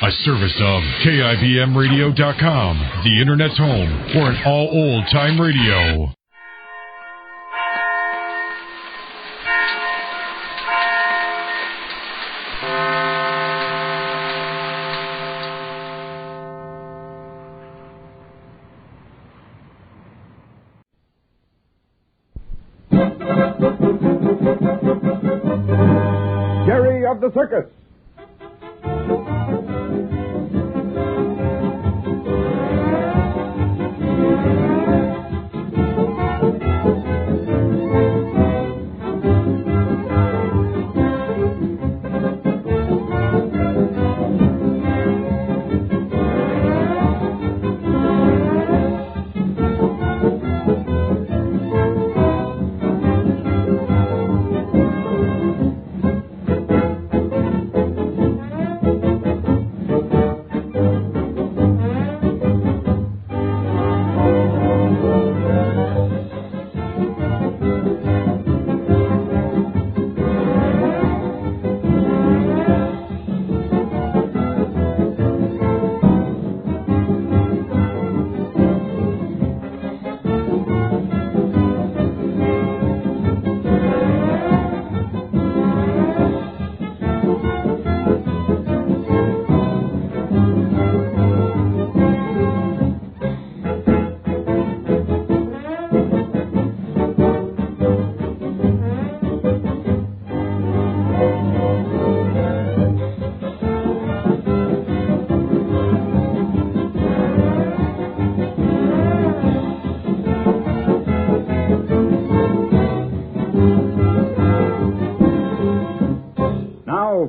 A service of KIBMradio.com, the Internet's home for an all old-time radio. Jerry of the Circus.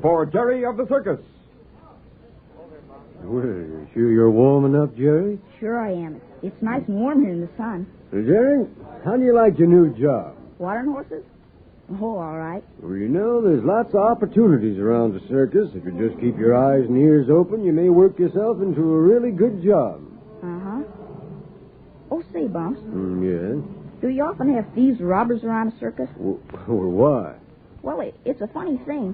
For Jerry of the Circus. Well, you sure you're warm enough, Jerry? Sure I am. It's nice and warm here in the sun. Jerry, how do you like your new job? Watering horses? Oh, all right. Well, you know, there's lots of opportunities around the circus. If you just keep your eyes and ears open, you may work yourself into a really good job. Uh-huh. Oh, say, Bumps. Yeah? Do you often have thieves or robbers around a circus? Well, why? Well, it's a funny thing.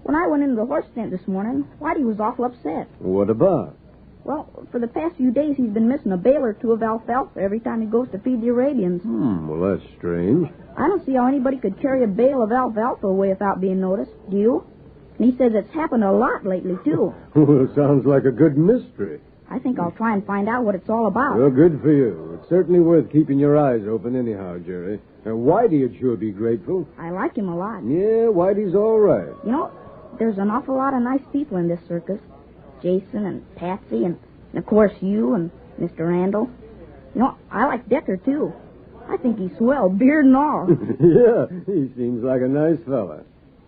When I went into the horse tent this morning, Whitey was awful upset. What about? Well, for the past few days, he's been missing a bale or two of alfalfa every time he goes to feed the Arabians. Well, that's strange. I don't see how anybody could carry a bale of alfalfa away without being noticed. Do you? And he says it's happened a lot lately, too. Well, it sounds like a good mystery. I think I'll try and find out what it's all about. Well, good for you. It's certainly worth keeping your eyes open anyhow, Jerry. Whitey would sure be grateful. I like him a lot. Yeah, Whitey's all right. You know, there's an awful lot of nice people in this circus. Jason and Patsy and of course you and Mr. Randall. You know, I like Decker, too. I think he's swell, beard and all. Yeah, he seems like a nice fella.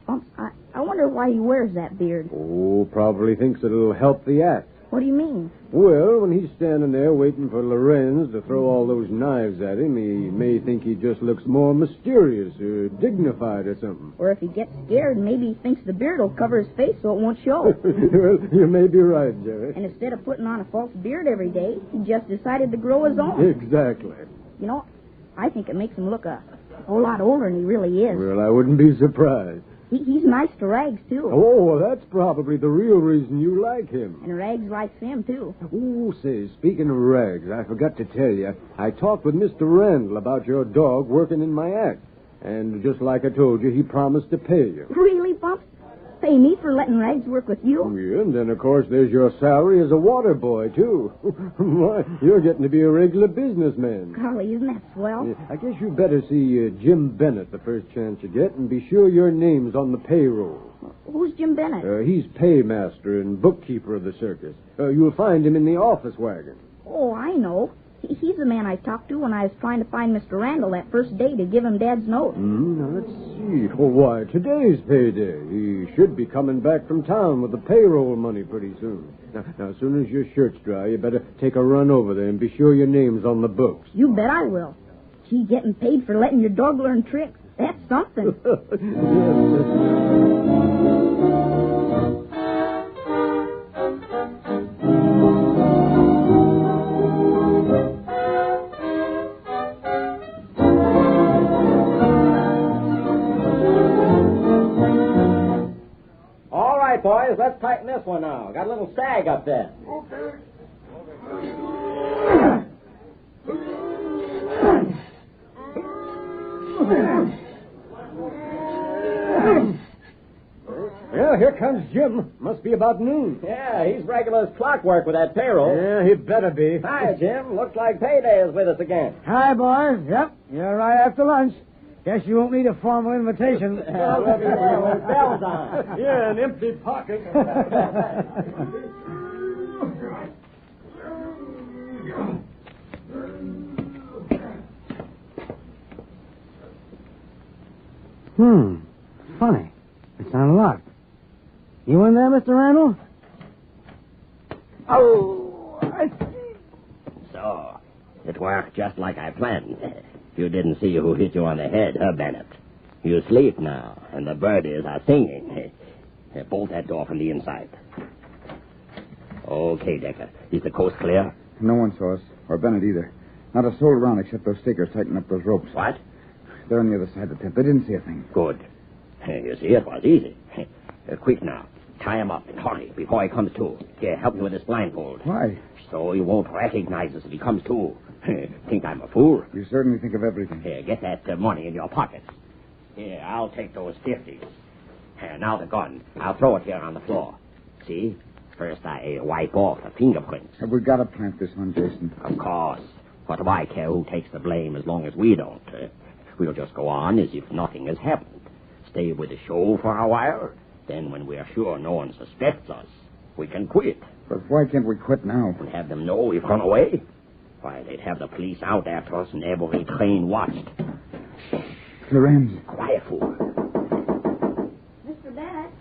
I wonder why he wears that beard. Oh, probably thinks it'll help the act. What do you mean? Well, when he's standing there waiting for Lorenz to throw all those knives at him, he may think he just looks more mysterious or dignified or something. Or if he gets scared, maybe he thinks the beard will cover his face so it won't show. Well, you may be right, Jerry. And instead of putting on a false beard every day, he just decided to grow his own. Exactly. You know, I think it makes him look a whole lot older than he really is. Well, I wouldn't be surprised. He's nice to Rags, too. Oh, well, that's probably the real reason you like him. And Rags likes him, too. Oh, say, speaking of Rags, I forgot to tell you, I talked with Mr. Randall about your dog working in my act. And just like I told you, he promised to pay you. Really, Bumps? Pay me for letting Rags work with you? Yeah, and then, of course, there's your salary as a water boy, too. Why, you're getting to be a regular businessman. Golly, isn't that swell? Yeah, I guess you better see Jim Bennett the first chance you get and be sure your name's on the payroll. Who's Jim Bennett? He's paymaster and bookkeeper of the circus. You'll find him in the office wagon. Oh, I know. He's the man I talked to when I was trying to find Mr. Randall that first day to give him Dad's note. Now, let's see. Well, why, today's payday. He should be coming back from town with the payroll money pretty soon. Now, as soon as your shirt's dry, you better take a run over there and be sure your name's on the books. You bet I will. Gee, getting paid for letting your dog learn tricks. That's something. Boys, let's tighten this this one now. Got a little sag up there. Okay. Well, here comes Jim. Must be about noon. Yeah, he's regular as clockwork with that payroll. Yeah, he better be. Hi, Jim. Looks like payday is with us again. Hi, boys. Yep, you're right after lunch. Guess you won't need a formal invitation. Bells on. Yeah, an empty pocket. Funny. It's unlocked. You in there, Mr. Randall? Oh, I see. So, it worked just like I planned. You didn't see who hit you on the head, huh, Bennett? You sleep now, and the birdies are singing. Bolt that door from the inside. Okay, Decker. Is the coast clear? No one saw us, or Bennett either. Not a soul around except those stakers tightening up those ropes. What? They're on the other side of the tent. They didn't see a thing. Good. You see, it was easy. Quick now. Tie him up and hurry before he comes to. Here, help me with this blindfold. Why? So he won't recognize us if he comes to. Think I'm a fool? You certainly think of everything. Here, get that money in your pockets. Here, I'll take those 50s. Here, now the gun. I'll throw it here on the floor. See? First I wipe off the fingerprints. Have we got to plant this one, Jason? Of course. What do I care who takes the blame as long as we don't? We'll just go on as if nothing has happened. Stay with the show for a while. Then when we're sure no one suspects us, we can quit. But why can't we quit now? And have them know we've run away? Why, they'd have the police out after us and every train watched. Lorenz. Quiet, fool. Mr. Bennett.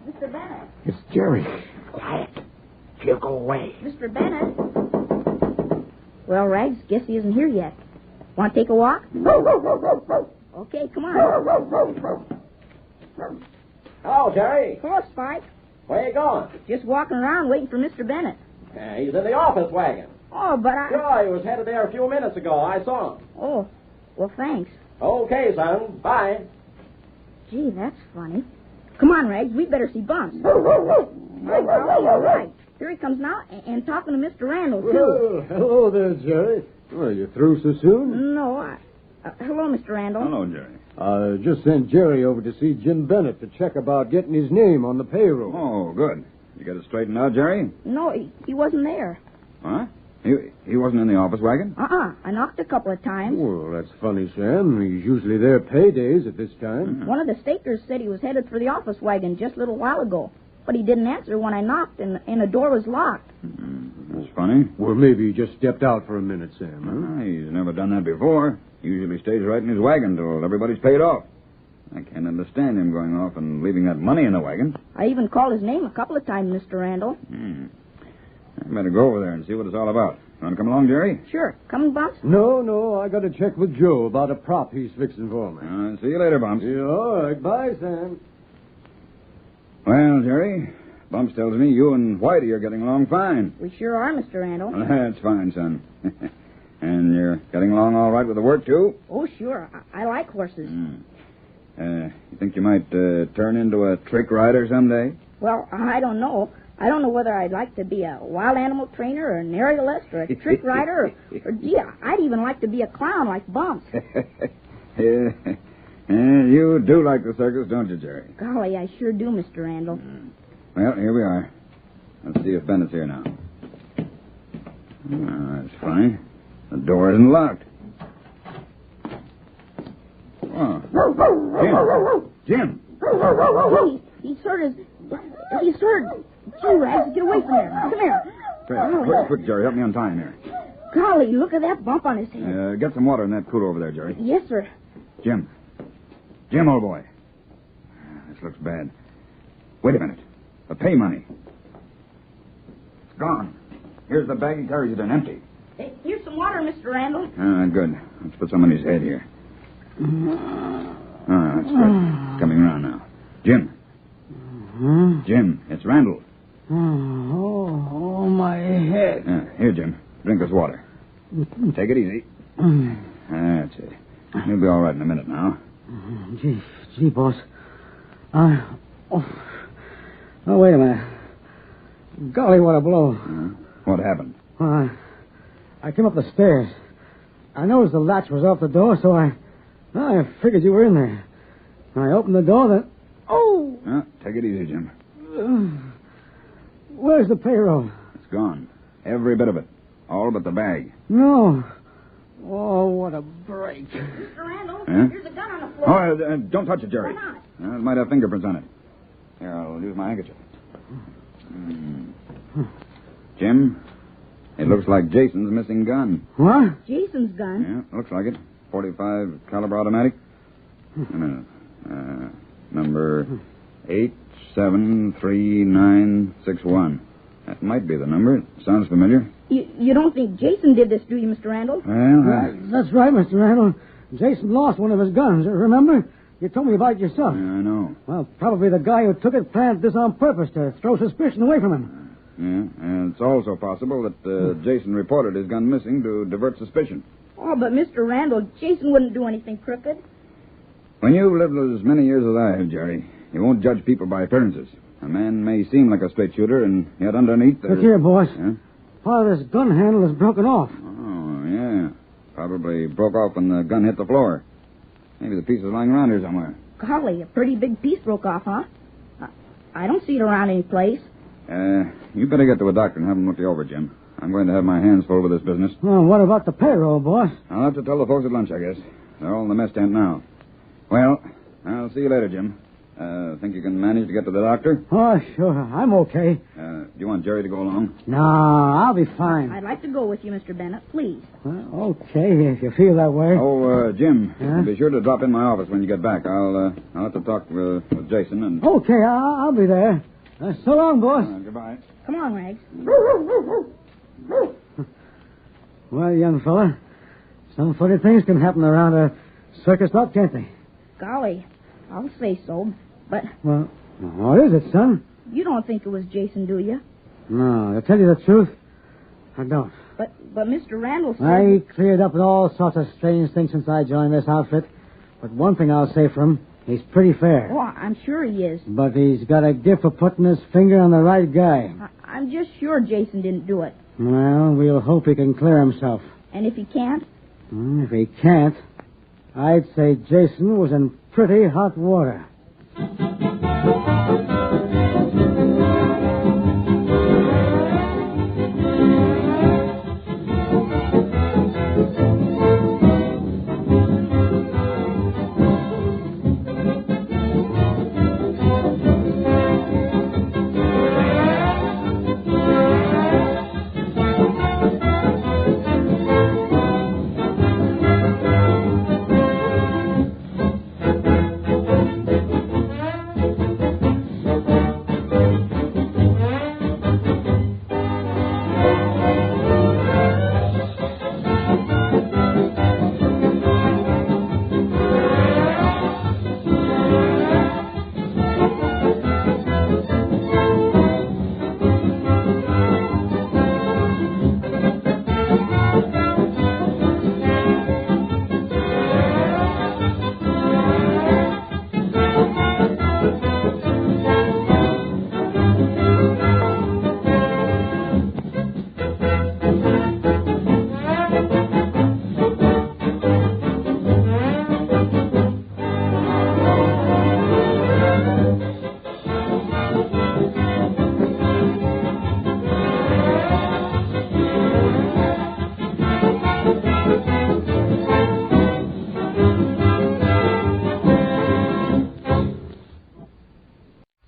Mr. Bennett. It's Jerry. Quiet. He'll go away. Mr. Bennett. Well, Rags, guess he isn't here yet. Want to take a walk? Okay, come on. Hello, Jerry. Hello, Spike. Where you going? Just walking around waiting for Mr. Bennett. He's in the office wagon. Oh, but I... Sure, he was headed there a few minutes ago. I saw him. Oh, well, thanks. Okay, son. Bye. Gee, that's funny. Come on, Rags, we better see Bumps. All right. Here he comes now, and talking to Mr. Randall, too. Well, hello there, Jerry. Well, you through so soon? No, hello, Mr. Randall. Hello, Jerry. Just sent Jerry over to see Jim Bennett to check about getting his name on the payroll. Oh, good. You got it straightened out, Jerry? No, he wasn't there. Huh? He wasn't in the office wagon? I knocked a couple of times. Well, that's funny, Sam. He's usually there paydays at this time. One of the stakers said he was headed for the office wagon just a little while ago. But he didn't answer when I knocked, and the door was locked. That's funny. Well, maybe he just stepped out for a minute, Sam, huh? He's never done that before. He usually stays right in his wagon till everybody's paid off. I can't understand him going off and leaving that money in the wagon. I even called his name a couple of times, Mr. Randall. I better go over there and see what it's all about. You want to come along, Jerry? Sure. Coming, Bumps? No, I got to check with Joe about a prop he's fixing for me. See you later, Bumps. Yeah, all right. Bye, Sam. Well, Jerry, Bumps tells me you and Whitey are getting along fine. We sure are, Mr. Randall. Well, that's fine, son. And you're getting along all right with the work, too? Oh, sure. I like horses. You think you might turn into a trick rider someday? Well, I don't know. I don't know whether I'd like to be a wild animal trainer or an aerialist or a trick rider or gee, I'd even like to be a clown like Bumps. Yeah, you do like the circus, don't you, Jerry? Golly, I sure do, Mr. Randall. Well, here we are. Let's see if Bennett's here now. That's funny. The door isn't locked. Oh. Jim! He's heard. Gee, Rags, get away from there. Come here. Quick, Jerry, help me untie him here. Golly, look at that bump on his head. Get some water in that cooler over there, Jerry. Yes, sir. Jim, old boy. This looks bad. Wait a minute. The pay money. It's gone. Here's the bag he carries it in, empty. Hey, here's some water, Mr. Randall. Good. Let's put some on his head here. That's good. Coming around now. Jim. Jim, it's Randall. Oh, my head. Here, Jim. Drink this water. Take it easy. That's it. You'll be all right in a minute now. Gee, boss. Oh, wait a minute. Golly, what a blow. What happened? I came up the stairs. I noticed the latch was off the door, so I figured you were in there. I opened the door, then... Oh! Take it easy, Jim. Where's the payroll? It's gone. Every bit of it. All but the bag. No. Oh, what a break. Mr. Randall, there's a gun on the floor. Oh, don't touch it, Jerry. Why not? It might have fingerprints on it. Here, I'll use my handkerchief. Jim, it looks like Jason's missing gun. What? Jason's gun? Yeah, looks like it. .45 caliber automatic. Wait a minute. Number 873961. That might be the number. It sounds familiar. You don't think Jason did this, do you, Mr. Randall? Well, That's right, Mr. Randall. Jason lost one of his guns. Remember? You told me about it yourself. I know. Well, probably the guy who took it planted this on purpose to throw suspicion away from him. Yeah, and it's also possible that Jason reported his gun missing to divert suspicion. Oh, but Mr. Randall, Jason wouldn't do anything crooked. When you've lived as many years as I have, Jerry, you won't judge people by appearances. A man may seem like a straight shooter, and yet underneath there's... Look here, boss. Yeah? Part of this gun handle is broken off. Oh, yeah. Probably broke off when the gun hit the floor. Maybe the piece is lying around here somewhere. Golly, a pretty big piece broke off, huh? I don't see it around any place. You better get to a doctor and have him look you over, Jim. I'm going to have my hands full with this business. Well, what about the payroll, boss? I'll have to tell the folks at lunch, I guess. They're all in the mess tent now. Well, I'll see you later, Jim. Think you can manage to get to the doctor? Oh, sure. I'm okay. Do you want Jerry to go along? No, I'll be fine. I'd like to go with you, Mr. Bennett, please. Well, okay, if you feel that way. Oh, Jim, Huh? be sure to drop in my office when you get back. I'll have to talk with Jason and... Okay, I'll be there. So long, boss. Goodbye. Come on, Rags. Well, young fella, some funny things can happen around a circus lot, can't they? Golly, I'll say so, but Well, what is it, son? you don't think it was Jason, do you? No, to tell you the truth, I don't. But Mr. Randall said... I cleared up with all sorts of strange things since I joined this outfit. But one thing I'll say for him, he's pretty fair. Oh, I'm sure he is. But he's got a gift for putting his finger on the right guy. I'm just sure Jason didn't do it. Well, we'll hope he can clear himself. And if he can't, If he can't, I'd say Jason was in pretty hot water.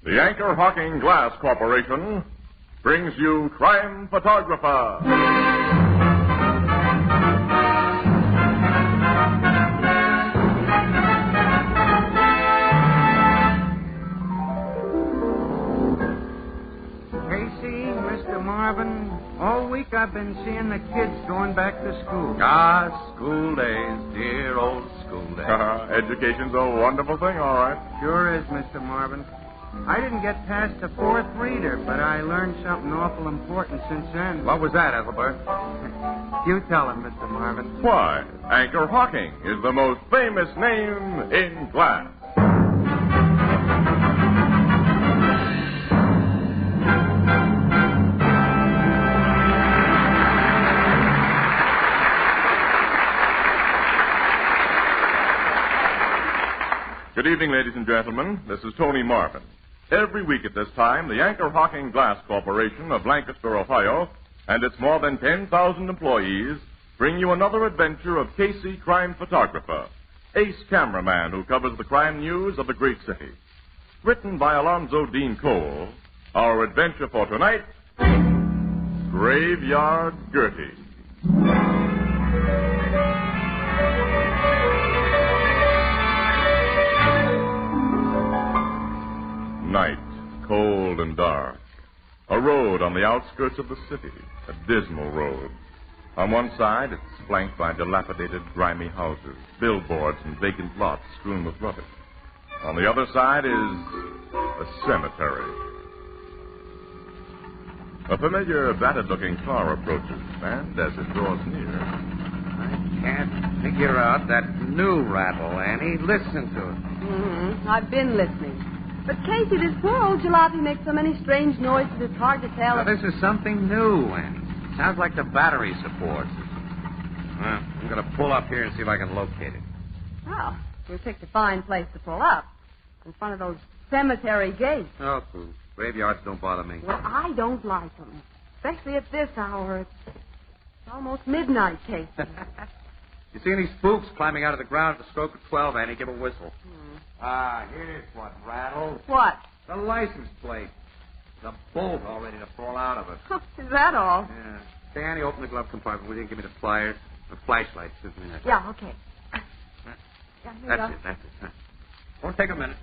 The Anchor-Hawking Glass Corporation brings you Crime Photographer. Casey, Mr. Marvin, all week I've been seeing the kids going back to school. Ah, school days, dear old school days. Education's a wonderful thing, all right. Sure is, Mr. Marvin. I didn't get past the fourth reader, but I learned something awful important since then. What was that, Ethelbert? You tell him, Mr. Marvin. Why, Anchor-Hawking is the most famous name in glass. Good evening, ladies and gentlemen. This is Tony Marvin. Every week at this time, the Anchor Hawking Glass Corporation of Lancaster, Ohio, and its more than 10,000 employees bring you another adventure of Casey, crime photographer, ace cameraman who covers the crime news of the great city. Written by Alonzo Dean Cole, our adventure for tonight, Graveyard Gertie. Night, cold and dark. A road on the outskirts of the city, a dismal road. On one side, it's flanked by dilapidated, grimy houses, billboards, and vacant lots strewn with rubbish. On the other side is a cemetery. A familiar, battered-looking car approaches, and as it draws near... I can't figure out that new rattle, Annie. Listen to it. I've been listening. But, Casey, this poor old jalopy makes so many strange noises, it's hard to tell. Now, this is something new, Annie. Sounds like the battery supports. Well, I'm going to pull up here and see if I can locate it. Well, you picked a fine place to pull up. In front of those cemetery gates. Oh, cool. Graveyards don't bother me. Well, I don't like them. Especially at this hour. It's almost midnight, Casey. You see any spooks climbing out of the ground at the stroke of 12, Annie? Give a whistle. Here's what rattles. What? The license plate. The bolt all ready to fall out of it. Is that all? Yeah. Say, Annie, open the glove compartment, will you? Give me the pliers. The flashlight. Yeah, okay. That's it. Won't take a minute.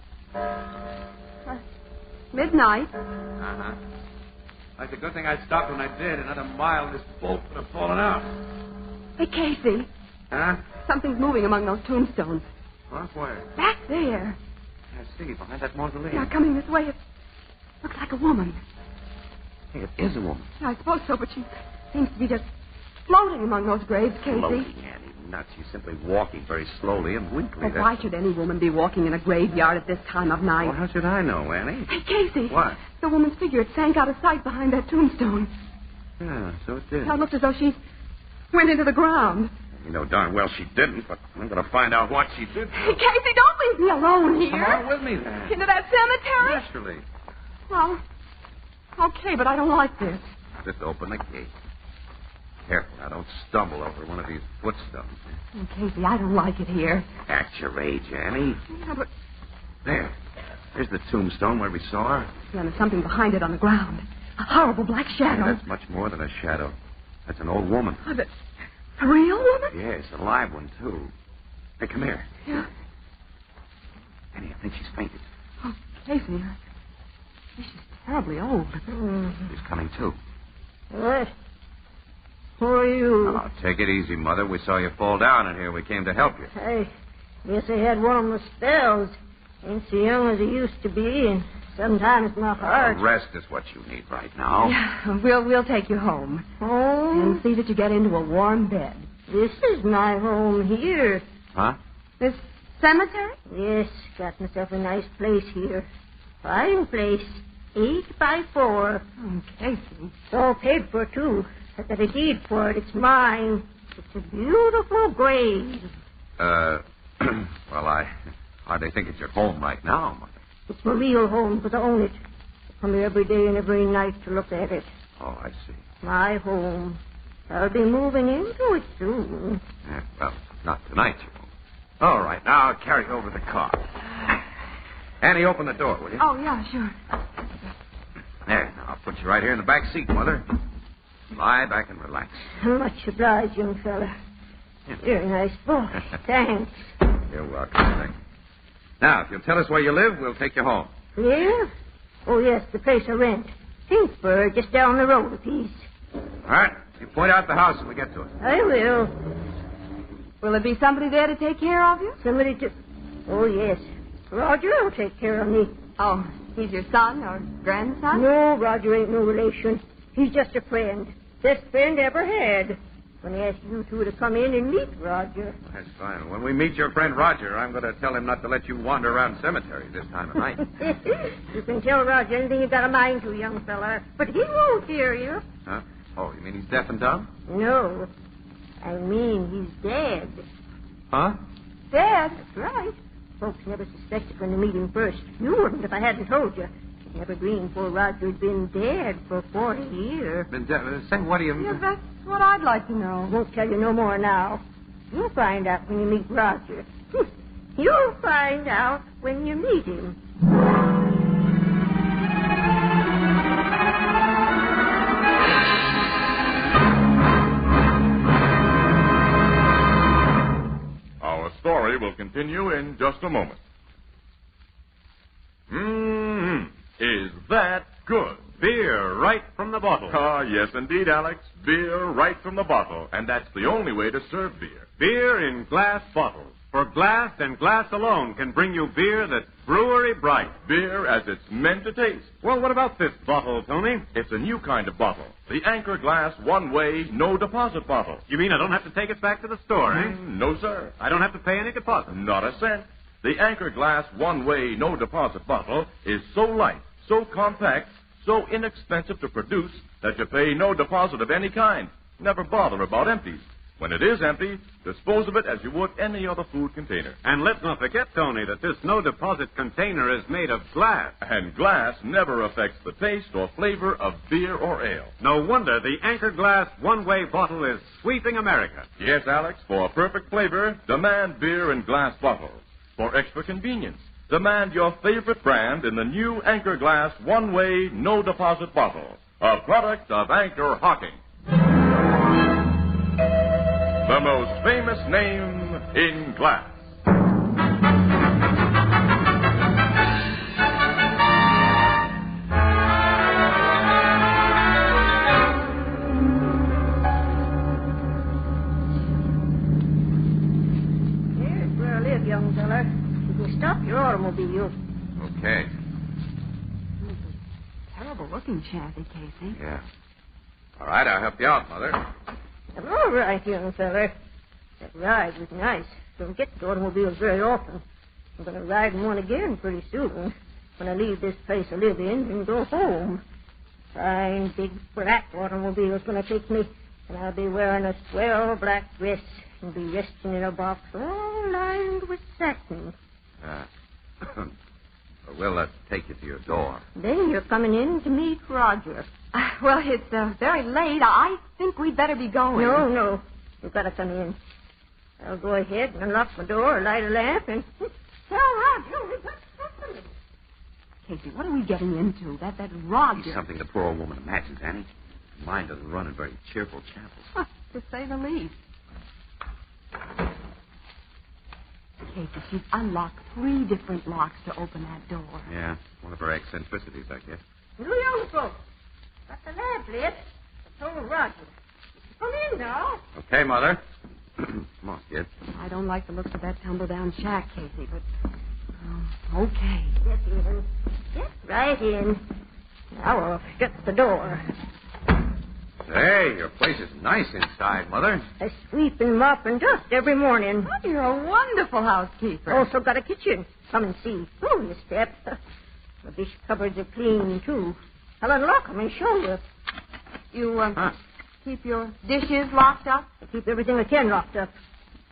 Midnight. Uh-huh. Like the good thing I stopped when I did. Another mile, this bolt would have fallen out. Hey, Casey. Huh? Something's moving among those tombstones. What? Where? Back there. I see, behind that mausoleum. Yeah, coming this way. It looks like a woman. Hey, it is a woman. Yeah, I suppose so, but she seems to be just floating among those graves, Casey. Floating, Annie. Nuts. She's simply walking very slowly and weakly. Well, why should any woman be walking in a graveyard at this time of night? Well, how should I know, Annie? Hey, Casey. What? The woman's figure, it sank out of sight behind that tombstone. Yeah, so it did. Now, it looks as though she went into the ground. You know darn well she didn't, but I'm going to find out what she did. Hey, Casey, don't leave me alone here. Come on with me, then. Into that cemetery? Naturally. Well, okay, but I don't like this. Just open the gate. Careful, now don't stumble over one of these footstones. Oh, Casey, I don't like it here. Act your age, Annie. Yeah, but... There's the tombstone where we saw her. Yeah, there's something behind it on the ground. A horrible black shadow. Yeah, that's much more than a shadow. That's an old woman. Oh, a real woman? Yes, a live one, too. Hey, come here. Yeah? Annie, I think she's fainted. Oh, Casey, she's terribly old. She's coming, too. What? Who are you? Oh, take it easy, Mother. We saw you fall down in here. We came to help you. I guess I had one of my spells. Ain't so young as I used to be, and sometimes my heart... Rest is what you need right now. Yeah, we'll take you home. Home? And see that you get into a warm bed. This is my home here. Huh? This cemetery? Yes, got myself a nice place here. Fine place. 8 by 4. Oh, Casey. It's all paid for, too. I got a deed for it. It's mine. It's a beautiful grave. Well, I hardly think it's your home right now, Mother. It's my real home, because I own it. I come here every day and every night to look at it. Oh, I see. My home. I'll be moving into it soon. Yeah, well, not tonight, you won't. All right, now I'll carry over the car. Annie, open the door, will you? Oh, yeah, sure. There, now I'll put you right here in the back seat, Mother. Lie back and relax. Much obliged, young fella. Very nice boy. Thanks. You're welcome, thanks. Now, if you'll tell us where you live, we'll take you home. Yeah? Oh, yes, the place I rent. Kingsburg, just down the road a piece. All right, you point out the house when we get to it. I will. Will there be somebody there to take care of you? Somebody to... Oh, yes. Roger will take care of me. Oh, he's your son or grandson? No, Roger ain't no relation. He's just a friend. Best friend ever had. When I asked you two to come in and meet Roger. That's fine. When we meet your friend Roger, I'm going to tell him not to let you wander around cemeteries this time of night. You can tell Roger anything you got a mind to, young fella. But he won't hear you. Huh? Oh, you mean he's deaf and dumb? No. I mean he's dead. Huh? Dead? That's right. Folks never suspected when they meet him first. You wouldn't if I hadn't told you. Never dreamed poor Roger'd been dead for 40 years. Say, what do you... Yeah, that's what I'd like to know. Won't tell you no more now. You'll find out when you meet Roger. You'll find out when you meet him. Our story will continue in just a moment. Is that good? Beer right from the bottle. Yes, indeed, Alex. Beer right from the bottle. And that's the only way to serve beer. Beer in glass bottles. For glass and glass alone can bring you beer that's brewery bright. Beer as it's meant to taste. Well, what about this bottle, Tony? It's a new kind of bottle. The Anchor Glass one-way, no-deposit bottle. You mean I don't have to take it back to the store, eh? No, sir. I don't have to pay any deposit? Not a cent. The Anchor Glass one-way, no-deposit bottle is so light, so compact, so inexpensive to produce that you pay no deposit of any kind. Never bother about empties. When it is empty, dispose of it as you would any other food container. And let's not forget, Tony, that this no-deposit container is made of glass. And glass never affects the taste or flavor of beer or ale. No wonder the Anchor Glass one-way bottle is sweeping America. Yes, Alex, for perfect flavor, demand beer in glass bottles. For extra convenience, demand your favorite brand in the new Anchor Glass one-way, no-deposit bottle, a product of Anchor Hocking. The most famous name in glass. Here's where I live, young feller. You can stop your automobile. Okay. Terrible-looking shanty, Casey. Yeah. All right, I'll help you out, Mother. All right, young feller. That ride was nice. Don't get to automobiles very often. I'm going to ride in one again pretty soon when I leave this place I live in and go home. Fine, big, black automobile's going to take me, and I'll be wearing a swell black dress and be resting in a box all lined with satin. We'll take you to your door. Then you're coming in to meet Roger. Well, it's very late. I think we'd better be going. No. You've got to come in. I'll go ahead and unlock my door, light a lamp, and tell Roger we've got company. Casey, what are we getting into? That Roger. Something the poor old woman imagines, Annie. Her mind doesn't run in very cheerful channels. To say the least. Casey, she's unlocked 3 different locks to open that door. Yeah, one of her eccentricities, I guess. You young folks, got the lamp lit. I told Roger. Come in now. Okay, Mother. Come on, kid. I don't like the looks of that tumble-down shack, Casey, but... okay. Get in. Get right in. Now I'll shut the door. Hey, your place is nice inside, Mother. I sweep and mop and dust every morning. Oh, you're a wonderful housekeeper. Also got a kitchen. Come and see. Oh, you step. The dish cupboards are clean, too. I'll unlock them and show you. You, keep your dishes locked up? I keep everything I can locked up.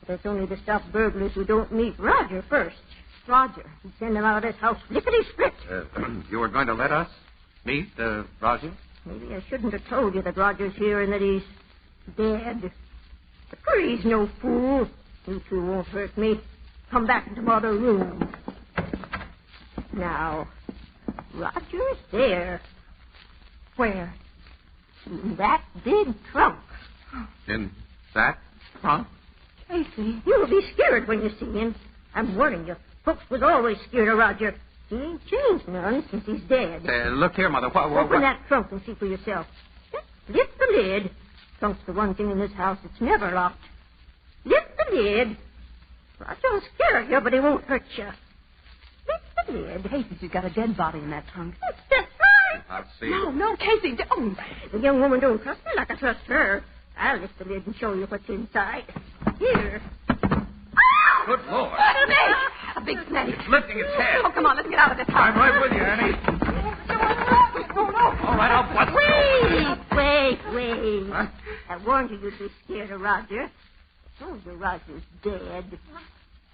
But that's only to stop burglars who don't meet Roger first. Roger. He'd send them out of this house lickety-split. You were going to let us meet Roger? Maybe I shouldn't have told you that Roger's here and that he's dead. But he's no fool. You two won't hurt me. Come back into my other room. Now, Roger's there. Where? In that big trunk. In that trunk? Casey. You'll be scared when you see him. I'm warning you. Folks was always scared of Roger. He ain't changed none since he's dead. Look here, Mother. What? Open that trunk and see for yourself. Just lift the lid. Trunk's the one thing in this house that's never locked. Lift the lid. Roger'll scare you, but he won't hurt you. Lift the lid. Casey, she's got a dead body in that trunk. That's right. I'll see. No, Casey, don't. The young woman don't trust me like I trust her. I'll lift the lid and show you what's inside. Here. Good Lord. A big snake. It's lifting its head. Oh, come on, let's get out of this house. I'm right with you, Annie. All right, I'll bust. Wait. Huh? I warned you you'd be scared of Roger. I told you Roger's dead.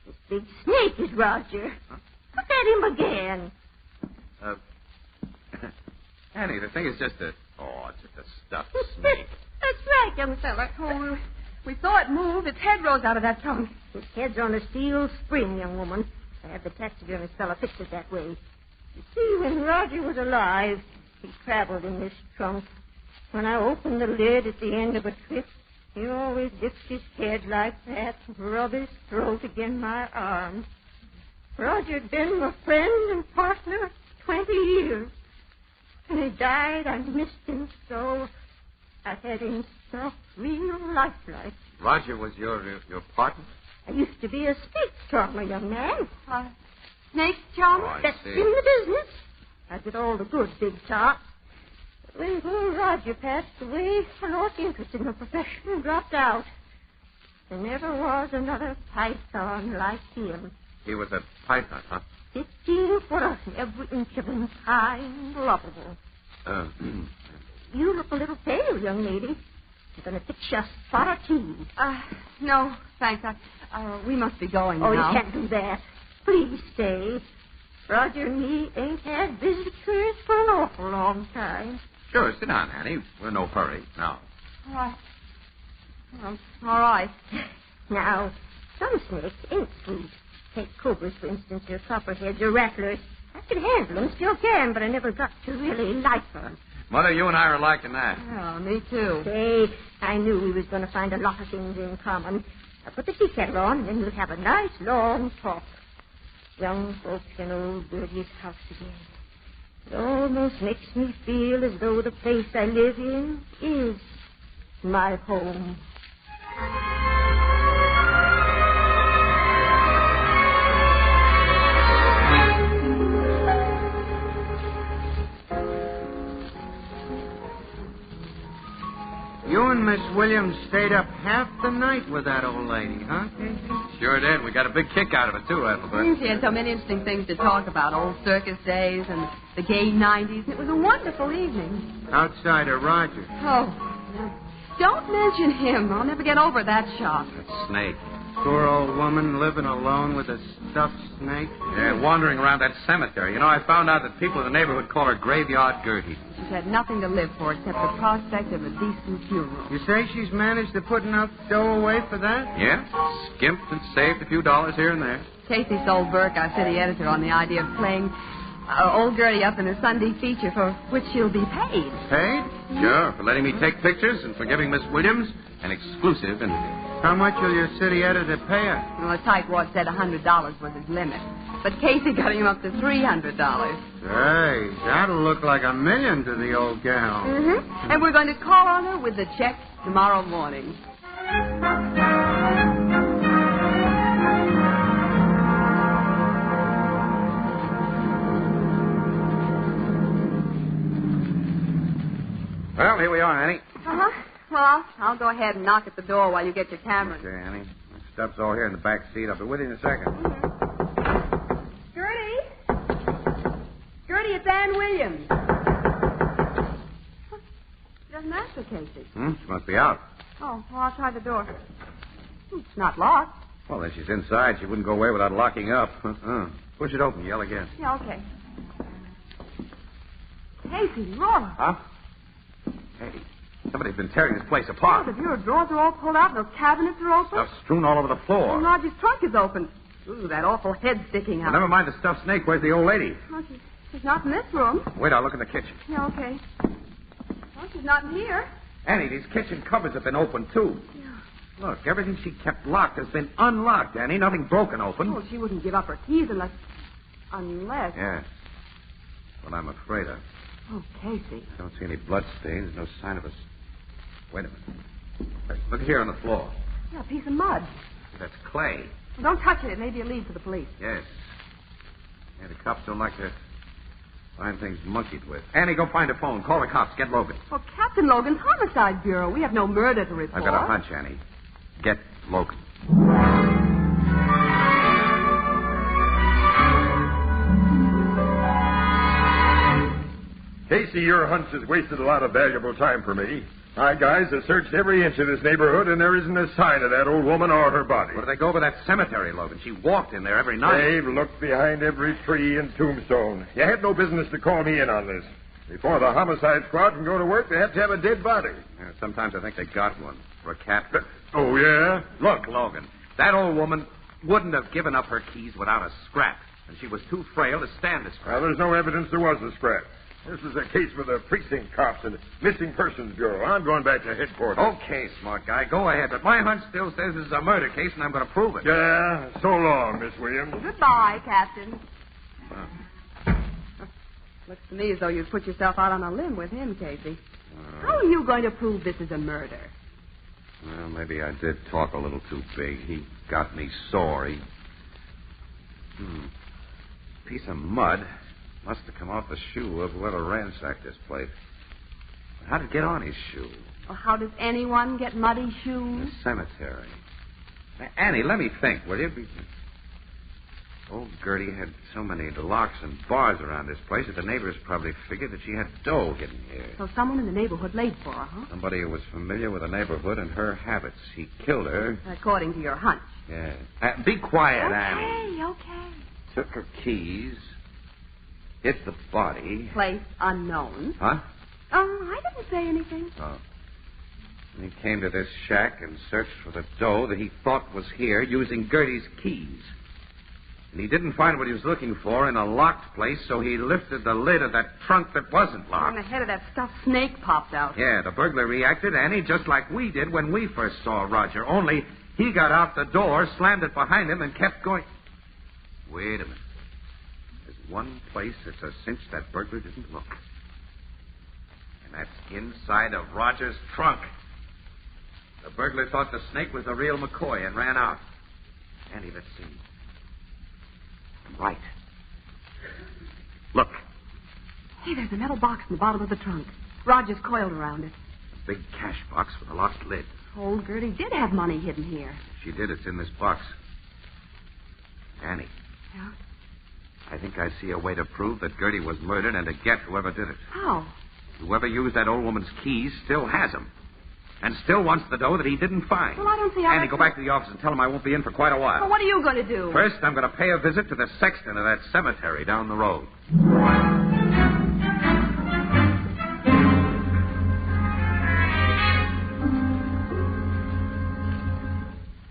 This big snake is Roger. Look at him again. Annie, the thing is just a... Oh, it's just a stuffed snake. That's right, young fella. Oh, we saw it move. Its head rose out of that trunk. His head's on a steel spring, young woman. I had the taxidermist fella fix it that way. You see, when Roger was alive, he traveled in this trunk. When I opened the lid at the end of a trip, he always dipped his head like that and rubbed his throat against my arm. Roger'd been my friend and partner 20 years. When he died, I missed him so. I had him stuffed real lifelike. Roger was your partner? I used to be a snake charmer, young man. Snake charmer? Oh, I That's see. in the business. I did all the good big talk. But when poor Roger passed away, I lost interest in the profession and dropped out. There never was another python like him. He was a python, huh? 15 foot and every inch of him kind, lovable. You look a little pale, young lady. I'm going to fix you a spot or two. No, thanks. We must be going Oh, now. you can't do that. Please stay. Roger and me ain't had visitors for an awful long time. Sure, sit down, Annie. We're in no hurry. Now. All right. Now, some snakes ain't sweet. Take cobras, for instance, or copperheads or rattlers. I could handle them, still can, but I never got to really like them. Mother, you and I are liking that. Oh, me too. Say, I knew we was going to find a lot of things in common. I'll put the tea kettle on, and then we'll have a nice long talk. Young folks in old Gertie's house again. It almost makes me feel as though the place I live in is my home. You and Miss Williams stayed up half the night with that old lady, huh, Casey? Sure did. We got a big kick out of it, too, Ethelbert. She had so many interesting things to talk about. Old circus days and the gay 90s. It was a wonderful evening. Outside of Roger. Oh, don't mention him. I'll never get over that shock. That snake. Poor old woman living alone with a stuffed snake. Yeah, wandering around that cemetery. You know, I found out that people in the neighborhood call her Graveyard Gertie. She's had nothing to live for except the prospect of a decent funeral. You say she's managed to put enough dough away for that? Yeah, skimped and saved a few dollars here and there. Casey sold Burke, our city editor, on the idea of playing old Gertie up in a Sunday feature for which she'll be paid. Paid? Sure, for letting me take pictures and for giving Miss Williams an exclusive interview. How much will your city editor pay her? Well, the tightwad said $100 was his limit. But Casey got him up to $300. Hey, that'll look like $1 million to the old gal. Mm-hmm. And we're going to call on her with the check tomorrow morning. Well, here we are, Annie. Uh-huh. Well, I'll go ahead and knock at the door while you get your camera. Okay, Annie. My stuff's all here in the back seat. I'll be with you in a second. Gertie? Gertie, it's Ann Williams. She doesn't answer, Casey. She must be out. Oh, well, I'll try the door. It's not locked. Well, then she's inside. She wouldn't go away without locking up. Push it open. Yell again. Yeah, okay. Casey, look. Huh? Hey, somebody's been tearing this place apart. The bureau drawers are all pulled out and those cabinets are open. Stuff strewn all over the floor. And Roger's trunk is open. Ooh, that awful head sticking out. Well, never mind the stuffed snake. Where's the old lady? Well, she's not in this room. Wait, I'll look in the kitchen. Yeah, okay. Well, she's not in here. Annie, these kitchen cupboards have been opened, too. Yeah. Look, everything she kept locked has been unlocked, Annie. Nothing broken open. Oh, she wouldn't give up her keys unless... Yes. What I'm afraid of. Oh, Casey. Don't see any blood stains. No sign of us. Wait a minute. Hey, look here on the floor. Yeah, a piece of mud. That's clay. Well, don't touch it. It may be a lead for the police. Yes. Yeah, the cops don't like to find things monkeyed with. Annie, go find a phone. Call the cops. Get Logan. Well, Captain Logan's Homicide Bureau. We have no murder to report. I've got a hunch, Annie. Get Logan. Casey, your hunch has wasted a lot of valuable time for me. My guys have searched every inch of this neighborhood, and there isn't a sign of that old woman or her body. Where do they go over that cemetery, Logan? She walked in there every night. They've looked behind every tree and tombstone. You had no business to call me in on this. Before the homicide squad can go to work, they have to have a dead body. Yeah, sometimes I think they got one. For a cat. Oh, yeah? Look, Logan, that old woman wouldn't have given up her keys without a scrap, and she was too frail to stand a scrap. Well, there's no evidence there was a scrap. This is a case for the precinct cops and the Missing Persons Bureau. I'm going back to headquarters. Okay, smart guy, go ahead. But my hunch still says this is a murder case, and I'm going to prove it. Yeah, so long, Miss Williams. Goodbye, Captain. Looks to me as though you'd put yourself out on a limb with him, Casey. How are you going to prove this is a murder? Well, maybe I did talk a little too big. He got me sore. Piece of mud must have come off the shoe of whoever ransacked this place. How did it get on his shoe? Well, how does anyone get muddy shoes? The cemetery. Annie, let me think, will you? Old Gertie had so many locks and bars around this place that the neighbors probably figured that she had dough hidden here. So someone in the neighborhood laid for her, huh? Somebody who was familiar with the neighborhood and her habits. He killed her. According to your hunch. Yeah. Be quiet, Okay, Annie. okay. Took her keys. Hit the body. Place unknown. Huh? I didn't say anything. Oh. And he came to this shack and searched for the dough that he thought was here using Gertie's keys. And he didn't find what he was looking for in a locked place, so he lifted the lid of that trunk that wasn't locked. And the head of that stuffed snake popped out. Yeah, the burglar reacted, Annie, just like we did when we first saw Roger. Only he got out the door, slammed it behind him, and kept going. Wait a minute. There's one place it's a cinch that burglar didn't look. And that's inside of Roger's trunk. The burglar thought the snake was the real McCoy and ran out. Annie, let's see. Right. Look. Hey, there's a metal box in the bottom of the trunk. Roger's coiled around it. A big cash box with a locked lid. Old Gertie did have money hidden here. She did. It's in this box. Annie. Yeah? I think I see a way to prove that Gertie was murdered and to get whoever did it. How? Whoever used that old woman's keys still has them. And still wants the dough that he didn't find. Well, I don't see how... Annie, go back to the office and tell him I won't be in for quite a while. Well, what are you going to do? First, I'm going to pay a visit to the sexton of that cemetery down the road.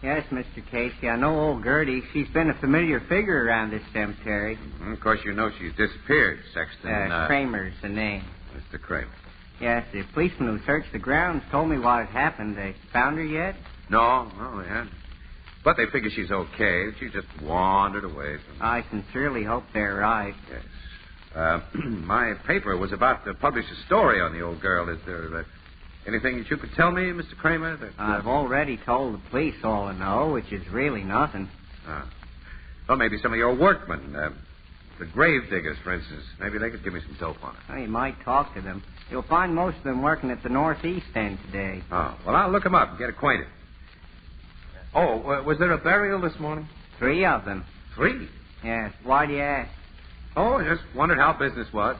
Yes, Mr. Casey, I know old Gertie. She's been a familiar figure around this cemetery. Of course, you know she's disappeared, Sexton. Kramer's the name. Mr. Kramer. Yes, the policeman who searched the grounds told me what had happened. They found her yet? No, they hadn't. But they figure she's okay. She just wandered away from... I sincerely hope they're right. Yes. My paper was about to publish a story on the old girl. Is there anything that you could tell me, Mr. Kramer? That, I've already told the police all I know, which is really nothing. Well, maybe some of your workmen, the grave diggers, for instance. Maybe they could give me some dope on it. Well, you might talk to them. You'll find most of them working at the northeast end today. Oh, well, I'll look them up and get acquainted. Oh, was there a burial this morning? 3 of them. 3? Yes. Why do you ask? Oh, just wondered how business was.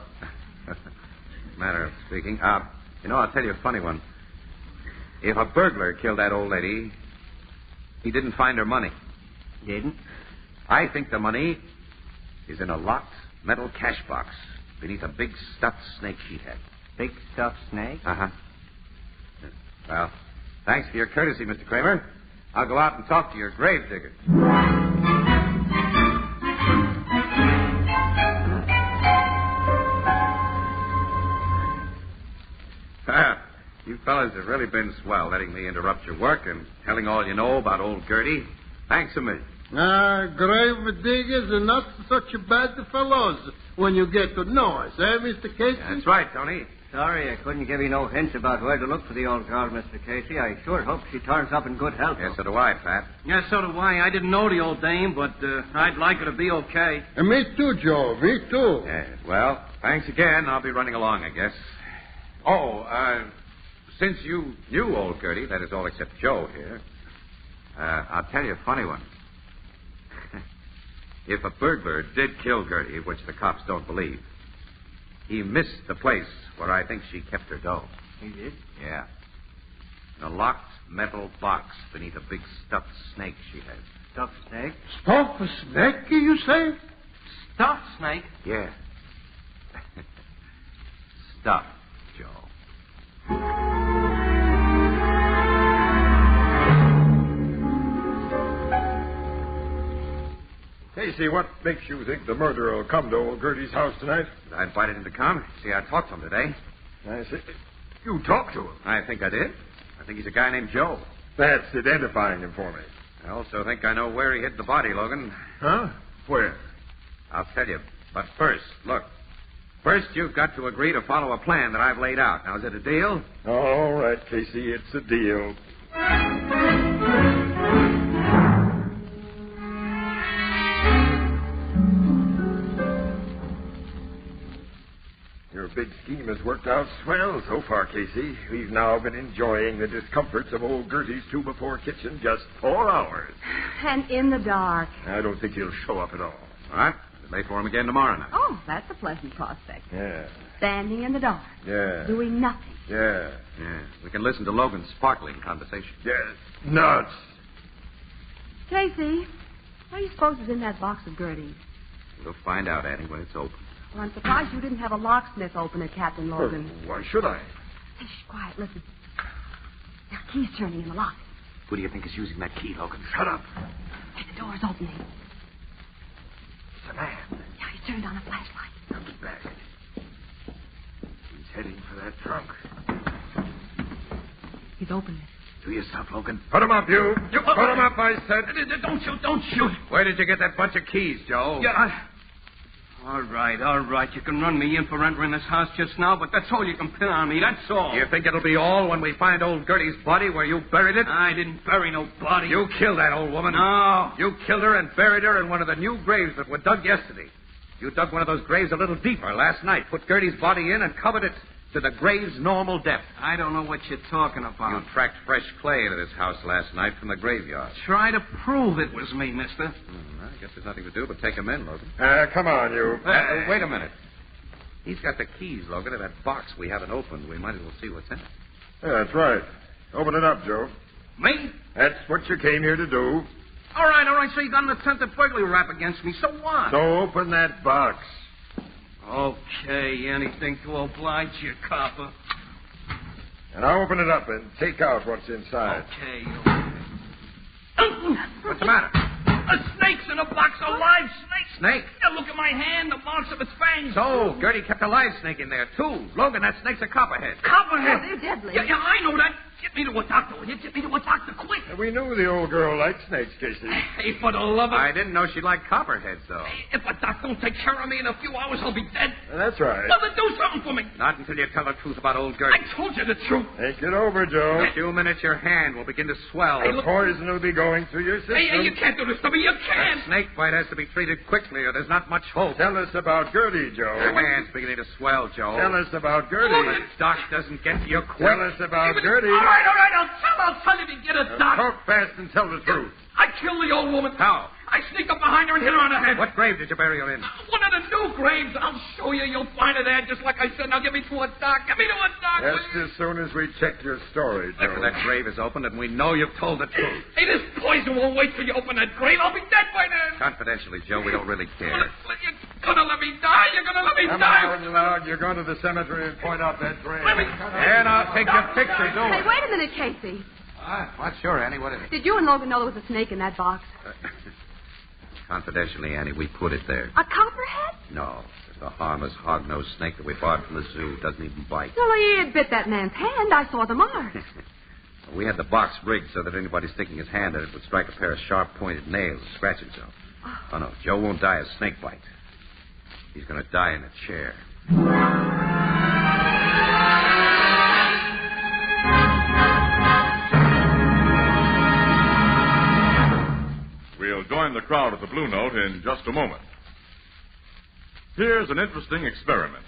Matter of speaking. I'll tell you a funny one. If a burglar killed that old lady, he didn't find her money. Didn't? I think the money is in a locked metal cash box beneath a big stuffed snake she had. Big stuffed snake? Uh-huh. Well, thanks for your courtesy, Mr. Kramer. I'll go out and talk to your grave diggers. You fellas have really been swell, letting me interrupt your work and telling all you know about old Gertie. Thanks a million. Grave diggers are not such a bad fellows when you get to know us, Mr. Casey? That's right, Tony. Sorry I couldn't give you no hints about where to look for the old girl, Mr. Casey. I sure hope she turns up in good health. Yes, so do I, Pat. Yes, so do I. I didn't know the old dame, but I'd like her to be okay. Me too, Joe. Me too. Yes, well, thanks again. I'll be running along, I guess. Since you knew old Gertie, that is all except Joe here, I'll tell you a funny one. If a burglar did kill Gertie, which the cops don't believe, He missed the place where I think she kept her dough. He did? Yeah. In a locked metal box beneath a big stuffed snake she had. Stuffed snake? Stuff a snake, you say? Stuffed snake? Yeah. Stuffed, Joe. Casey, what makes you think the murderer will come to old Gertie's house tonight? I invited him to come. See, I talked to him today. I see. You talked to him? I think I did. I think he's a guy named Joe. That's identifying him for me. I also think I know where he hid the body, Logan. Huh? Where? I'll tell you. But first, look. First, you've got to agree to follow a plan that I've laid out. Now, is it a deal? All right, Casey, it's a deal. Your big scheme has worked out swell so far, Casey. We've now been enjoying the discomforts of old Gertie's 2-before kitchen just 4 hours. And in the dark. I don't think he'll show up at all. All right. Wait for him again tomorrow night. Oh, that's a pleasant prospect. Yeah. Standing in the dark. Yeah. Doing nothing. Yeah. Yeah. We can listen to Logan's sparkling conversation. Yes. Nuts. Casey, what do you suppose is in that box of Gertie's? We'll find out, Annie, when it's open. Well, I'm surprised you didn't have a locksmith open it, Captain Logan. Why should I? Hey, shh, quiet, listen. Now, key's turning in the lock. Who do you think is using that key, Logan? Shut up. Hey, the door's opening. It's a man. Yeah, he turned on a flashlight. Comes back. He's heading for that trunk. He's opening it. Do yourself, Logan. Put him up, you. Put him up, I said. Don't shoot. Where did you get that bunch of keys, Joe? Yeah, All right. You can run me in for entering this house just now, but that's all you can pin on me. That's all. You think it'll be all when we find old Gertie's body where you buried it? I didn't bury no body. You killed that old woman. No. You killed her and buried her in one of the new graves that were dug yesterday. You dug one of those graves a little deeper last night, put Gertie's body in, and covered it to the grave's normal depth. I don't know what you're talking about. You tracked fresh clay into this house last night from the graveyard. Try to prove it was me, mister. I guess there's nothing to do but take him in, Logan. Come on, you. Wait a minute. He's got the keys, Logan, to that box we haven't opened. We might as well see what's in it. Yeah, that's right. Open it up, Joe. Me? That's what you came here to do. All right. So you got an attempted burglary rap against me. So what? So open that box. Okay, anything to oblige you, copper. And I'll open it up and take out what's inside. Okay. What's the matter? A snake's in a box, a live snake. Snake? Yeah, look at my hand, the marks of its fangs. So, Gertie kept a live snake in there, too. Logan, that snake's a copperhead. Copperhead? Oh, they're deadly. Yeah, I know that. Get me to a doctor, will you? Get me to a doctor, quick. We knew the old girl liked snakes, Casey. Hey, for the love of... I didn't know she liked copperheads, though. If a doc don't take care of me in a few hours, I'll be dead. That's right. Well, then do something for me. Not until you tell the truth about old Gertie. I told you the truth. Think it over, Joe. In a few minutes, your hand will begin to swell. Hey, The poison will be going through your system. Hey, you can't do this to me. You can't. That snake bite has to be treated quickly, or there's not much hope. Tell us about Gertie, Joe. Your hand's beginning to swell, Joe. Tell us about Gertie. The doc doesn't get to you quick. Tell us about Gertie. All right. I'll tell you to get a doc. Talk fast and tell the truth. I killed the old woman. How? I sneaked up behind her and hit her on the head. What grave did you bury her in? One of the new graves. I'll show you. You'll find her there, just like I said. Now get me to a doc. Get me to a doc. Just as soon as we check your story, Joe. After that grave is opened and we know you've told the truth. Hey, this poison won't wait till you open that grave. I'll be dead by then. Confidentially, Joe, we don't really care. You're gonna let me die. You're gonna let me Come die. on, loud. You're going to the cemetery and point out that grave. And I'll take your picture, do Hey, it. wait a minute, Casey. What? Sure, Annie. What is it? Did you and Logan know there was a snake in that box? Confidentially, Annie, we put it there. A copperhead? No. It's a harmless hog-nosed snake that we bought from the zoo. Doesn't even bite. Well, he had bit that man's hand. I saw the marks. We had the box rigged so that anybody sticking his hand in it would strike a pair of sharp-pointed nails and scratch himself. Oh, no. Joe won't die of snake bite. He's going to die in a chair. We'll join the crowd at the Blue Note in just a moment. Here's an interesting experiment.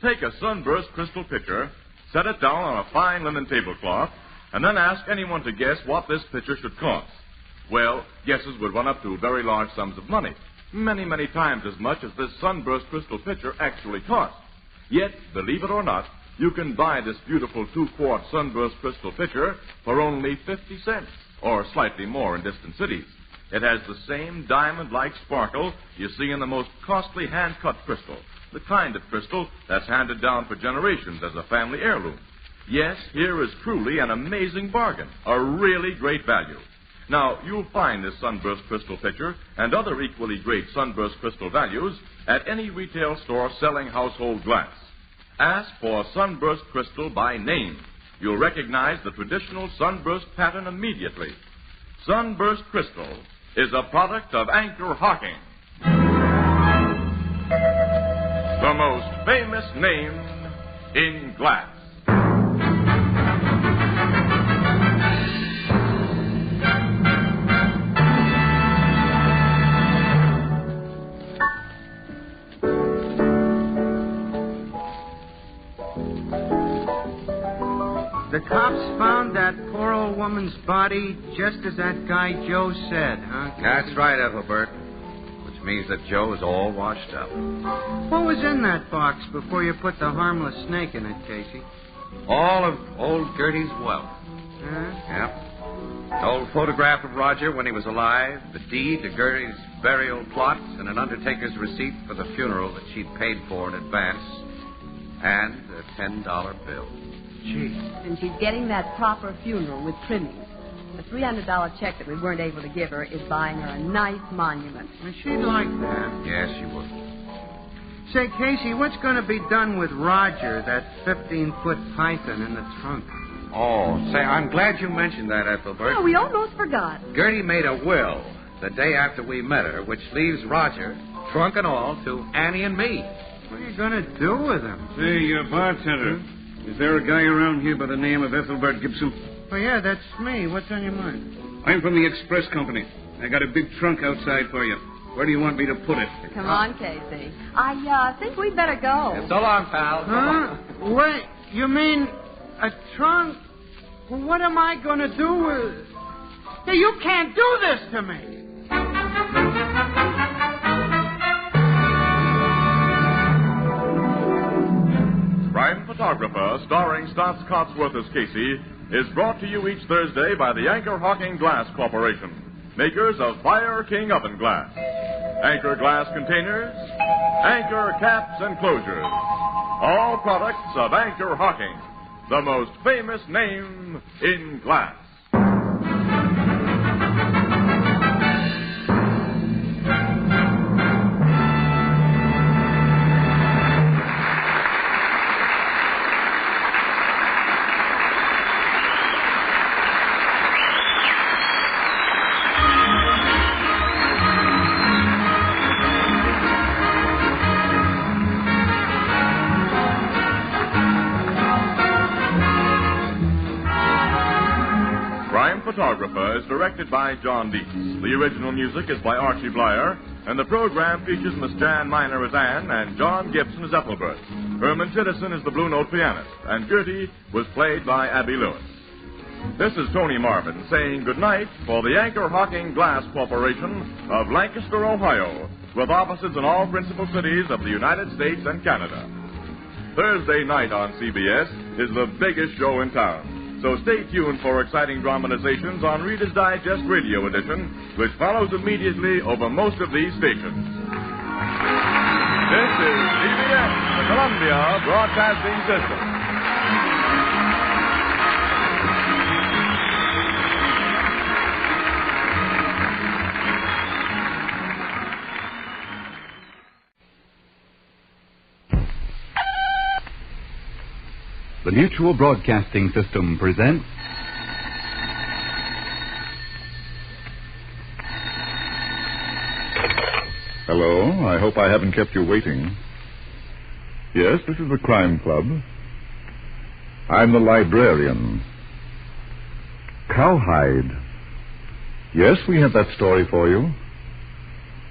Take a sunburst crystal pitcher, set it down on a fine linen tablecloth, and then ask anyone to guess what this pitcher should cost. Well, guesses would run up to very large sums of money. Many, many times as much as this sunburst crystal pitcher actually cost. Yet, believe it or not, you can buy this beautiful 2-quart Sunburst crystal pitcher for only 50 cents, or slightly more in distant cities. It has the same diamond-like sparkle you see in the most costly hand-cut crystal, the kind of crystal that's handed down for generations as a family heirloom. Yes, here is truly an amazing bargain, a really great value. Now, you'll find this Sunburst crystal pitcher and other equally great Sunburst crystal values at any retail store selling household glass. Ask for Sunburst crystal by name. You'll recognize the traditional Sunburst pattern immediately. Sunburst crystal is a product of Anchor Hocking, the most famous name in glass. The cops found that poor old woman's body just as that guy Joe said, huh? That's right, Ethelbert. Which means that Joe is all washed up. What was in that box before you put the harmless snake in it, Casey? All of old Gertie's wealth. Huh? Yep. An old photograph of Roger when he was alive, the deed to Gertie's burial plot, and an undertaker's receipt for the funeral that she'd paid for in advance, and a $10 bill. Gee. And she's getting that proper funeral with trimmings. The $300 check that we weren't able to give her is buying her a nice monument. And she'd like that. Yes, she would. Say, Casey, what's going to be done with Roger, that 15-foot python in the trunk? Oh, say, I'm glad you mentioned that, Ethelbert. Oh, we almost forgot. Gertie made a will the day after we met her, which leaves Roger, trunk and all, to Annie and me. What are you going to do with him? Say, bartender, is there a guy around here by the name of Ethelbert Gibson? Oh, yeah, that's me. What's on your mind? I'm from the Express Company. I got a big trunk outside for you. Where do you want me to put it? Come on, Casey. I think we'd better go. Yeah, so long, pal. Huh? Wait, you mean a trunk? Well, what am I going to do with... Hey, you can't do this to me. Crime Photographer, starring Stotts Cotsworth as Casey, is brought to you each Thursday by the Anchor Hocking Glass Corporation, makers of Fire King Oven Glass, Anchor Glass Containers, Anchor Caps and Closures, all products of Anchor Hocking, the most famous name in glass. Photographer is directed by John Dietz. The original music is by Archie Blyer, and the program features Miss Jan Miner as Anne and John Gibson as Ethelbert. Herman Chittison is the Blue Note pianist, and Gertie was played by Abby Lewis. This is Tony Marvin saying goodnight for the Anchor Hocking Glass Corporation of Lancaster, Ohio, with offices in all principal cities of the United States and Canada. Thursday night on CBS is the biggest show in town. So stay tuned for exciting dramatizations on Reader's Digest Radio Edition, which follows immediately over most of these stations. This is CBS, the Columbia Broadcasting System. The Mutual Broadcasting System presents Hello, I hope I haven't kept you waiting. Yes, this is the Crime Club. I'm the librarian. Cowhide. Yes, we have that story for you.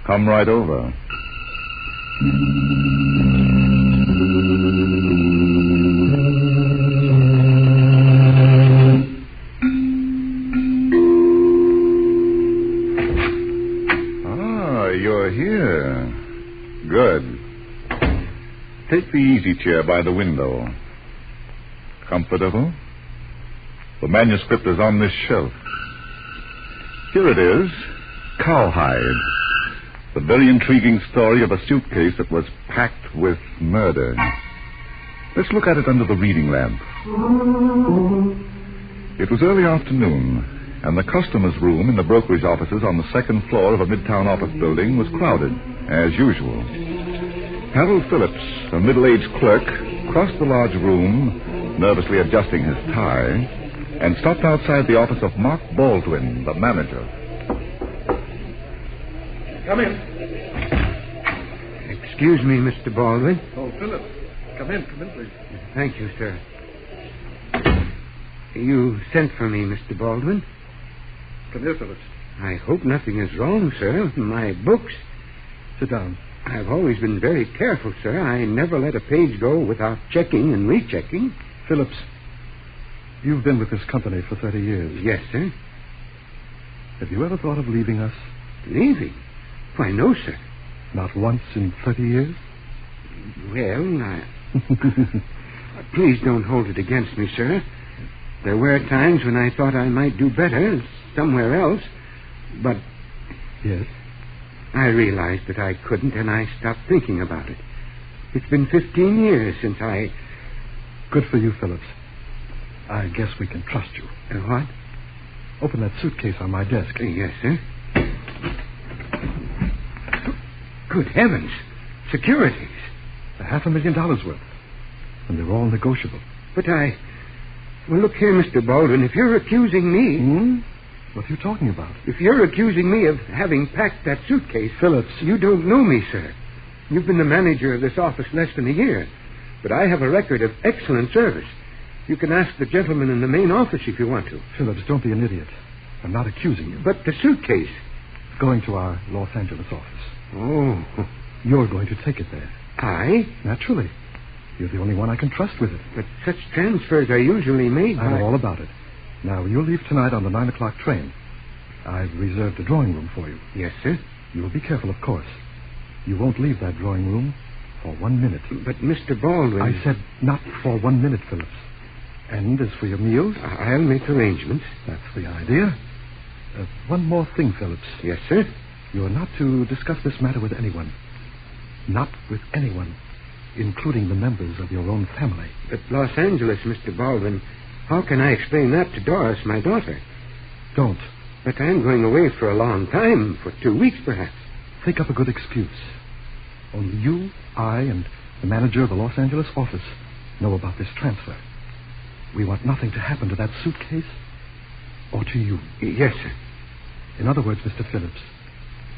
Come right over. You're here. Good. Take the easy chair by the window. Comfortable? The manuscript is on this shelf. Here it is, Cowhide. The very intriguing story of a suitcase that was packed with murder. Let's look at it under the reading lamp. It was early afternoon, and the customer's room in the brokerage offices on the second floor of a midtown office building was crowded, as usual. Harold Phillips, a middle-aged clerk, crossed the large room, nervously adjusting his tie, and stopped outside the office of Mark Baldwin, the manager. Come in. Excuse me, Mr. Baldwin. Oh, Phillips. Come in, please. Thank you, sir. You sent for me, Mr. Baldwin. Come here, Phillips. I hope nothing is wrong, sir. My books. Sit down. I've always been very careful, sir. I never let a page go without checking and rechecking. Phillips, you've been with this company for 30 years. Yes, sir. Have you ever thought of leaving us? Leaving? Why, no, sir. Not once in 30 years? Well, please don't hold it against me, sir. There were times when I thought I might do better somewhere else, but... Yes? I realized that I couldn't, and I stopped thinking about it. It's been 15 years since I... Good for you, Phillips. I guess we can trust you. What? Open that suitcase on my desk. Yes, sir. Good heavens. Securities. $500,000 worth. And they're all negotiable. But I... Well, look here, Mr. Baldwin. If you're accusing me... What are you talking about? If you're accusing me of having packed that suitcase... Phillips. You don't know me, sir. You've been the manager of this office less than a year. But I have a record of excellent service. You can ask the gentleman in the main office if you want to. Phillips, don't be an idiot. I'm not accusing you. But the suitcase... It's going to our Los Angeles office. Oh. You're going to take it there. I? Naturally. You're the only one I can trust with it. But such transfers are usually made I know all about it. Now, you'll leave tonight on the 9 o'clock train. I've reserved a drawing room for you. Yes, sir. You'll be careful, of course. You won't leave that drawing room for 1 minute. But, Mr. Baldwin... I said not for 1 minute, Phillips. And as for your meals... I'll make arrangements. That's the idea. One more thing, Phillips. Yes, sir? You're not to discuss this matter with anyone. Not with anyone, including the members of your own family. But Los Angeles, Mr. Baldwin, how can I explain that to Doris, my daughter? Don't. But I'm going away for a long time, for 2 weeks, perhaps. Think up a good excuse. Only you, I, and the manager of the Los Angeles office know about this transfer. We want nothing to happen to that suitcase or to you. Yes, sir. In other words, Mr. Phillips,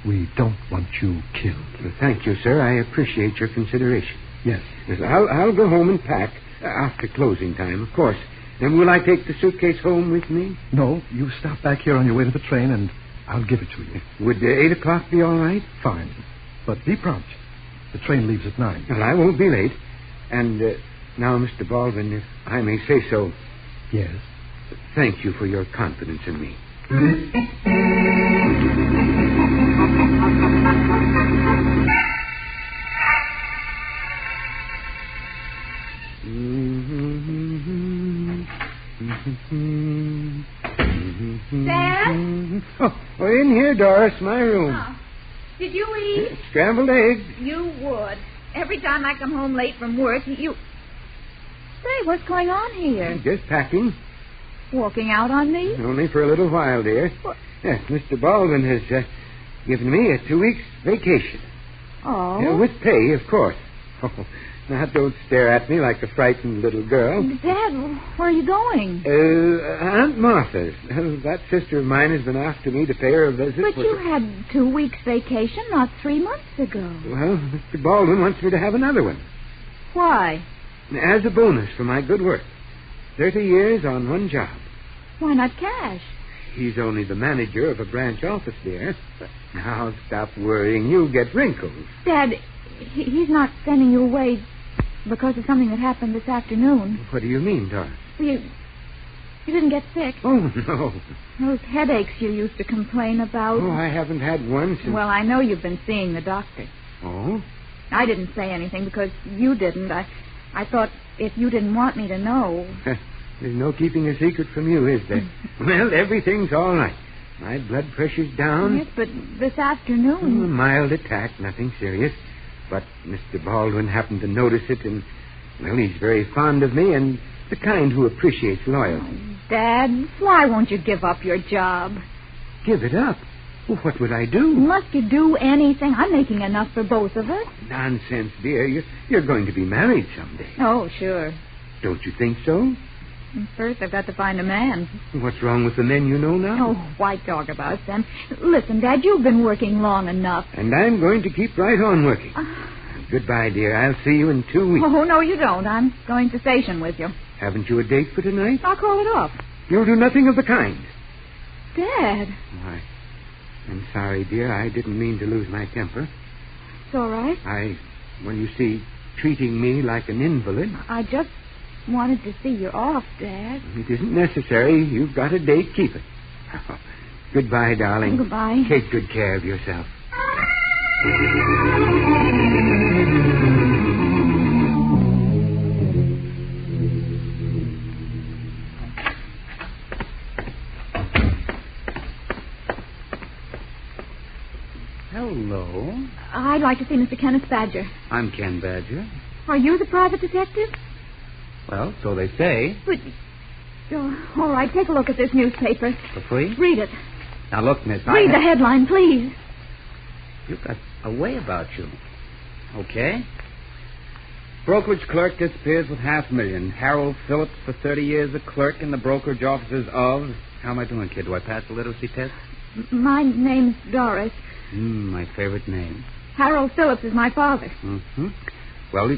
we don't want you killed. Well, thank you, sir. I appreciate your consideration. Yes. I'll go home and pack after closing time, of course. And will I take the suitcase home with me? No, you stop back here on your way to the train, and I'll give it to you. Would 8 o'clock be all right? Fine. But be prompt. The train leaves at 9. Well, I won't be late. And now, Mr. Baldwin, if I may say so... Yes? Thank you for your confidence in me. Dad? Oh, in here, Doris, my room. Oh. Did you eat? Scrambled eggs. You would. Every time I come home late from work, you... Say, what's going on here? Just packing. Walking out on me? Only for a little while, dear. What? Yes, Mr. Baldwin has given me a 2 weeks vacation. Oh? With pay, of course. Oh, now, don't stare at me like a frightened little girl. Dad, where are you going? Aunt Martha's. That sister of mine has been after me to pay her a visit. But you had 2 weeks vacation not 3 months ago. Well, Mr. Baldwin wants me to have another one. Why? As a bonus for my good work. 30 years on one job. Why not cash? He's only the manager of a branch office, dear. Now, stop worrying. You'll get wrinkles. Dad, he's not sending you away because of something that happened this afternoon. What do you mean, Doris? You didn't get sick. Oh, no. Those headaches you used to complain about. Oh, I haven't had one since... Well, I know you've been seeing the doctor. Oh? I didn't say anything because you didn't. I thought if you didn't want me to know. There's no keeping a secret from you, is there? Well, everything's all right. My blood pressure's down. Yes, but this afternoon... A mild attack, nothing serious. But Mr. Baldwin happened to notice it, and, well, he's very fond of me and the kind who appreciates loyalty. Oh, Dad, why won't you give up your job? Give it up? Well, what would I do? Must you do anything? I'm making enough for both of us. Nonsense, dear. You're going to be married someday. Oh, sure. Don't you think so? First, I've got to find a man. What's wrong with the men you know now? Oh, why talk about them? Listen, Dad, you've been working long enough. And I'm going to keep right on working. Goodbye, dear. I'll see you in 2 weeks. Oh, no, you don't. I'm going to station with you. Haven't you a date for tonight? I'll call it off. You'll do nothing of the kind. Dad. Why, I'm sorry, dear. I didn't mean to lose my temper. It's all right. You see, treating me like an invalid. I just wanted to see you off, Dad. It isn't necessary. You've got a date. Keep it. Goodbye, darling. Goodbye. Take good care of yourself. Hello. I'd like to see Mr. Kenneth Badger. I'm Ken Badger. Are you the private detective? Well, so they say. But, all right, take a look at this newspaper. For free? Read it. Now, look, miss. Read the headline, please. You've got a way about you. Okay. Brokerage clerk disappears with $500,000. Harold Phillips for 30 years a clerk in the brokerage offices of... How am I doing, kid? Do I pass the literacy test? My name's Doris. My favorite name. Harold Phillips is my father. Mm-hmm. Well,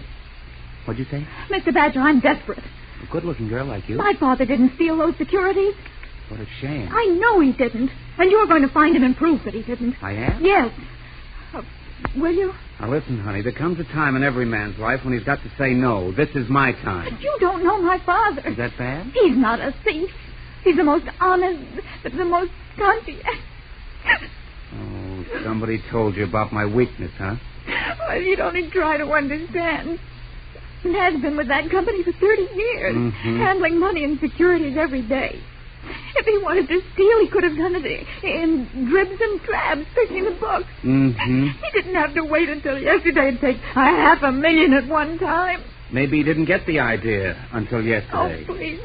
what'd you say? Mr. Badger, I'm desperate. A good-looking girl like you. My father didn't steal those securities. What a shame. I know he didn't. And you're going to find him and prove that he didn't. I am? Yes. Will you? Now, listen, honey. There comes a time in every man's life when he's got to say no. This is my time. But you don't know my father. Is that bad? He's not a thief. He's the most honest, the most conscientious. Oh, somebody told you about my weakness, huh? Well, you don't even try to understand. He has been with that company for 30 years, handling money and securities every day. If he wanted to steal, he could have done it in dribs and drabs, picking the books. He didn't have to wait until yesterday to take $500,000 at one time. Maybe he didn't get the idea until yesterday. Oh, please,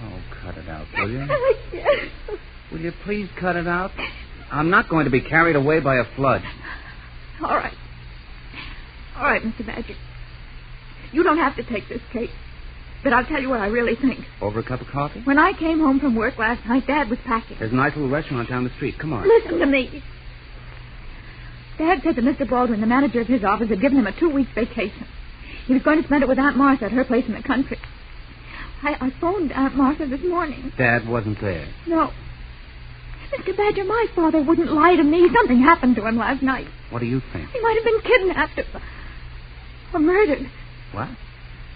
Oh, cut it out, will you? I can't. Will you please cut it out? I'm not going to be carried away by a flood. All right. All right, Mr. Badger. You don't have to take this case. But I'll tell you what I really think. Over a cup of coffee? When I came home from work last night, Dad was packing. There's a nice little restaurant down the street. Come on. Listen to me. Dad said that Mr. Baldwin, the manager of his office, had given him a 2-week vacation. He was going to spend it with Aunt Martha at her place in the country. I phoned Aunt Martha this morning. Dad wasn't there. No. Mr. Badger, my father wouldn't lie to me. Something happened to him last night. What do you think? He might have been kidnapped or murdered. What?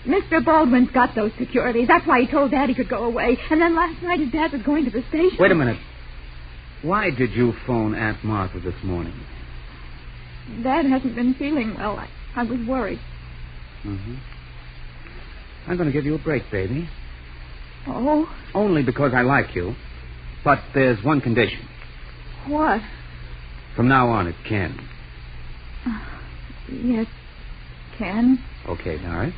Mr. Baldwin's got those securities. That's why he told Dad he could go away. And then last night his dad was going to the station. Wait a minute. Why did you phone Aunt Martha this morning? Dad hasn't been feeling well. I was worried. I'm going to give you a break, baby. Oh? Only because I like you. But there's one condition. What? From now on, it's Ken. Yes, Ken. Okay, Doris.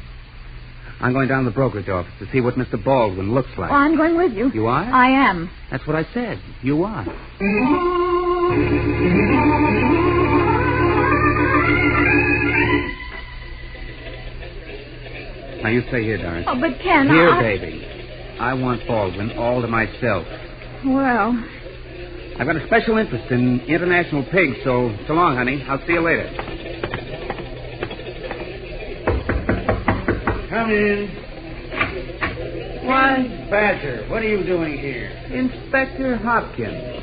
I'm going down to the brokerage office to see what Mr. Baldwin looks like. Oh, I'm going with you. You are? I am. That's what I said. You are. Now, you stay here, Doris. Oh, but Ken, Here, baby. I want Baldwin all to myself. Well, I've got a special interest in international pigs, so long, honey. I'll see you later. Come in. Why, Badger, what are you doing here? Inspector Hopkins,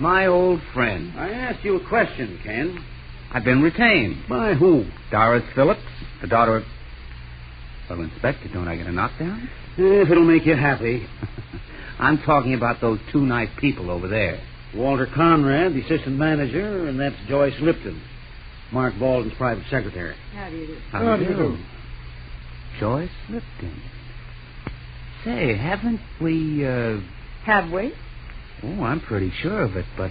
my old friend. I asked you a question, Ken. I've been retained. By who? Doris Phillips, the daughter of... Well, Inspector, don't I get a knockdown? If it'll make you happy. I'm talking about those two nice people over there. Walter Conrad, the assistant manager, and that's Joyce Lipton. Mark Baldwin's private secretary. How do you do? How do you do? Joyce Lipton. Say, haven't we, Have we? Oh, I'm pretty sure of it, but,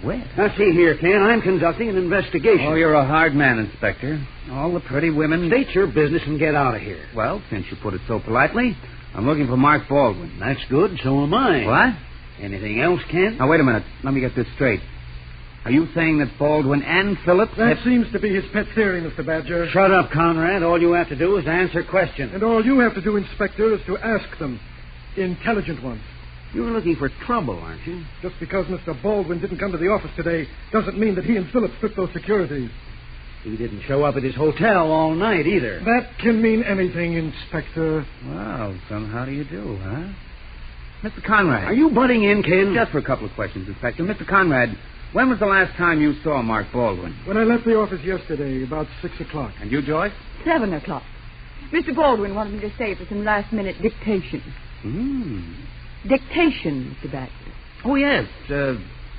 where? Now, see here, Ken. I'm conducting an investigation. Oh, you're a hard man, Inspector. All the pretty women... State your business and get out of here. Well, since you put it so politely, I'm looking for Mark Baldwin. That's good. So am I. What? Anything else, Ken? Now, wait a minute. Let me get this straight. Are you saying that Baldwin and Phillips... That seems to be his pet theory, Mr. Badger. Shut up, Conrad. All you have to do is answer questions. And all you have to do, Inspector, is to ask them. Intelligent ones. You're looking for trouble, aren't you? Just because Mr. Baldwin didn't come to the office today doesn't mean that he and Phillips took those securities. He didn't show up at his hotel all night, either. That can mean anything, Inspector. Well, how do you do, huh? Mr. Conrad. Are you butting in, Ken? Just for a couple of questions, Inspector. Mr. Conrad, when was the last time you saw Mark Baldwin? When I left the office yesterday, about 6 o'clock. And you, Joyce? 7 o'clock. Mr. Baldwin wanted me to stay for some last-minute dictation. Dictation, Mr. Badger. Oh, yes.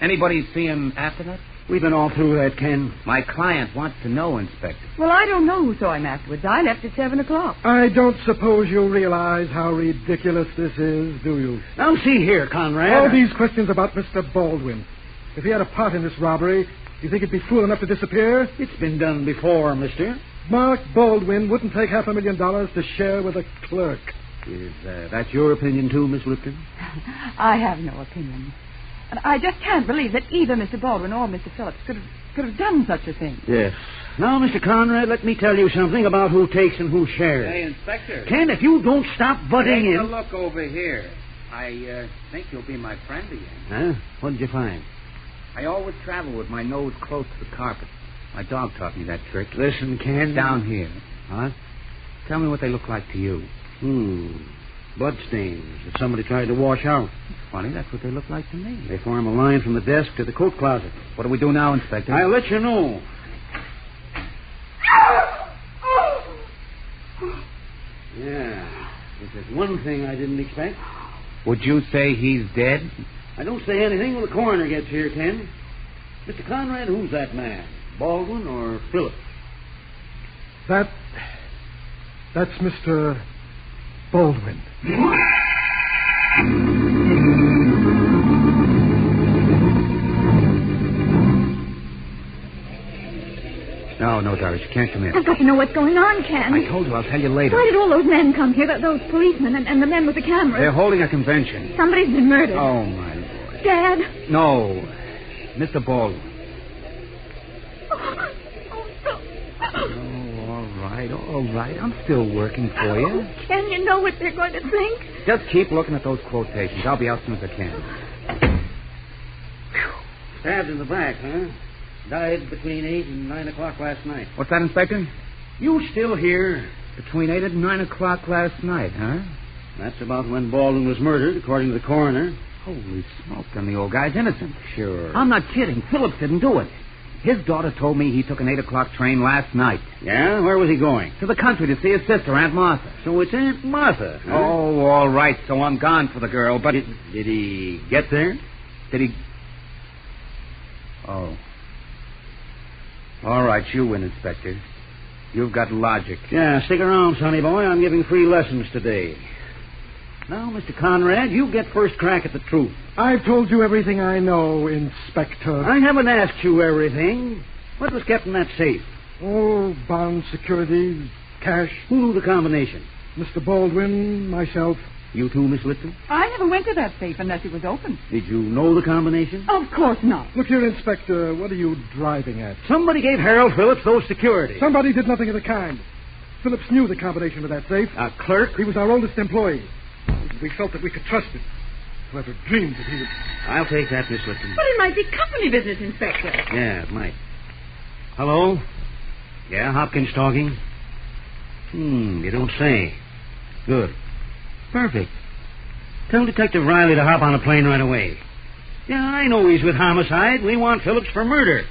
Anybody see him after that? We've been all through that, Ken. My client wants to know, Inspector. Well, I don't know who saw him afterwards. I left at 7 o'clock. I don't suppose you realize how ridiculous this is, do you? Now, see here, Conrad. All these questions about Mr. Baldwin. If he had a part in this robbery, do you think he'd be fool enough to disappear? It's been done before, mister. Mark Baldwin wouldn't take $500,000 to share with a clerk. Is that your opinion, too, Miss Lipton? I have no opinion. And I just can't believe that either Mr. Baldwin or Mr. Phillips could have done such a thing. Yes. Now, Mr. Conrad, let me tell you something about who takes and who shares. Hey, Inspector. Ken, if you don't stop butting in... Take a look over here. I think you'll be my friend again. Huh? What did you find? I always travel with my nose close to the carpet. My dog taught me that trick. Listen, Ken. Down here. Huh? Tell me what they look like to you. Bloodstains that somebody tried to wash out. Funny, that's what they look like to me. They form a line from the desk to the coat closet. What do we do now, Inspector? I'll let you know. Yeah. This is one thing I didn't expect. Would you say he's dead? I don't say anything when the coroner gets here, Ken. Mr. Conrad, who's that man? Baldwin or Phillips? That's Mr. Baldwin. No, Doris, you can't come in. I've got to know what's going on, Ken. I told you, I'll tell you later. Why did all those men come here, those policemen and the men with the cameras? They're holding a convention. Somebody's been murdered. Oh, my Lord. Dad? No, Mr. Baldwin. All right. I'm still working for you. Ken, you know what they're going to think? Just keep looking at those quotations. I'll be out as soon as I can. Stabbed in the back, huh? Died between 8 and 9 o'clock last night. What's that, Inspector? You still here? Between 8 and 9 o'clock last night, huh? That's about when Baldwin was murdered, according to the coroner. Holy smoke, then the old guy's innocent. Sure. I'm not kidding. Phillips didn't do it. His daughter told me he took an 8 o'clock train last night. Yeah? Where was he going? To the country to see his sister, Aunt Martha. So it's Aunt Martha, huh? Oh, all right, so I'm gone for the girl, but... Did he get there? Did he... Oh. All right, you win, Inspector. You've got logic. Yeah, stick around, sonny boy. I'm giving free lessons today. Now, Mr. Conrad, you get first crack at the truth. I've told you everything I know, Inspector. I haven't asked you everything. What was kept in that safe? Oh, bonds, securities, cash. Who knew the combination? Mr. Baldwin, myself. You too, Miss Lipton? I never went to that safe unless it was open. Did you know the combination? Of course not. Look here, Inspector, what are you driving at? Somebody gave Harold Phillips those securities. Somebody did nothing of the kind. Phillips knew the combination of that safe. A clerk? He was our oldest employee. We felt that we could trust him. Whoever dreamed that he would... I'll take that, Miss Lipton. But it might be company business, Inspector. Yeah, it might. Hello? Yeah, Hopkins talking? You don't say. Good. Perfect. Tell Detective Riley to hop on a plane right away. Yeah, I know he's with homicide. We want Phillips for murder.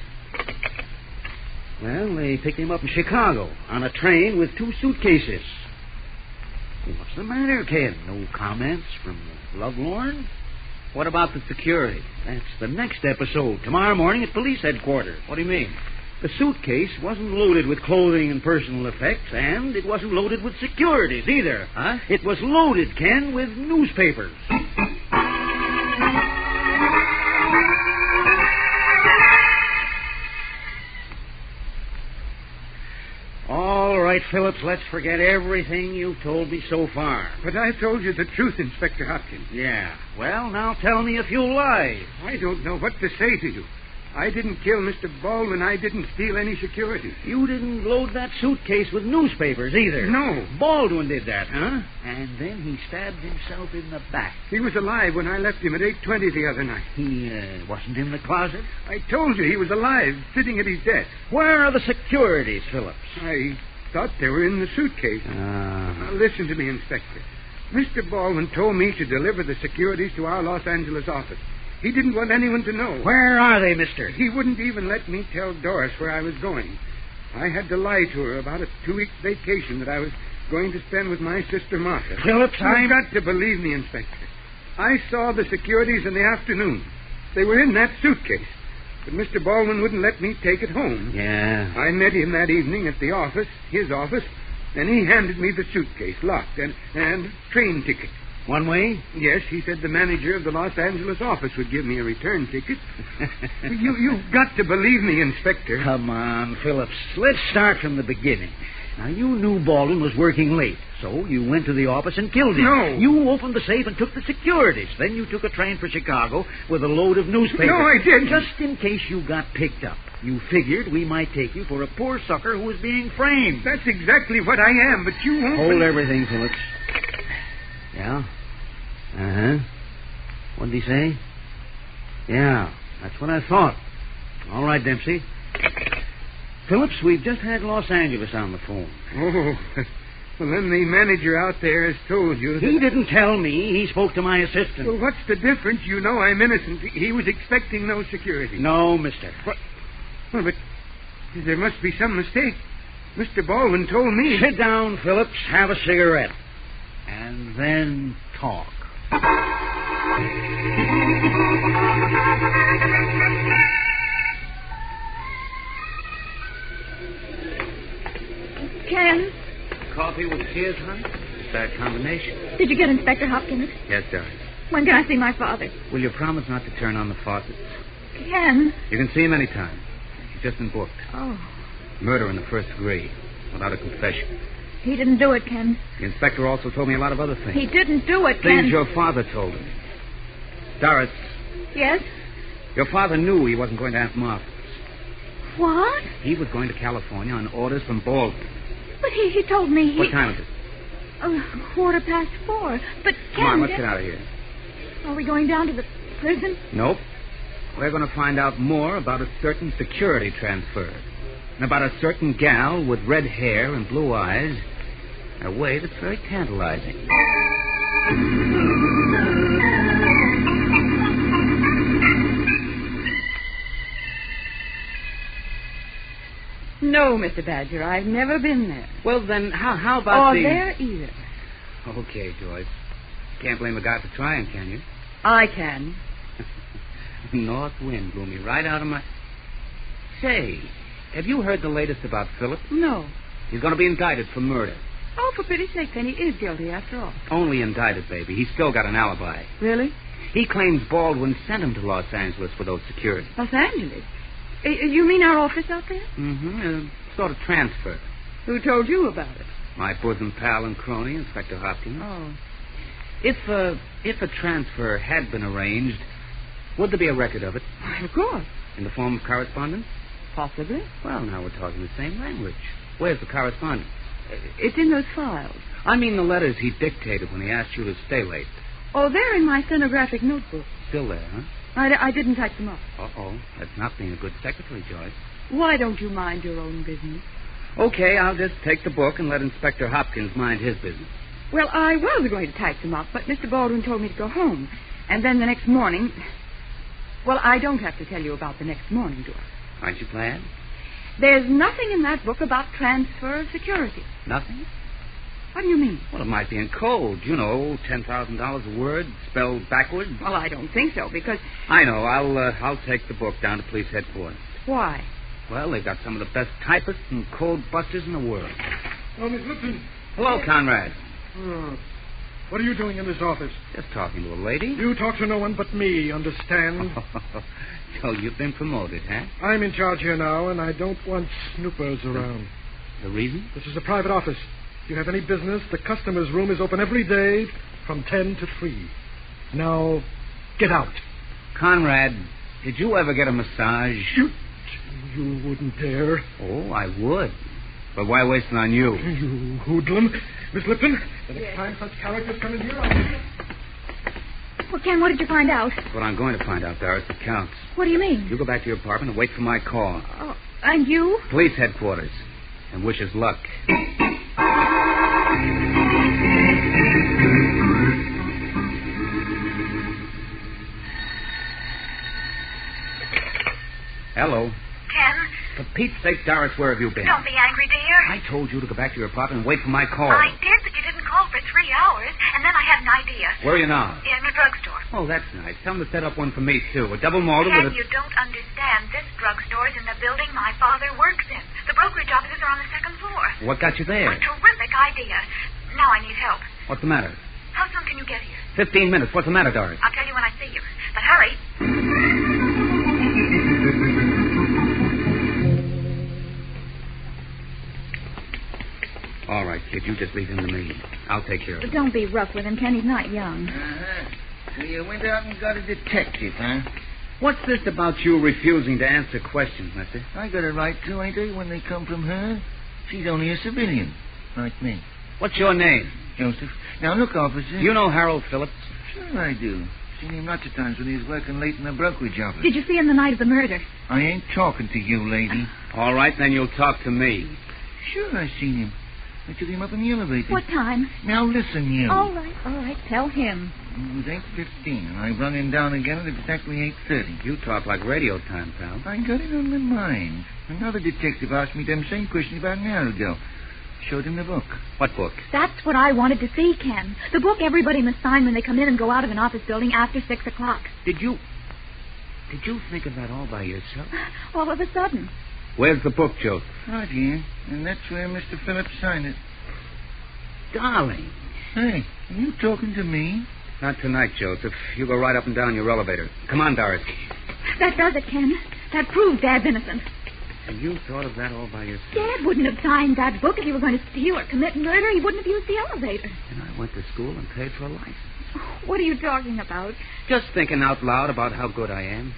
Well, they picked him up in Chicago on a train with 2 suitcases. What's the matter, Ken? No comments from the lovelorn? What about the security? That's the next episode. Tomorrow morning at police headquarters. What do you mean? The suitcase wasn't loaded with clothing and personal effects, and it wasn't loaded with securities either. Huh? It was loaded, Ken, with newspapers. All right, Phillips, let's forget everything you've told me so far. But I told you the truth, Inspector Hopkins. Yeah. Well, now tell me if you lie. I don't know what to say to you. I didn't kill Mr. Baldwin. I didn't steal any securities. You didn't load that suitcase with newspapers either. No. Baldwin did that, huh? And then he stabbed himself in the back. He was alive when I left him at 8:20 the other night. He wasn't in the closet? I told you he was alive, sitting at his desk. Where are the securities, Phillips? I thought they were in the suitcase. Now, listen to me, Inspector. Mr. Baldwin told me to deliver the securities to our Los Angeles office. He didn't want anyone to know. Where are they, mister? He wouldn't even let me tell Doris where I was going. I had to lie to her about a 2-week vacation that I was going to spend with my sister Martha. Phillips, You've got to believe me, Inspector. I saw the securities in the afternoon. They were in that suitcase. But Mr. Baldwin wouldn't let me take it home. Yeah. I met him that evening at the office, his office, and he handed me the suitcase, locked, and train ticket. One way? Yes, he said the manager of the Los Angeles office would give me a return ticket. You've got to believe me, Inspector. Come on, Phillips. Let's start from the beginning. Now, you knew Baldwin was working late, so you went to the office and killed him. No. You opened the safe and took the securities. Then you took a train for Chicago with a load of newspapers. No, I didn't. Just in case you got picked up. You figured we might take you for a poor sucker who was being framed. That's exactly what I am, but you won't... Hold everything, Phillips. Yeah? Uh-huh. What did he say? Yeah, that's what I thought. All right, Dempsey. Phillips, we've just had Los Angeles on the phone. Oh, well, then the manager out there has told you that... He didn't tell me. He spoke to my assistant. Well, what's the difference? You know I'm innocent. He was expecting no security. No, mister. What? Well, but there must be some mistake. Mr. Baldwin told me... Sit down, Phillips. Have a cigarette. And then talk. Ken, Coffee with tears, hon? Bad combination. did you get Inspector Hopkins? Yes, darling. When can I see my father? Will you promise not to turn on the faucet? Ken. You can see him any time. He's just been booked. Oh, Murder in the first degree, without a confession. he didn't do it, Ken. The inspector also told me a lot of other things. He didn't do it, Ken. Things your father told him. Doris, Yes? your father knew he wasn't going to have Martha. What? He was going to California on orders from Baldwin. But he told me he... What time is it? 4:15. But, Ken... Come on, let's get out of here. Are we going down to the prison? Nope. We're going to find out more about a certain security transfer. And about a certain gal with red hair and blue eyes in a way that's very tantalizing. No, Mr. Badger, I've never been there. Well, then, how about or there either. Okay, Joyce. Can't blame a guy for trying, can you? I can. North wind blew me right out of my... Say, have you heard the latest about Philip? No. He's going to be indicted for murder. Oh, for pity's sake, then he is guilty after all. Only indicted, baby. He's still got an alibi. Really? He claims Baldwin sent him to Los Angeles for those securities. Los Angeles? You mean our office out there? Mm-hmm. Sort of transfer. Who told you about it? My bosom pal and crony, Inspector Hopkins. Oh. If a transfer had been arranged, would there be a record of it? Of course. In the form of correspondence? Possibly. Well, now we're talking the same language. Where's the correspondence? It's in those files. I mean the letters he dictated when he asked you to stay late. Oh, they're in my stenographic notebook. Still there, huh? I didn't type them up. Uh-oh. That's not being a good secretary, Joyce. Why don't you mind your own business? Okay, I'll just take the book and let Inspector Hopkins mind his business. Well, I was going to type them up, but Mr. Baldwin told me to go home. And then the next morning... Well, I don't have to tell you about the next morning, do I? Aren't you glad? There's nothing in that book about transfer of security. Nothing? What do you mean? Well, it might be in code. You know, $10,000 a word, spelled backwards. Well, I don't think so, because... I know. I'll take the book down to police headquarters. Why? Well, they've got some of the best typists and code busters in the world. Oh, Miss Lipton. Hello, Conrad. What are you doing in this office? Just talking to a lady. You talk to no one but me, understand? So you've been promoted, huh? I'm in charge here now, and I don't want snoopers around. The reason? This is a private office. If you have any business, the customer's room is open every day from 10 to 3. Now, get out. Conrad, did you ever get a massage? You wouldn't dare. Oh, I would. But why waste it on you? You hoodlum. Miss Lipton, the next time such characters come in here, I'll... Well, Ken, what did you find out? What I'm going to find out, Doris, it counts. What do you mean? You go back to your apartment and wait for my call. Oh, and you? Police headquarters. And wish us luck. Hello. Ken? For Pete's sake, Doris, where have you been? Don't be angry, dear. I told you to go back to your apartment and wait for my call. I did, but you didn't call for 3 hours, and then I had an idea. Where are you now? In the drugstore. Oh, that's nice. Tell them to set up one for me, too. A double malted Ken, with a... you don't understand. This drugstore's in the building my father works in. The brokerage offices are on the 2nd floor. What got you there? A terrific idea. Now I need help. What's the matter? How soon can you get here? 15 minutes. What's the matter, Doris? I'll tell you when I see you. But hurry. All right, kid. You just leave him to me. I'll take care of But him. don't be rough with him, Ken. He's not young. So you went out and got a detective, huh? What's this about you refusing to answer questions, mister? I got a right to, ain't I, when they come from her? She's only a civilian, like me. What's your name? Joseph. Now, look, officer. You know Harold Phillips? Sure I do. Seen him lots of times when he was working late in the brokerage office. Did you see him the night of the murder? I ain't talking to you, lady. All right, then you'll talk to me. Sure I seen him. I took him up in the elevator. What time? Now, listen, you. All right. Tell him. It was 8:15, and I run him down again at exactly 8:30. You talk like radio time, pal. I got it on my mind. Another detective asked me them same questions about an hour ago. Showed him the book. What book? That's what I wanted to see, Ken. The book everybody must sign when they come in and go out of an office building after 6 o'clock. Did you think of that all by yourself? All of a sudden. Where's the book, Joseph? Right here. And that's where Mr. Phillips signed it. Darling. Hey, are you talking to me? Not tonight, Joseph. You go right up and down your elevator. Come on, Doris. That does it, Ken. That proves Dad's innocent. And you thought of that all by yourself? Dad wouldn't have signed that book if he were going to steal or commit murder. He wouldn't have used the elevator. And I went to school and paid for a license. What are you talking about? Just thinking out loud about how good I am.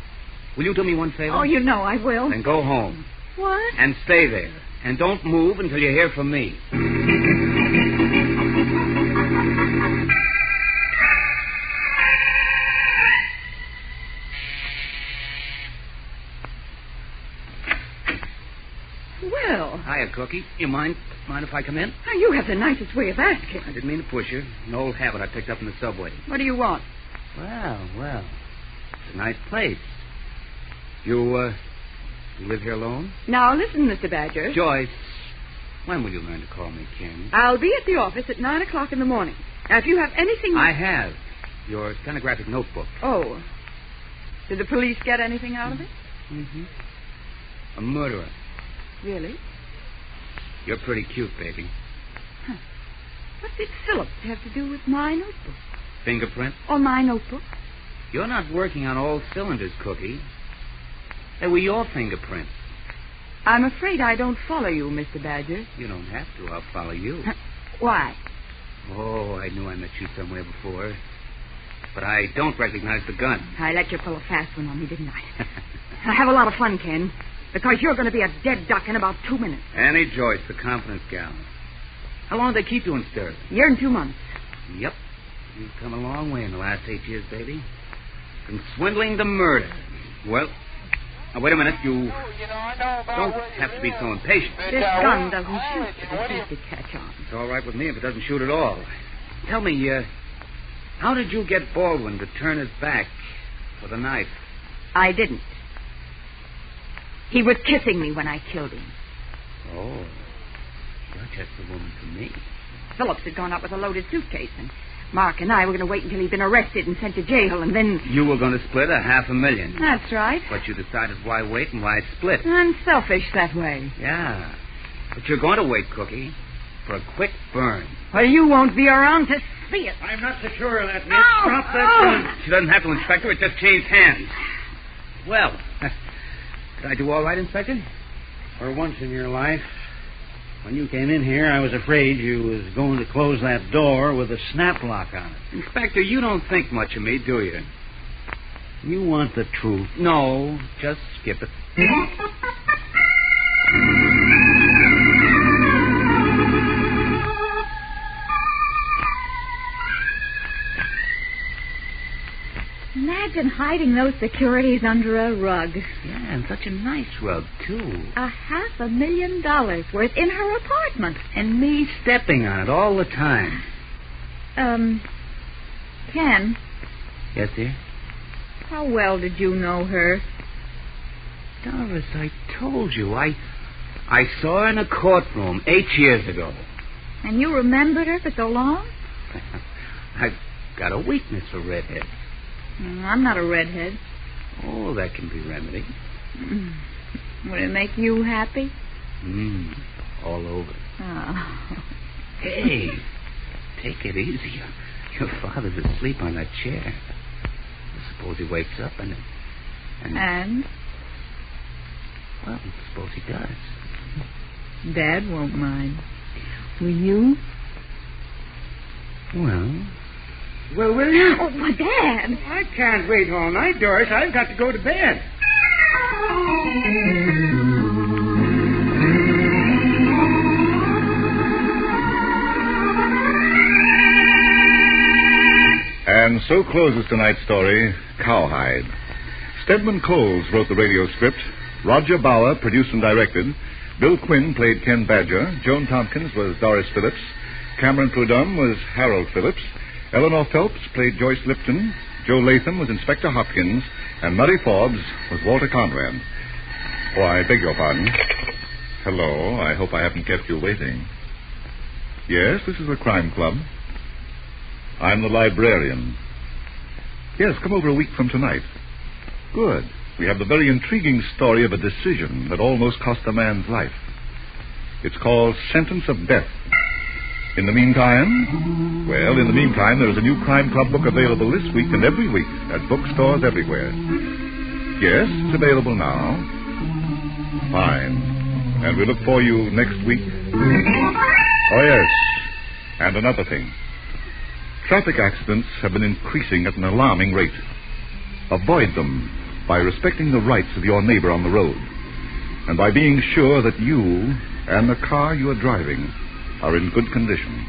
Will you do me one favor? Oh, you know I will. Then go home. What? And stay there. And don't move until you hear from me. Well. Hiya, Cookie. You mind if I come in? Oh, you have the nicest way of asking. I didn't mean to push you. An old habit I picked up in the subway. What do you want? Well. It's a nice place. You live here alone? Now, listen, Mr. Badger. Joyce, when will you learn to call me Ken? I'll be at the office at 9 o'clock in the morning. Now, if you have anything... I have. Your stenographic notebook. Oh. Did the police get anything out of it? Mm-hmm. A murderer. Really? You're pretty cute, baby. Huh. What did Phillips have to do with my notebook? Fingerprint? Or my notebook? You're not working on all cylinders, Cookie. They were your fingerprints. I'm afraid I don't follow you, Mr. Badger. You don't have to. I'll follow you. Why? Oh, I knew I met you somewhere before. But I don't recognize the gun. I let you pull a fast one on me, didn't I? I have a lot of fun, Ken. Because you're going to be a dead duck in about 2 minutes. Annie Joyce, the confidence gal. How long did they keep you in stir? A year and 2 months. Yep. You've come a long way in the last 8 years, baby. From swindling to murder. Well, now, wait a minute. You don't have to be so impatient. This gun doesn't shoot. It seems to catch on. It's all right with me if it doesn't shoot at all. Tell me, how did you get Baldwin to turn his back with a knife? I didn't. He was kissing me when I killed him. Oh. You're just the woman for me. Phillips had gone up with a loaded suitcase, and Mark and I were going to wait until he'd been arrested and sent to jail, and then... You were going to split $500,000. That's right. But you decided why wait and why split. I'm selfish that way. Yeah. But you're going to wait, Cookie, for a quick burn. Well, you won't be around to see it. I'm not so sure of that, miss. Oh, Drop that gun. She doesn't have to, Inspector. It just changed hands. Well, did I do all right, Inspector? For once in your life, when you came in here, I was afraid you was going to close that door with a snap lock on it. Inspector, you don't think much of me, do you? You want the truth. No, just skip it. Imagine hiding those securities under a rug. Yeah, and such a nice rug, too. $500,000 worth in her apartment. And me stepping on it all the time. Ken. Yes, dear? How well did you know her? Doris, I told you. I saw her in a courtroom 8 years ago. And you remembered her for so long? I've got a weakness for redheads. I'm not a redhead. Oh, that can be remedied. Would it make you happy? All over. Oh. Hey, take it easy. Your father's asleep on that chair. Suppose he wakes up and... Well, suppose he does. Dad won't mind. Will you? Well, will you? Oh, my Dad. I can't wait all night, Doris. I've got to go to bed. And so closes tonight's story, Cowhide. Stedman Coles wrote the radio script. Roger Bauer produced and directed. Bill Quinn played Ken Badger. Joan Tompkins was Doris Phillips. Cameron Prudhomme was Harold Phillips. Eleanor Phelps played Joyce Lipton. Joe Latham was Inspector Hopkins. And Muddy Forbes was Walter Conrad. Oh, I beg your pardon. Hello, I hope I haven't kept you waiting. Yes, this is the Crime Club. I'm the librarian. Yes, come over a week from tonight. Good. We have the very intriguing story of a decision that almost cost a man's life. It's called Sentence of Death. In the meantime, there is a new Crime Club book available this week and every week at bookstores everywhere. Yes, it's available now. Fine. And we look for you next week. Oh, yes. And another thing. Traffic accidents have been increasing at an alarming rate. Avoid them by respecting the rights of your neighbor on the road, and by being sure that you and the car you are driving are in good condition.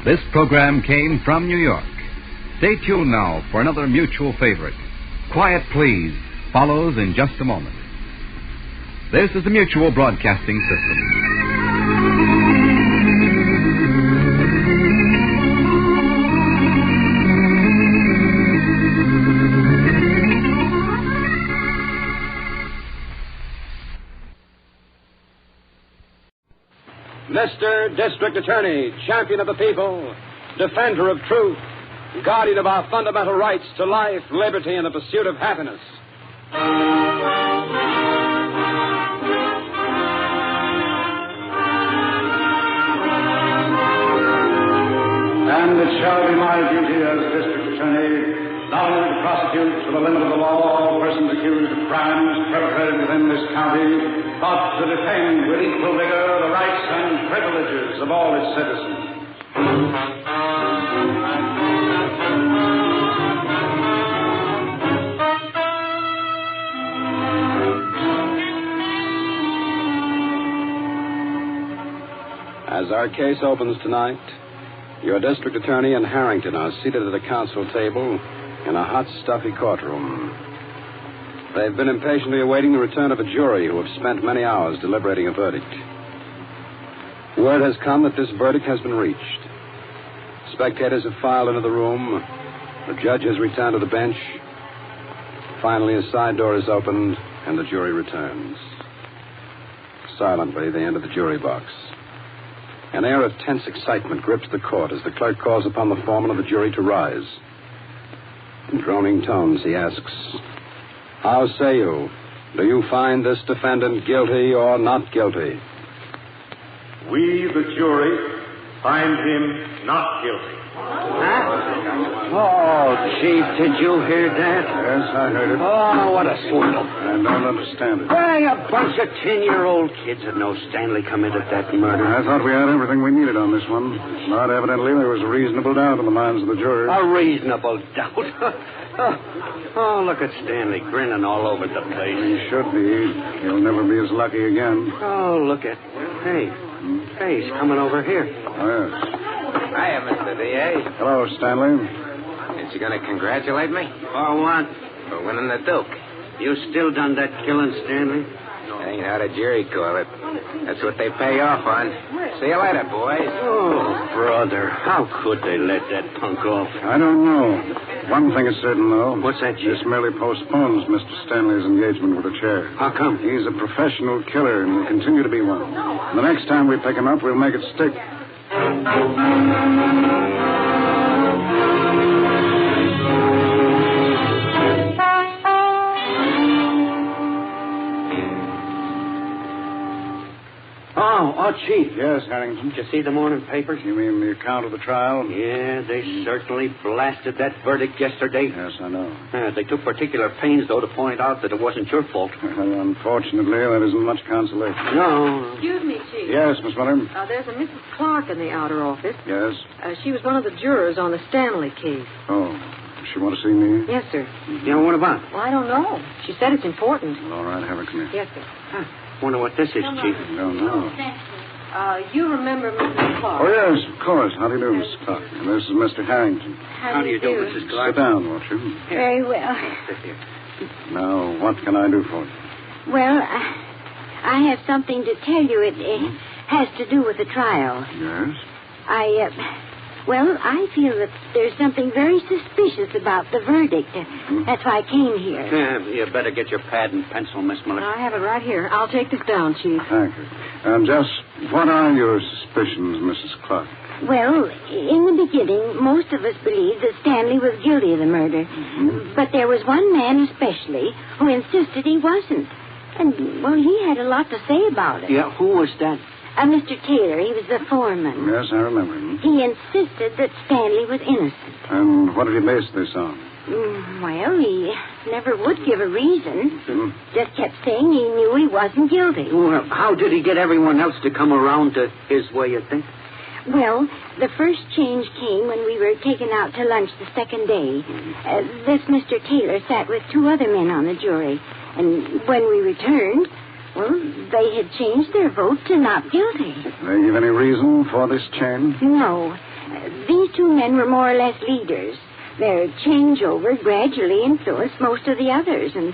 This program came from New York. Stay tuned now for another mutual favorite. Quiet Please follows in just a moment. This is the Mutual Broadcasting System. Mr. District Attorney, champion of the people, defender of truth, guardian of our fundamental rights to life, liberty, and the pursuit of happiness. And it shall be my duty as District Attorney not only to prosecute to the limit of the law all persons accused of crimes perpetrated within this county, but to defend with equal vigor the rights and privileges of all its citizens. As our case opens tonight, your district attorney and Harrington are seated at a council table in a hot, stuffy courtroom. They've been impatiently awaiting the return of a jury who have spent many hours deliberating a verdict. Word has come that this verdict has been reached. Spectators have filed into the room, The judge has returned to the bench. Finally, a side door is opened, and the jury returns. Silently, they enter the jury box. An air of tense excitement grips the court as the clerk calls upon the foreman of the jury to rise. In droning tones, he asks, "How say you? Do you find this defendant guilty or not guilty?" We, the jury, find him not guilty. Oh, Chief, did you hear that? Yes, I heard it. Oh, what a swindle. I don't understand it. Why, a bunch of 10-year-old kids that know Stanley committed that murder. I thought we had everything we needed on this one. But evidently there was a reasonable doubt in the minds of the jury. A reasonable doubt. Oh, look at Stanley grinning all over the place. He should be. He'll never be as lucky again. Oh, look at... Hey, he's coming over here. Oh, yes. Hiya, Mr. D.A. Hello, Stanley. Ain't you going to congratulate me? For what? For winning the Duke. You still done that killing, Stanley? Ain't how the jury call it. That's what they pay off on. See you later, boys. Oh, brother, how could they let that punk off? I don't know. One thing is certain, though. What's that, Chief? This merely postpones Mr. Stanley's engagement with the chair. How come? He's a professional killer and will continue to be one. The next time we pick him up, we'll make it stick. Oh, Chief. Yes, Harrington. Did you see the morning papers? You mean the account of the trial? Yeah, they certainly blasted that verdict yesterday. Yes, I know. They took particular pains, though, to point out that it wasn't your fault. Unfortunately, that isn't much consolation. No. Excuse me, Chief. Yes, Miss Miller? There's a Mrs. Clark in the outer office. Yes? She was one of the jurors on the Stanley case. Oh, does she want to see me? Yes, sir. Yeah, what about? Well, I don't know. She said it's important. All right, have her come here. Yes, sir. Wonder what this is, Chief. I don't know. You remember Mrs. Clark? Oh, yes, of course. How do you do, Miss Clark? And this is Mr. Harrington. How do you do, Mrs. Clark? Sit down, won't you? Very well. Sit here. Now, what can I do for you? Well, I have something to tell you. It has to do with the trial. Yes? I feel that there's something very suspicious about the verdict. That's why I came here. You better get your pad and pencil, Miss Miller. I have it right here. I'll take this down, Chief. Thank you. And just what are your suspicions, Mrs. Clark? Well, in the beginning, most of us believed that Stanley was guilty of the murder. But there was one man especially who insisted he wasn't. And, well, he had a lot to say about it. Yeah, who was that? Mr. Taylor, he was the foreman. Yes, I remember him. He insisted that Stanley was innocent. And what did he base this on? Well, he never would give a reason. Just kept saying he knew he wasn't guilty. Well, how did he get everyone else to come around to his way of thinking? Well, the first change came when we were taken out to lunch the second day. This Mr. Taylor sat with two other men on the jury. And when we returned, well, they had changed their vote to not guilty. Did they give any reason for this change? No. These two men were more or less leaders. Their changeover gradually influenced most of the others, and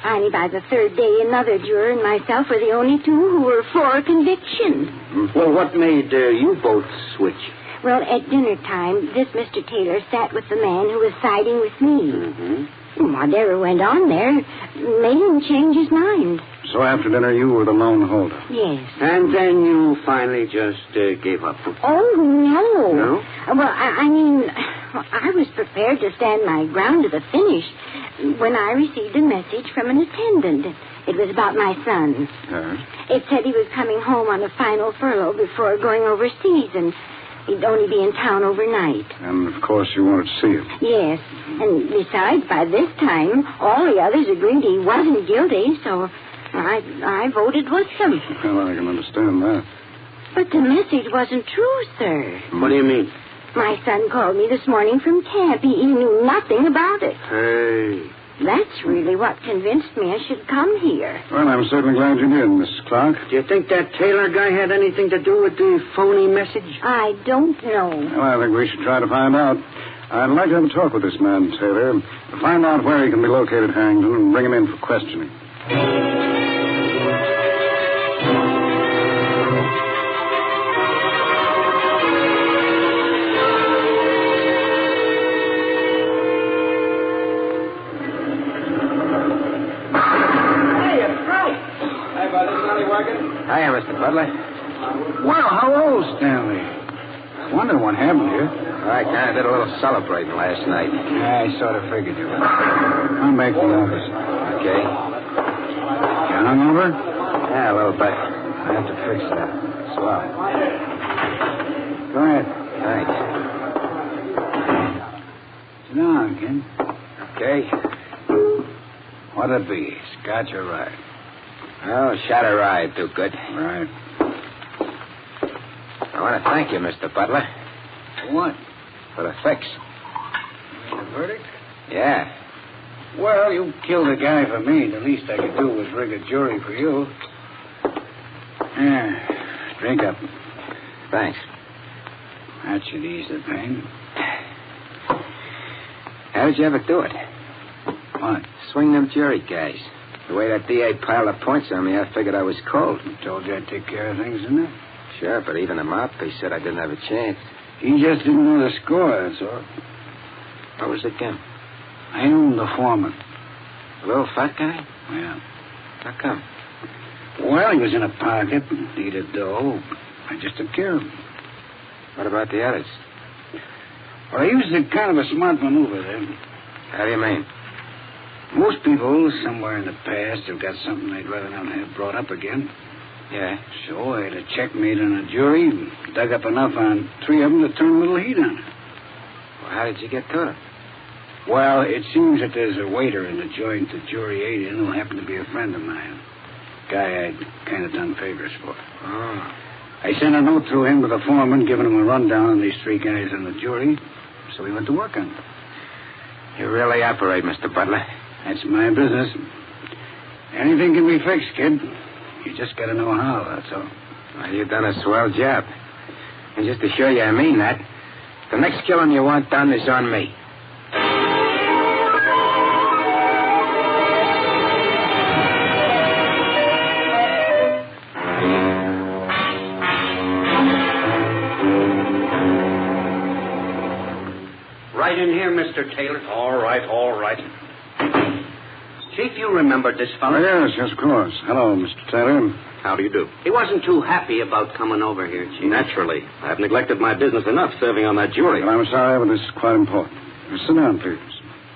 finally by the third day, another juror and myself were the only two who were for conviction. Well, what made you both switch? Well, at dinner time, this Mr. Taylor sat with the man who was siding with me. Whatever went on there made him change his mind. So after dinner, you were the lone holder? Yes. And then you finally just gave up? Oh, no. No? Well, I mean, I was prepared to stand my ground to the finish when I received a message from an attendant. It was about my son. Yes? It said he was coming home on a final furlough before going overseas, and he'd only be in town overnight. And, of course, you wanted to see him. Yes. And besides, by this time, all the others agreed he wasn't guilty, so I voted with them. Well, I can understand that. But the message wasn't true, sir. What do you mean? My son called me this morning from camp. He knew nothing about it. Hey. That's really what convinced me I should come here. Well, I'm certainly glad you did, Mrs. Clark. Do you think that Taylor guy had anything to do with the phony message? I don't know. Well, I think we should try to find out. I'd like to have a talk with this man, Taylor. Find out where he can be located, Harrington, and bring him in for questioning. Hiya, Mr. Butler. Well, hello, Stanley. I wonder what happened here. I kind of did a little celebrating last night. Yeah, I sort of figured you would. I'm back to the office. Okay. You hungover? Yeah, a little bit. I have to fix that. Swell. Go ahead. Thanks. Sit down, kid. Okay. What'd it be? Scotch or rye? Oh, shot of rye, do good. Right. I want to thank you, Mr. Butler. For what? For the fix. The verdict? Yeah. Well, you killed a guy for me. The least I could do was rig a jury for you. Yeah. Drink up. Thanks. That should ease the pain. How did you ever do it? What? Swing them jury guys. The way that DA piled up points on me, I figured I was cold. I told you I'd take care of things, didn't I? Sure, but even the mouthpiece said I didn't have a chance. He just didn't know the score, that's all. What was it again? I owned the foreman. The little fat guy? Yeah. How come? Well, he was in a pocket, needed dough. I just took care of him. What about the others? Well, I used a kind of a smart maneuver there. How do you mean? Most people, somewhere in the past, have got something they'd rather not have brought up again. Yeah? So I had a checkmate on a jury, dug up enough on 3 of them to turn a little heat on it. Well, how did you get to it? Well, it seems that there's a waiter in the joint the jury ate in who happened to be a friend of mine. Guy I'd kind of done favors for. Oh. I sent a note through him to the foreman giving him a rundown on these 3 guys on the jury, so he went to work on it. You really operate, Mr. Butler. That's my business. Anything can be fixed, kid. You just got to know how, that's all. Well, you've done a swell job. And just to show you I mean that, the next killing you want done is on me. Right in here, Mr. Taylor. All right. Chief, you remember this fellow? Oh, yes, of course. Hello, Mr. Taylor. How do you do? He wasn't too happy about coming over here, Chief. Naturally. I've neglected my business enough serving on that jury. Well, I'm sorry, but this is quite important. Sit down, please.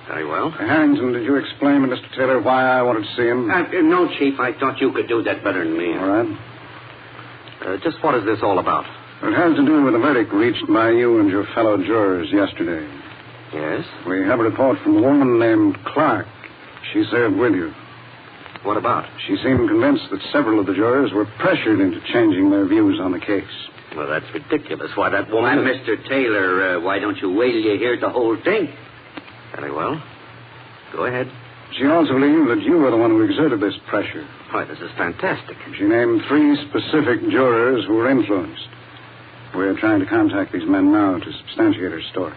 Very well. Harrington, did you explain to Mr. Taylor why I wanted to see him? No, Chief. I thought you could do that better than me. All right. Just what is this all about? It has to do with the verdict reached by you and your fellow jurors yesterday. Yes? We have a report from a woman named Clark. She served with you. What about? She seemed convinced that several of the jurors were pressured into changing their views on the case. Well, that's ridiculous. Why, that woman... Why, Mr. Taylor, why don't you wait till you hear the whole thing? Very well. Go ahead. She also believed that you were the one who exerted this pressure. Why, this is fantastic. She named 3 specific jurors who were influenced. We're trying to contact these men now to substantiate her story.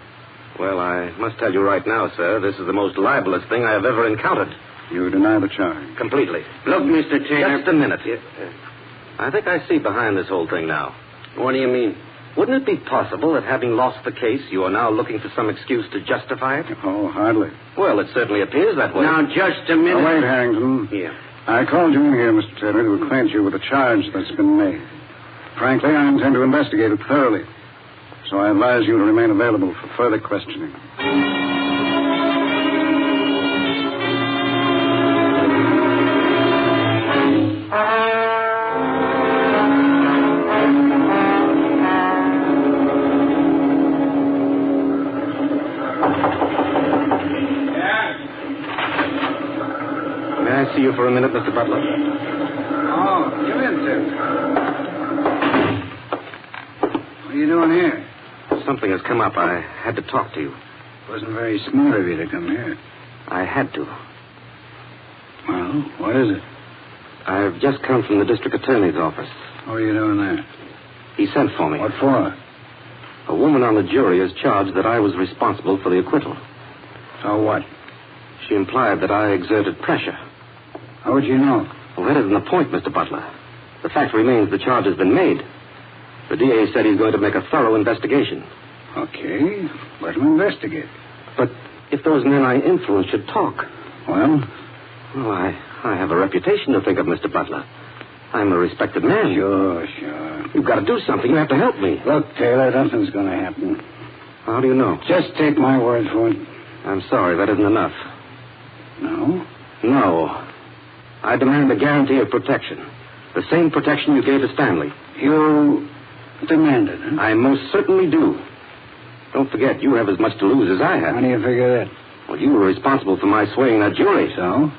Well, I must tell you right now, sir, this is the most libelous thing I have ever encountered. You deny the charge? Completely. Look, Mr. Taylor... Just a minute. I think I see behind this whole thing now. What do you mean? Wouldn't it be possible that having lost the case, you are now looking for some excuse to justify it? Oh, hardly. Well, it certainly appears that way. Now, just a minute. Oh, wait, Harrington. Yeah. I called you in here, Mr. Taylor, to acquaint you with the charge that's been made. Frankly, I intend to investigate it thoroughly. So I advise you to remain available for further questioning. May I see you for a minute, Mr. Butler? Oh, come in, Tim. What are you doing here? Something has come up. I had to talk to you. Wasn't very smart of you to come here. I had to. Well, what is it? I've just come from the district attorney's office. What are you doing there? He sent for me. What for? A woman on the jury has charged that I was responsible for the acquittal. So what? She implied that I exerted pressure. How would you know? Well, that isn't the point, Mr. Butler. The fact remains the charge has been made. The DA said he's going to make a thorough investigation. Okay, let him investigate. But if those men I influenced should talk... Well? Well, I have a reputation to think of, Mr. Butler. I'm a respected man. Sure. You've got to do something. You have to help me. Look, Taylor, nothing's going to happen. How do you know? Just take my word for it. I'm sorry, that isn't enough. No? No. I demand a guarantee of protection. The same protection you gave to Stanley. You demand it, huh? I most certainly do. Don't forget, you have as much to lose as I have. How do you figure that? Well, you were responsible for my swaying that jury. So?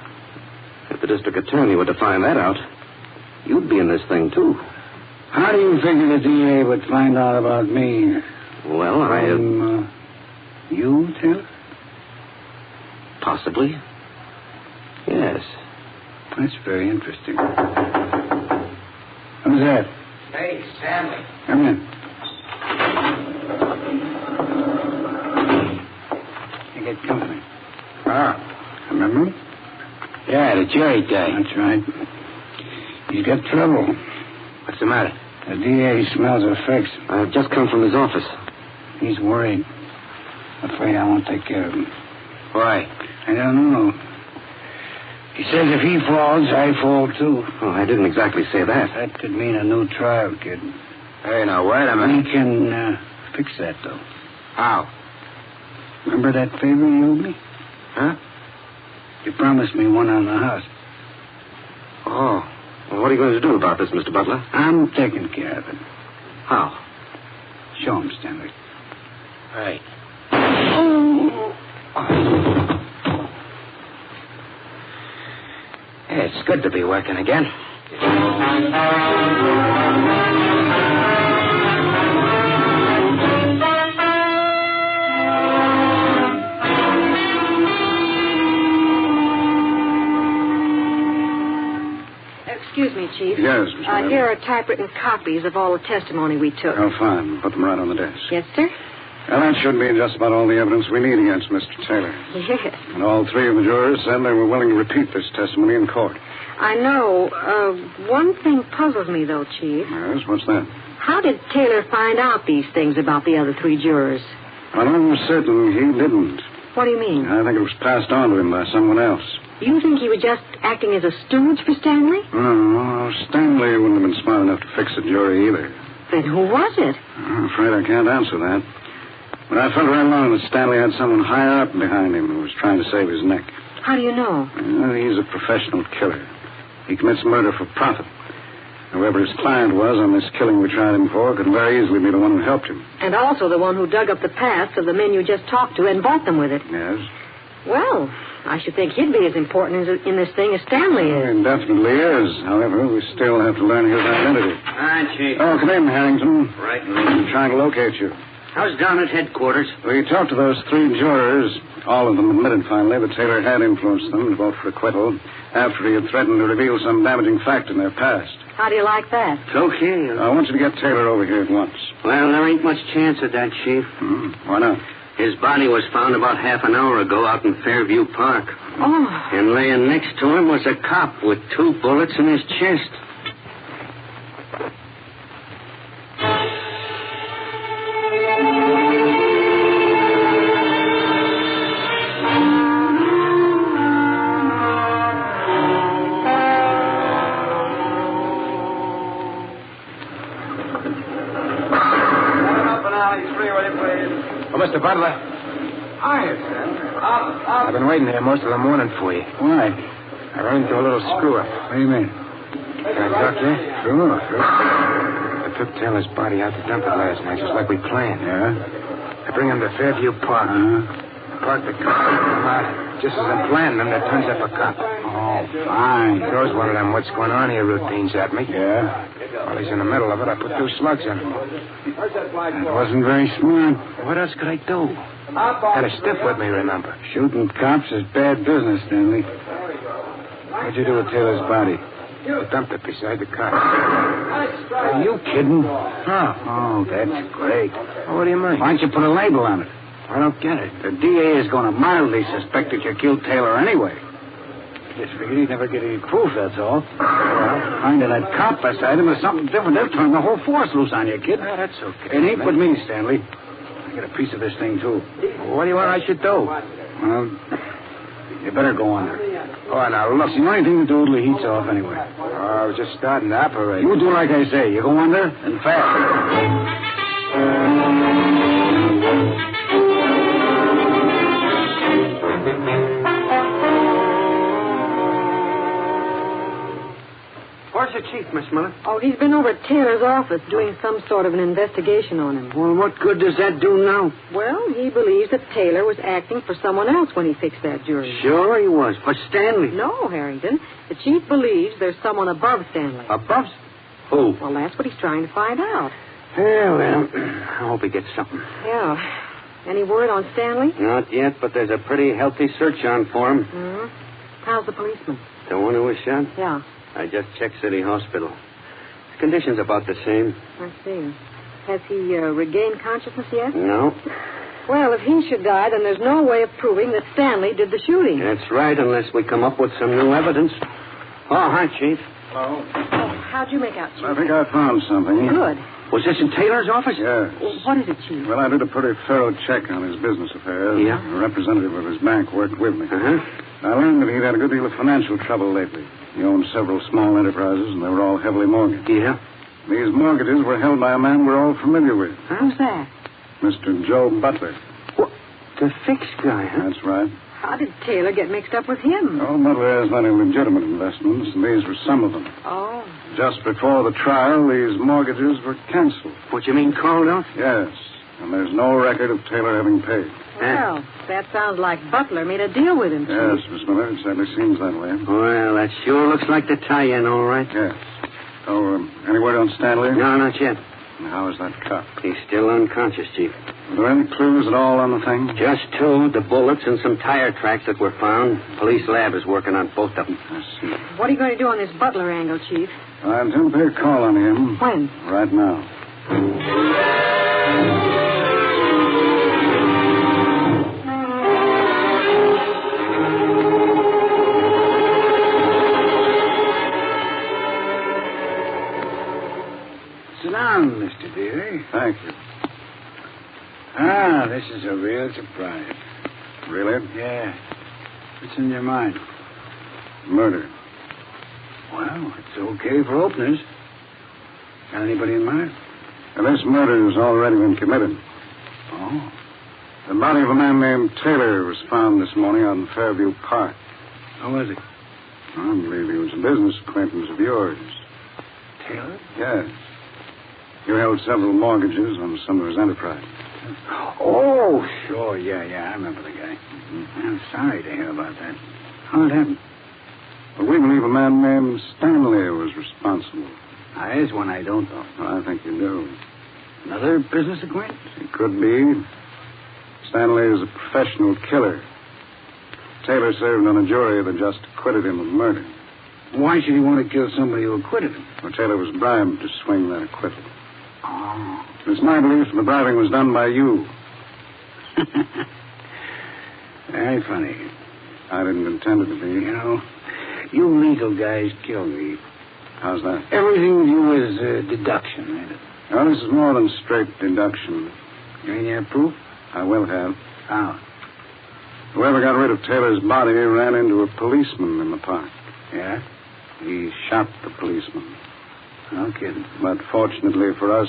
If the district attorney were to find that out, you'd be in this thing, too. How do you figure the DA would find out about me? Well, you, Taylor? Possibly. Yes. That's very interesting. Who's that? Hey, Stanley. Come in. You get company. Ah. Remember him? Yeah, the jury day. That's right. He's got trouble. What's the matter? The DA smells a fix. I've just come from his office. He's worried. Afraid I won't take care of him. Why? I don't know. He says if he falls, I fall too. Oh, I didn't exactly say that. That could mean a new trial, kid. Hey, now, wait a minute. We can fix that, though. How? Remember that favor you owed me? Huh? You promised me one on the house. Oh. Well, what are you going to do about this, Mr. Butler? I'm taking care of it. How? Show him, Stanley. Right. Hey, it's good to be working again. Excuse me, Chief. Yes, Mr. Butler. Here are typewritten copies of all the testimony we took. Oh, fine. Put them right on the desk. Yes, sir? Well, that should be just about all the evidence we need against Mr. Taylor. Yes. And all three of the jurors said they were willing to repeat this testimony in court. I know. One thing puzzles me, though, Chief. Yes, what's that? How did Taylor find out these things about the other three jurors? Well, I'm certain he didn't. What do you mean? I think it was passed on to him by someone else. You think he was just acting as a stooge for Stanley? No, Stanley wouldn't have been smart enough to fix the jury either. Then who was it? I'm afraid I can't answer that. But I felt right along that Stanley had someone higher up behind him who was trying to save his neck. How do you know? He's a professional killer. He commits murder for profit. Whoever his client was on this killing we tried him for could very easily be the one who helped him. And also the one who dug up the past of the men you just talked to and bought them with it. Yes? Well, I should think he'd be as important in this thing as Stanley is. He definitely is. However, we still have to learn his identity. Hi, Chief. Oh, come in, Harrington. Right. I'm trying to locate you. How's down at headquarters? We talked to those three jurors. All of them admitted finally that Taylor had influenced them to vote for acquittal after he had threatened to reveal some damaging fact in their past. How do you like that? It's okay. I want you to get Taylor over here at once. Well, there ain't much chance of that, Chief. Why not? His body was found about half an hour ago out in Fairview Park. Oh. And laying next to him was a cop with 2 bullets in his chest. Oh, Mr. Butler. Hiya, Sam. I've been waiting here most of the morning for you. Why? I ran into a little screw-up. What do you mean? Can I talk to you? Sure. I took Taylor's body out to dump it last night, just like we planned. Yeah? I bring him to Fairview Park. Park the car. Just as I planned, and there turns up a cop. Oh, fine. He throws one of them what's going on here routines at me. Yeah? While he's in the middle of it, I put 2 slugs in him. That wasn't very smart. What else could I do? Had a stiff with me, remember? Shooting cops is bad business, Stanley. What'd you do with Taylor's body? I dumped it beside the car. Are you kidding? Oh, that's great. Well, what do you mean? Why don't you put a label on it? I don't get it. The DA is going to mildly suspect that you killed Taylor anyway. Just figured he'd never get any proof, that's all. Well, finding that cop beside him is something different. They'll turn the whole force loose on you, kid. Oh, that's okay. It ain't with me, Stanley. I get a piece of this thing, too. What do you want I should do? Well, you better go on there. Oh, now, look. It's the only thing to do till he heats off anyway. All I was just starting to operate. You do like I say. You go under and fast. Where's the chief, Miss Miller? Oh, he's been over at Taylor's office doing some sort of an investigation on him. Well, what good does that do now? Well, he believes that Taylor was acting for someone else when he fixed that jury. Sure he was. For Stanley. No, Harrington. The chief believes there's someone above Stanley. Above? Who? Well, that's what he's trying to find out. Yeah, well, I hope he gets something. Yeah. Any word on Stanley? Not yet, but there's a pretty healthy search on for him. Mm-hmm. How's the policeman? The one who was shot? Yeah. I just checked City Hospital. His condition's about the same. I see. Has he regained consciousness yet? No. Well, if he should die, then there's no way of proving that Stanley did the shooting. That's right, unless we come up with some new evidence. Oh, hi, Chief. Hello. Oh, how'd you make out, Chief? I think I found something. Good. Was this in Taylor's office? Yes. Well, what is it, Chief? Well, I did a pretty thorough check on his business affairs. Yeah? A representative of his bank worked with me. Uh-huh. I learned that he'd had a good deal of financial trouble lately. He owned several small enterprises, and they were all heavily mortgaged. Yeah? These mortgages were held by a man we're all familiar with. Who's that? Mr. Joe Butler. What? The fixed guy, huh? That's right. How did Taylor get mixed up with him? Oh, Butler has many legitimate investments, and these were some of them. Oh. Just before the trial, these mortgages were canceled. What, you mean called off? Yes, and there's no record of Taylor having paid. Well, that sounds like Butler made a deal with him, Chief. Yes, Miss Miller, it certainly seems that way. Well, that sure looks like the tie-in, all right. Yes. Oh, any word on Stanley? No, not yet. And how is that cop? He's still unconscious, Chief. Are there any clues at all on the thing? Just two, the bullets and some tire tracks that were found. Police lab is working on both of them. I see. What are you going to do on this Butler angle, Chief? I intend to pay a call on him. When? Right now. Sit down, Mr. Deary. Thank you. Ah, this is a real surprise. Really? Yeah. What's in your mind? Murder. Well, it's okay for openers. Got anybody in mind? Now, this murder has already been committed. Oh. The body of a man named Taylor was found this morning out in Fairview Park. How was he? I believe he was a business acquaintance of yours. Taylor? Yes. You held several mortgages on some of his enterprise. Oh, sure. Yeah, I remember the guy. I'm sorry to hear about that. How it happened? Well, we believe a man named Stanley was responsible. There's one I don't know. Well, I think you do. Another business acquaintance? He could be. Stanley is a professional killer. Taylor served on a jury that just acquitted him of murder. Why should he want to kill somebody who acquitted him? Well, Taylor was bribed to swing that acquittal. Oh. It's my belief the bribing was done by you. Very funny. I didn't intend it to be. You know, you legal guys kill me. How's that? Everything with you is deduction, ain't it? Well, this is more than straight deduction. You ain't have proof? I will have. How? Whoever got rid of Taylor's body ran into a policeman in the park. Yeah? He shot the policeman. No kidding. But fortunately for us,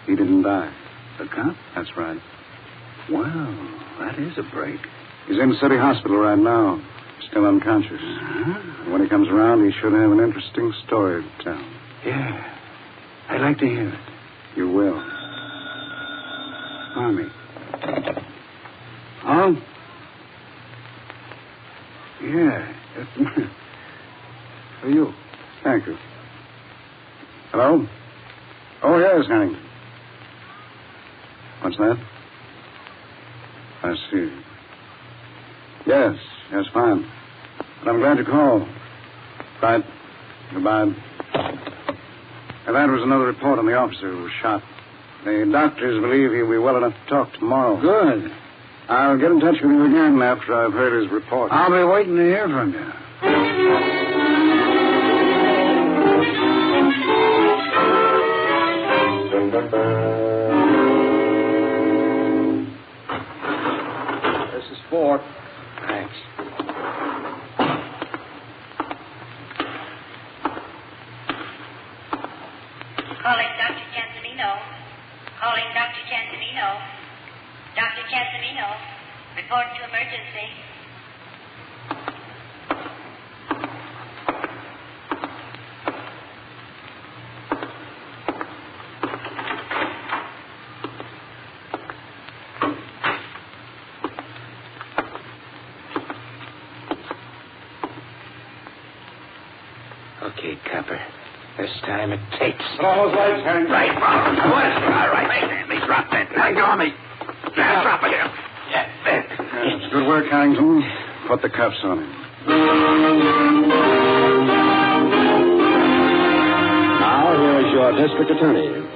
he didn't die. The cop? That's right. Well, that is a break. He's in City Hospital right now, still unconscious. Uh-huh. When he comes around, he should have an interesting story to tell. Yeah. I'd like to hear it. You will. Army. Oh? Yeah. For you. Thank you. Hello? Oh, yes, Harrington. What's that? I see. Yes, fine. But I'm glad you called. Right. Goodbye. And that was another report on the officer who was shot. The doctors believe he'll be well enough to talk tomorrow. Good. I'll get in touch with you again after I've heard his report. I'll be waiting to hear from you. This is Ford. Thanks. Report to emergency. Okay, copper. This time it takes. Put all those lights, Harrington. Right, Bob. All right. Let me drop that. Let go of me. Yeah, drop it. Yeah, there. That's good work, Harrington. Put the cuffs on him. Now, here is your district attorney.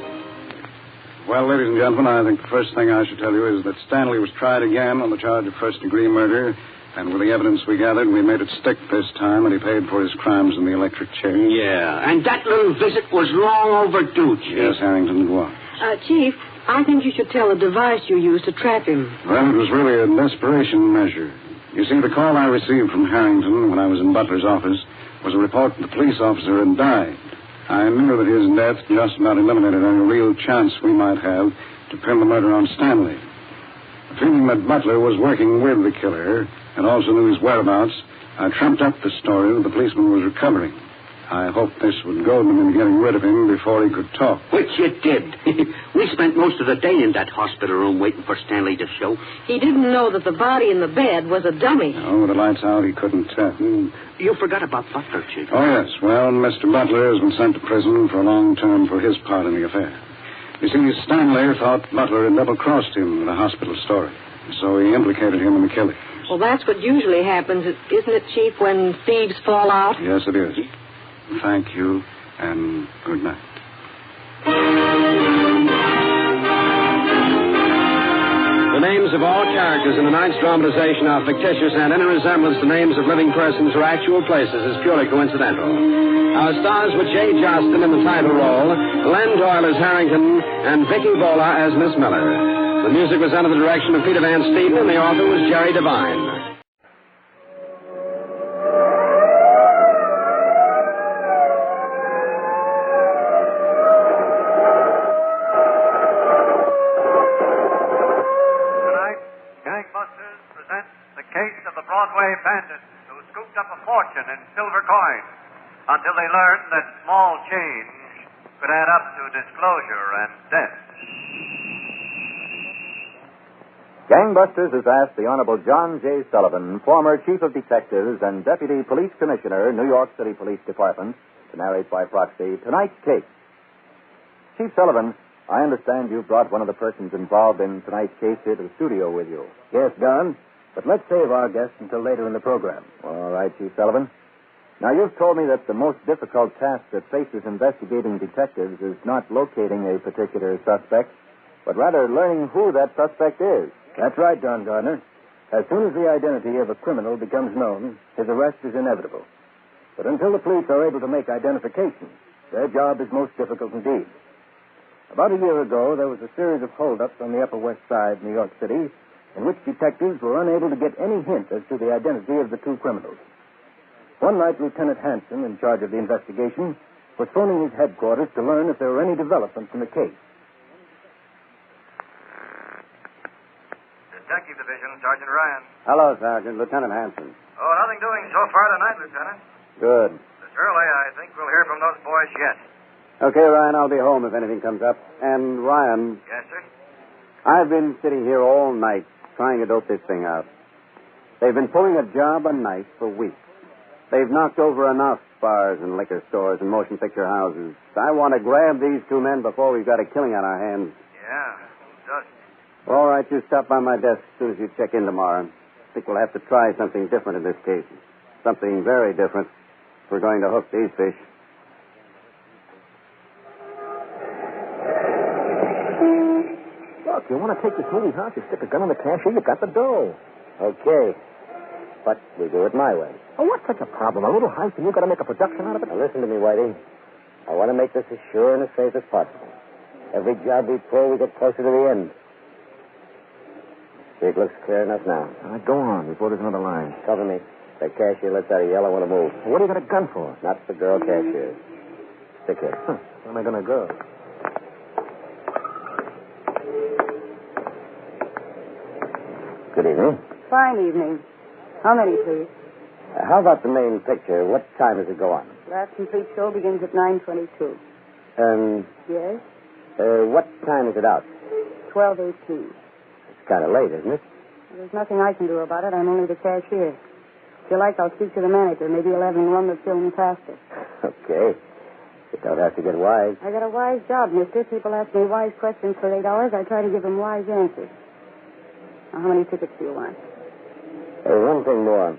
Well, ladies and gentlemen, I think the first thing I should tell you is that Stanley was tried again on the charge of first-degree murder. And with the evidence we gathered, we made it stick this time, and he paid for his crimes in the electric chair. Yeah, and that little visit was long overdue, Chief. Yes, Harrington, it was. Chief, I think you should tell the device you used to trap him. Well, it was really a desperation measure. You see, the call I received from Harrington when I was in Butler's office was a report that the police officer had died. I knew that his death just about eliminated any real chance we might have to pin the murder on Stanley. Feeling that Butler was working with the killer and also knew his whereabouts, I trumped up the story that the policeman was recovering. I hoped this would goad him into getting rid of him before he could talk. Which you did. We spent most of the day in that hospital room waiting for Stanley to show. He didn't know that the body in the bed was a dummy. No, with the lights out, he couldn't tell. You forgot about Butler, Chief. Oh, yes. Well, Mr. Butler has been sent to prison for a long term for his part in the affair. You see, Stanley thought Butler had double-crossed him with a hospital story, so he implicated him in the killing. Well, that's what usually happens, isn't it, Chief, when thieves fall out? Yes, it is. Thank you, and good night. The names of all characters in tonight's dramatization are fictitious, and any resemblance to names of living persons or actual places is purely coincidental. Our stars were Jay Jostin in the title role, Len Doyle as Harrington, and Vicky Bola as Miss Miller. The music was under the direction of Peter Van Steeden, and the author was Jerry Devine. Gangbusters presents the case of the Broadway Bandits who scooped up a fortune in silver coins until they learned that small change could add up to disclosure and death. Gangbusters has asked the Honorable John J. Sullivan, former Chief of Detectives and Deputy Police Commissioner, New York City Police Department, to narrate by proxy tonight's case. Chief Sullivan, I understand you've brought one of the persons involved in tonight's case here to the studio with you. Yes, Don. But let's save our guest until later in the program. All right, Chief Sullivan. Now, you've told me that the most difficult task that faces investigating detectives is not locating a particular suspect, but rather learning who that suspect is. That's right, Don Gardner. As soon as the identity of a criminal becomes known, his arrest is inevitable. But until the police are able to make identification, their job is most difficult indeed. About a year ago, there was a series of holdups on the Upper West Side, New York City, in which detectives were unable to get any hint as to the identity of the two criminals. One night, Lieutenant Hanson, in charge of the investigation, was phoning his headquarters to learn if there were any developments in the case. Detective Division, Sergeant Ryan. Hello, Sergeant. Lieutenant Hanson. Oh, nothing doing so far tonight, Lieutenant. Good. This early, I think we'll hear from those boys yet. Okay, Ryan, I'll be home if anything comes up. And, Ryan, Yes, sir? I've been sitting here all night trying to dope this thing out. They've been pulling a job a night for weeks. They've knocked over enough bars and liquor stores and motion picture houses. I want to grab these two men before we've got a killing on our hands. Yeah, just. All right, you stop by my desk as soon as you check in tomorrow. I think we'll have to try something different in this case. Something very different if we're going to hook these fish. Look, you want to take this movie house, you stick a gun on the cashier, you got the dough. Okay. But we do it my way. Oh, what's such a problem? A little heist and you got to make a production out of it? Now, listen to me, Whitey. I want to make this as sure and as safe as possible. Every job we pull, we get closer to the end. See, it looks clear enough now. Go on before there's another line. Cover me. The cashier lets out a yell. I want to move. What do you got a gun for? Not the girl cashier. Stick here. Where am I going to go? Good evening. fine evening. How many, please? How about the main picture? What time does it go on? Last complete show begins at 9:22. Yes? What time is it out? 12:18. It's kind of late, isn't it? Well, there's nothing I can do about it. I'm only the cashier. If you like, I'll speak to the manager. Maybe he'll have him run the film faster. Okay. You don't have to get wise. I got a wise job, mister. People ask me wise questions for 8 hours. I try to give them wise answers. Now, how many tickets do you want? One thing more.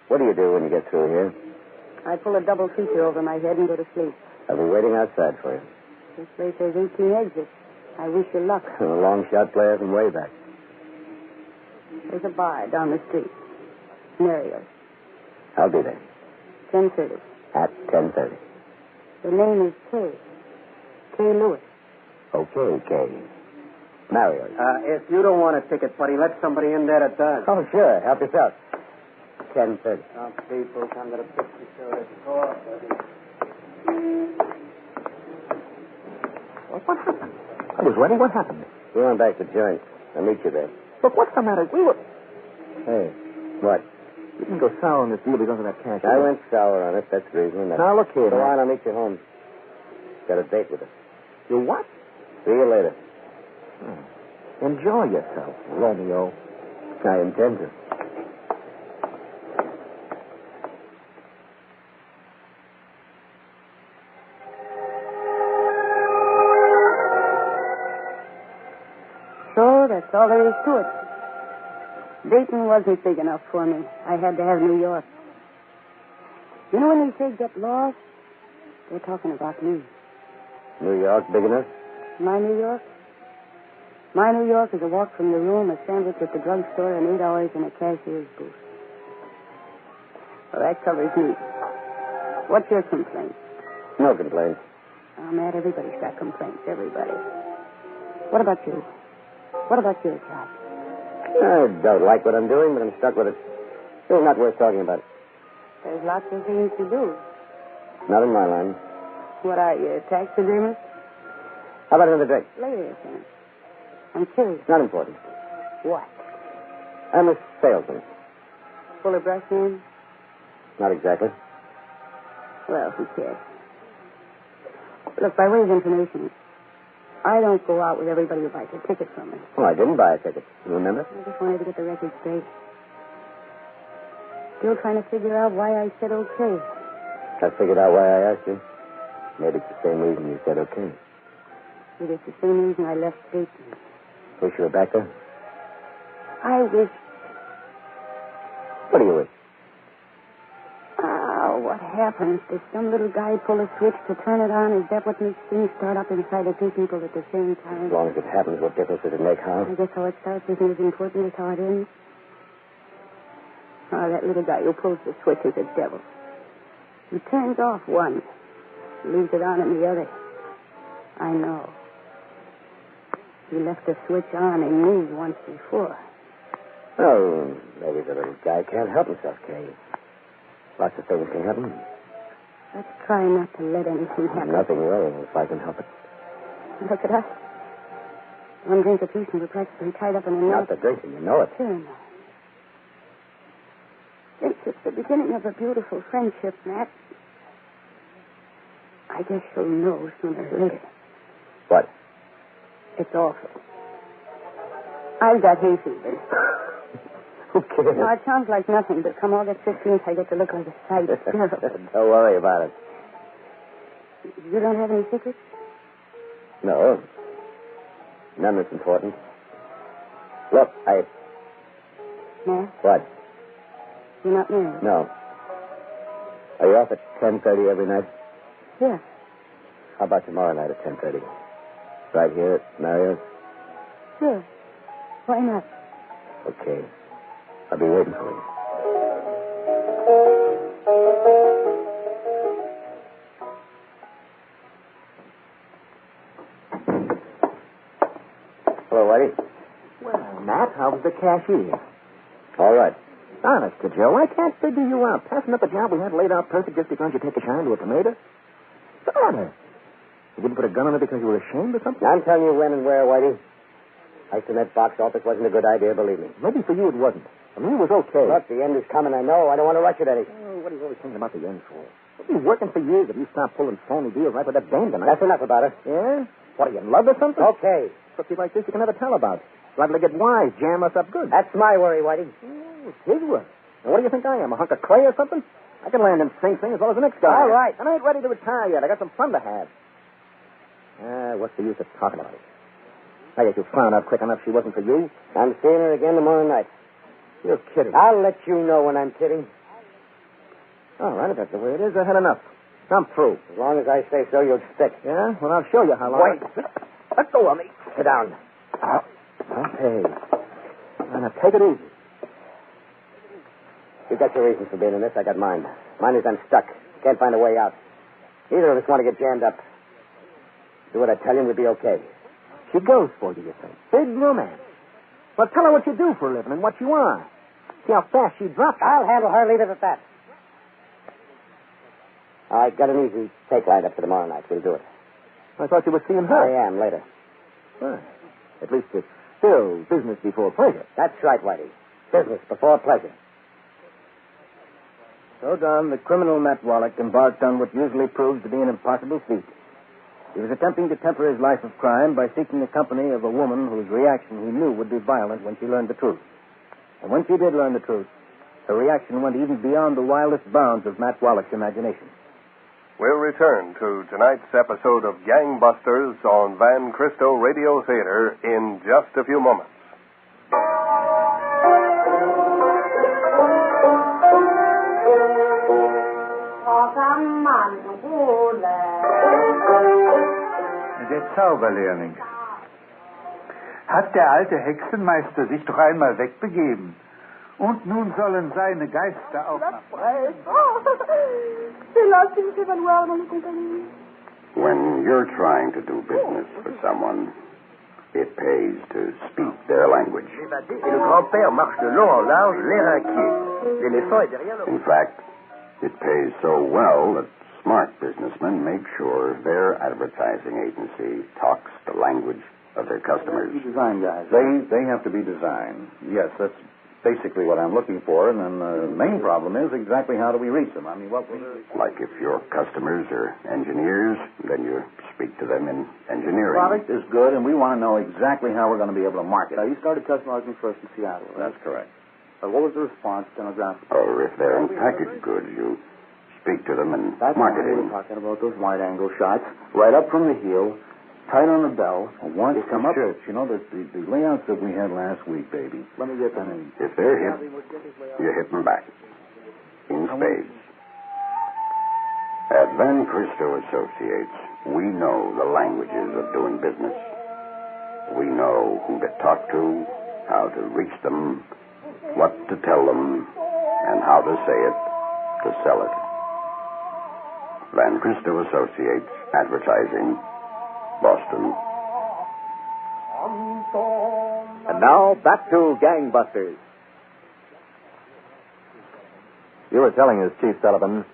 What do you do when you get through here? I pull a double feature over my head and go to sleep. I'll be waiting outside for you. This place has 18 exits. I wish you luck. A long shot player from way back. There's a bar down the street. Mario's. I'll be there. 10:30. At 10:30. The name is Kay. Kay Lewis. Okay, Kay. Mario's. If you don't want a ticket, buddy, let somebody in there that does. Oh, sure. Help yourself. 10:30. Some people come to the picture show at 4:30. What happened? I was ready. What happened? We went back to the joint. I'll meet you there. Look, what's the matter? We were... Hey, what? You didn't go sour on this deal because of that cash. I went sour on it. That's the reason. Now, look here. Go on, I'll meet you home. Got a date with her. You what? See you later. Enjoy yourself, Romeo. I intend to. So that's all there is to it. Dayton wasn't big enough for me. I had to have New York. You know when they say get lost? They're talking about me. New York big enough? My New York? My New York is a walk from the room, a sandwich at the drugstore, and 8 hours in a cashier's booth. Well, that covers me. What's your complaint? No complaints. Oh, Matt, everybody's got complaints. Everybody. What about you? What about your job? I don't like what I'm doing, but I'm stuck with it. It's not worth talking about. There's lots of things to do. Not in my line. What are you, a taxidermist? How about another drink? Later, then. I'm curious. Not important. What? I'm a salesman. Full of brush names? Not exactly. Well, who cares? Look, by way of information, I don't go out with everybody who buys a ticket from me. Oh, I didn't buy a ticket. You remember? I just wanted to get the record straight. Still trying to figure out why I said okay. I figured out why I asked you. Maybe it's the same reason you said okay. Maybe it's the same reason I left Dayton. Wish you were back there? I wish... What do you wish? What happens? Does some little guy pull a switch to turn it on? Is that what makes things start up inside of two people at the same time? As long as it happens, what difference does it make, huh? I guess how it starts isn't as important as how it ends. Oh, that little guy who pulls the switch is a devil. He turns off one, leaves it on in the other. I know. He left the switch on in me once before. Oh, maybe the little guy can't help himself, Kay. Lots of things can happen. Let's try not to let anything happen. Nothing will, if I can help it. Look at us. One drink apiece and we're practically tied up in a knot. Not the drinking, you know it. Sure, no. It's the beginning of a beautiful friendship, Matt. I guess you'll know sooner or later. What? It's awful. I've got hay fever. Who cares? No, it sounds like nothing, but come August 15th, I get to look like a sight. Don't worry about it. You don't have any secrets? No. None that's important. Look, Matt? What? You're not married? No. Are you off at 10:30 every night? Yeah. How about tomorrow night at 10:30? Right here at Mario's? Sure. Why not? Okay. I'll be waiting for you. Hello, Whitey. Well, Matt, how was the cashier? All right. Honest to Joe, I can't figure you out. Passing up a job we had laid out perfect just because you take a shine to a tomato? What's the matter? You didn't put a gun on it because you were ashamed or something? I'm telling you when and where, Whitey. Ice in that box office wasn't a good idea, believe me. Maybe for you it wasn't. For me, it was okay. Look, the end is coming, I know. I don't want to rush it, Eddie. Oh, what are you always thinking about the end for? I've been working for years. If you start pulling phony deals right with that band tonight. That's enough about it. Yeah? What, are you in love or something? Okay. Something like this you can never tell about. Liable to get wise, jam us up good. That's my worry, Whitey. Oh, his worry. Now, what do you think I am, a hunk of clay or something? I can land in Sing Sing as well as the next guy. All right. And I ain't ready to retire yet. I got some fun to have. What's the use of talking about it? I guess you found out quick enough she wasn't for you. I'm seeing her again tomorrow night. You're kidding. I'll let you know when I'm kidding. All right, if that's the way it is, I had enough. I'm through. As long as I say so, you'll stick. Yeah? Well, I'll show you how long. Wait. Let go of me. Sit down. Okay. Now, take it easy. You got your reasons for being in this. I got mine. Mine is I'm stuck. Can't find a way out. Neither of us want to get jammed up. Do what I tell you and we'll be okay. She goes for you think? Big romance. Well, tell her what you do for a living and what you are. See how fast she drops you. I'll handle her. Leave it at that. I got an easy take lined up for tomorrow night. We'll do it. I thought you were seeing her. I am, later. Well, at least it's still business before pleasure. That's right, Whitey. Business before pleasure. So, Don, the criminal Matt Wallach embarked on what usually proves to be an impossible feat. He was attempting to temper his life of crime by seeking the company of a woman whose reaction he knew would be violent when she learned the truth. And when she did learn the truth, her reaction went even beyond the wildest bounds of Matt Wallach's imagination. We'll return to tonight's episode of Gangbusters on Van Cristo Radio Theater in just a few moments. Der Zauberlehrling. Hat der alte Hexenmeister sich doch einmal wegbegeben. Und nun sollen seine Geister auch nach... When you're trying to do business for someone, it pays to speak their language. Et le grand-père marche de long en large, l'air inquiet. L'éléphant est derrière le... In fact, it pays so well that smart businessmen make sure their advertising agency talks the language of their customers. Design guys. They have to be designed. Yes, that's basically what I'm looking for. And then the main problem is exactly how do we reach them? I mean, Like if your customers are engineers, then you speak to them in engineering. The product is good, and we want to know exactly how we're going to be able to market it. You started customizing first in Seattle, right? That's correct. What was the response demographically? Or if they're in packaged goods, you speak to them in That's marketing. We're talking about those wide-angle shots, right up from the heel, tight on the bell. Once the church, you know, the layouts that we had last week, baby. Let me get that in. If they're hit, you hit them back. In spades. At Van Cristo Associates, we know the languages of doing business. We know who to talk to, how to reach them, what to tell them, and how to say it to sell it. Van Cristo Associates, Advertising, Boston. And now, back to Gangbusters. You were telling us, Chief Sullivan,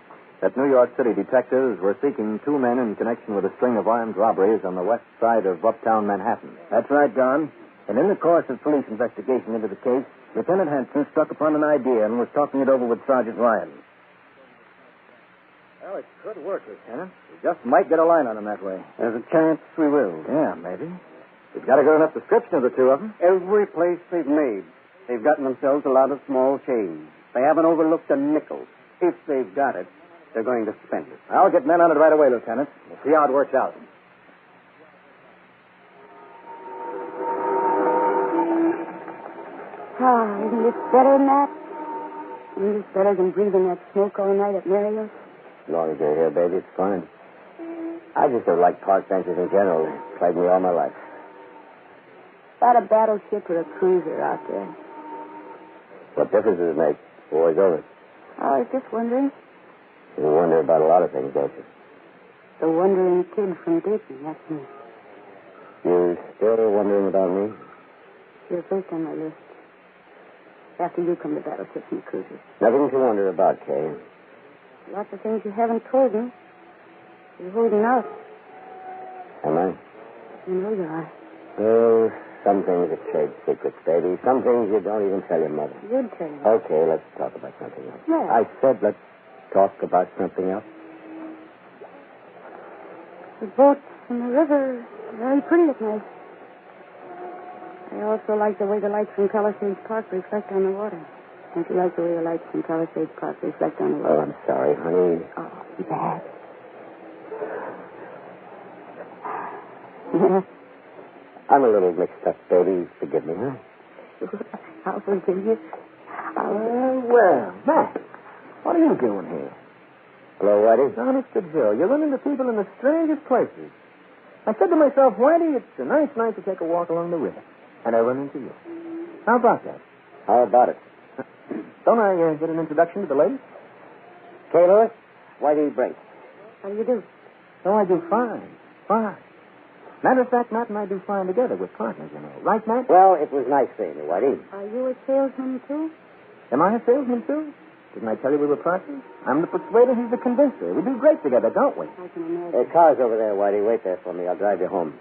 that New York City detectives were seeking two men in connection with a string of armed robberies on the west side of uptown Manhattan. That's right, Don. And in the course of police investigation into the case, Lieutenant Hanson struck upon an idea and was talking it over with Sergeant Ryan. Well, it could work, Lieutenant. We just might get a line on him that way. There's a chance we will. Yeah, maybe. We've got a good enough description of the two of them. Every place they've made, they've gotten themselves a lot of small change. They haven't overlooked a nickel. If they've got it, they're going to spend it. I'll get men on it right away, Lieutenant. We'll see how it works out. Isn't this better, Matt? Isn't this better than breathing that smoke all night at Mario's? As long as you're here, baby, it's fine. I just don't like park benches in general. They plagued me all my life. About a battleship or a cruiser out there. What difference does it make? War's over. I was just wondering. You wonder about a lot of things, don't you? The wandering kid from Dayton, that's me. You still wondering about me? You're first on my list. After you come to battleships and cruisers. Nothing to wonder about, Kay. Lots of things you haven't told me. You're holding out. Am I? You know you are. Well, Some things are trade secrets, baby. Some things you don't even tell your mother. You'd tell me. Okay, let's talk about something else. Yeah. I said let's talk about something else. The boats in the river are very pretty at night. I also like the way the lights from Palisades Park reflect on the water. Don't you like the way the lights from Palisades Park reflect on the water? Oh, I'm sorry, honey. Oh, bad. Yeah. I'm a little mixed up, baby. Forgive me, huh? I'll forgive you. Well, Matt, what are you doing here? Hello, Whitey. Honest to Joe, you run into people in the strangest places. I said to myself, Whitey, it's a nice night to take a walk along the river. And I run into you. How about that? How about it? Don't I get an introduction to the ladies? Kay Lewis, Whitey Brink. How do you do? Oh, I do fine. Fine. Matter of fact, Matt and I do fine together. We're partners, you know. Right, Matt? Well, it was nice seeing you, Whitey. Are you a salesman, too? Am I a salesman, too? Didn't I tell you we were partners? I'm the persuader, he's the convincer. We do great together, don't we? I can imagine. Car's over there, Whitey. Wait there for me. I'll drive you home.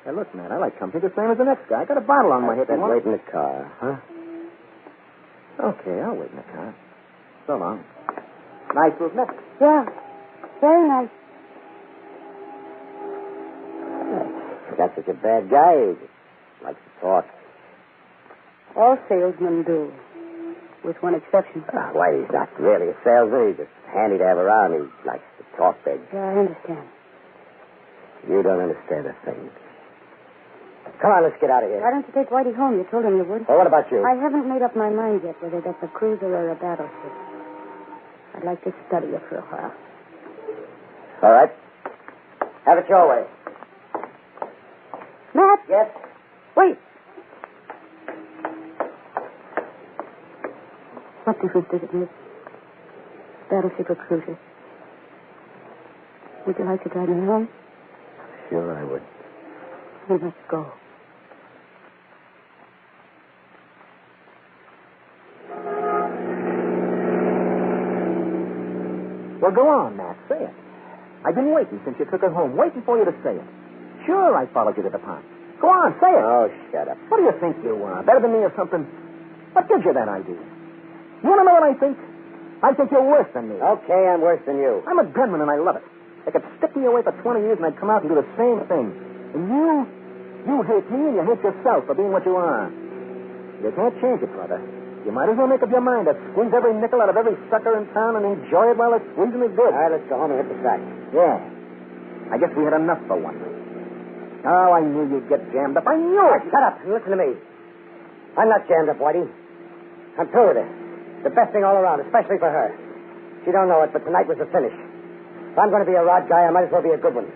Hey, look, Matt, I like company the same as the next guy. I got a bottle on my hip. Then wait in the car, huh? Okay, I'll wait in the car. So long. Nice to have met you. Yeah. Very nice. He's not such a bad guy. He just likes to talk. All salesmen do. With one exception. Why, he's not really a salesman. He's just handy to have around. He likes to talk big. Yeah, I understand. You don't understand a thing. Come on, let's get out of here. Why don't you take Whitey home? You told him you would. Well, what about you? I haven't made up my mind yet whether that's a cruiser or a battleship. I'd like to study it for a while. All right. Have it your way. Matt? Yes? Wait. What difference does it make? Battleship or cruiser? Would you like to drive me home? Sure, I would. Then let's go. Well, go on, Matt. Say it. I've been waiting since you took her home, waiting for you to say it. Sure, I followed you to the pond. Go on, say it. Oh, shut up. What do you think you are? Better than me or something? What gives you that idea? You want to know what I think? I think you're worse than me. Okay, I'm worse than you. I'm a gunman, and I love it. They could stick me away for 20 years, and I'd come out and do the same thing. And you hate me, and you hate yourself for being what you are. You can't change it, brother. You might as well make up your mind to squeeze every nickel out of every sucker in town and enjoy it while the squeezing is good. All right, let's go home and hit the sack. Yeah. I guess we had enough for one night. Oh, I knew you'd get jammed up. I knew it. Shut up and listen to me. I'm not jammed up, Whitey. I'm through with it. The best thing all around, especially for her. She don't know it, but tonight was the finish. If I'm going to be a rod guy, I might as well be a good one.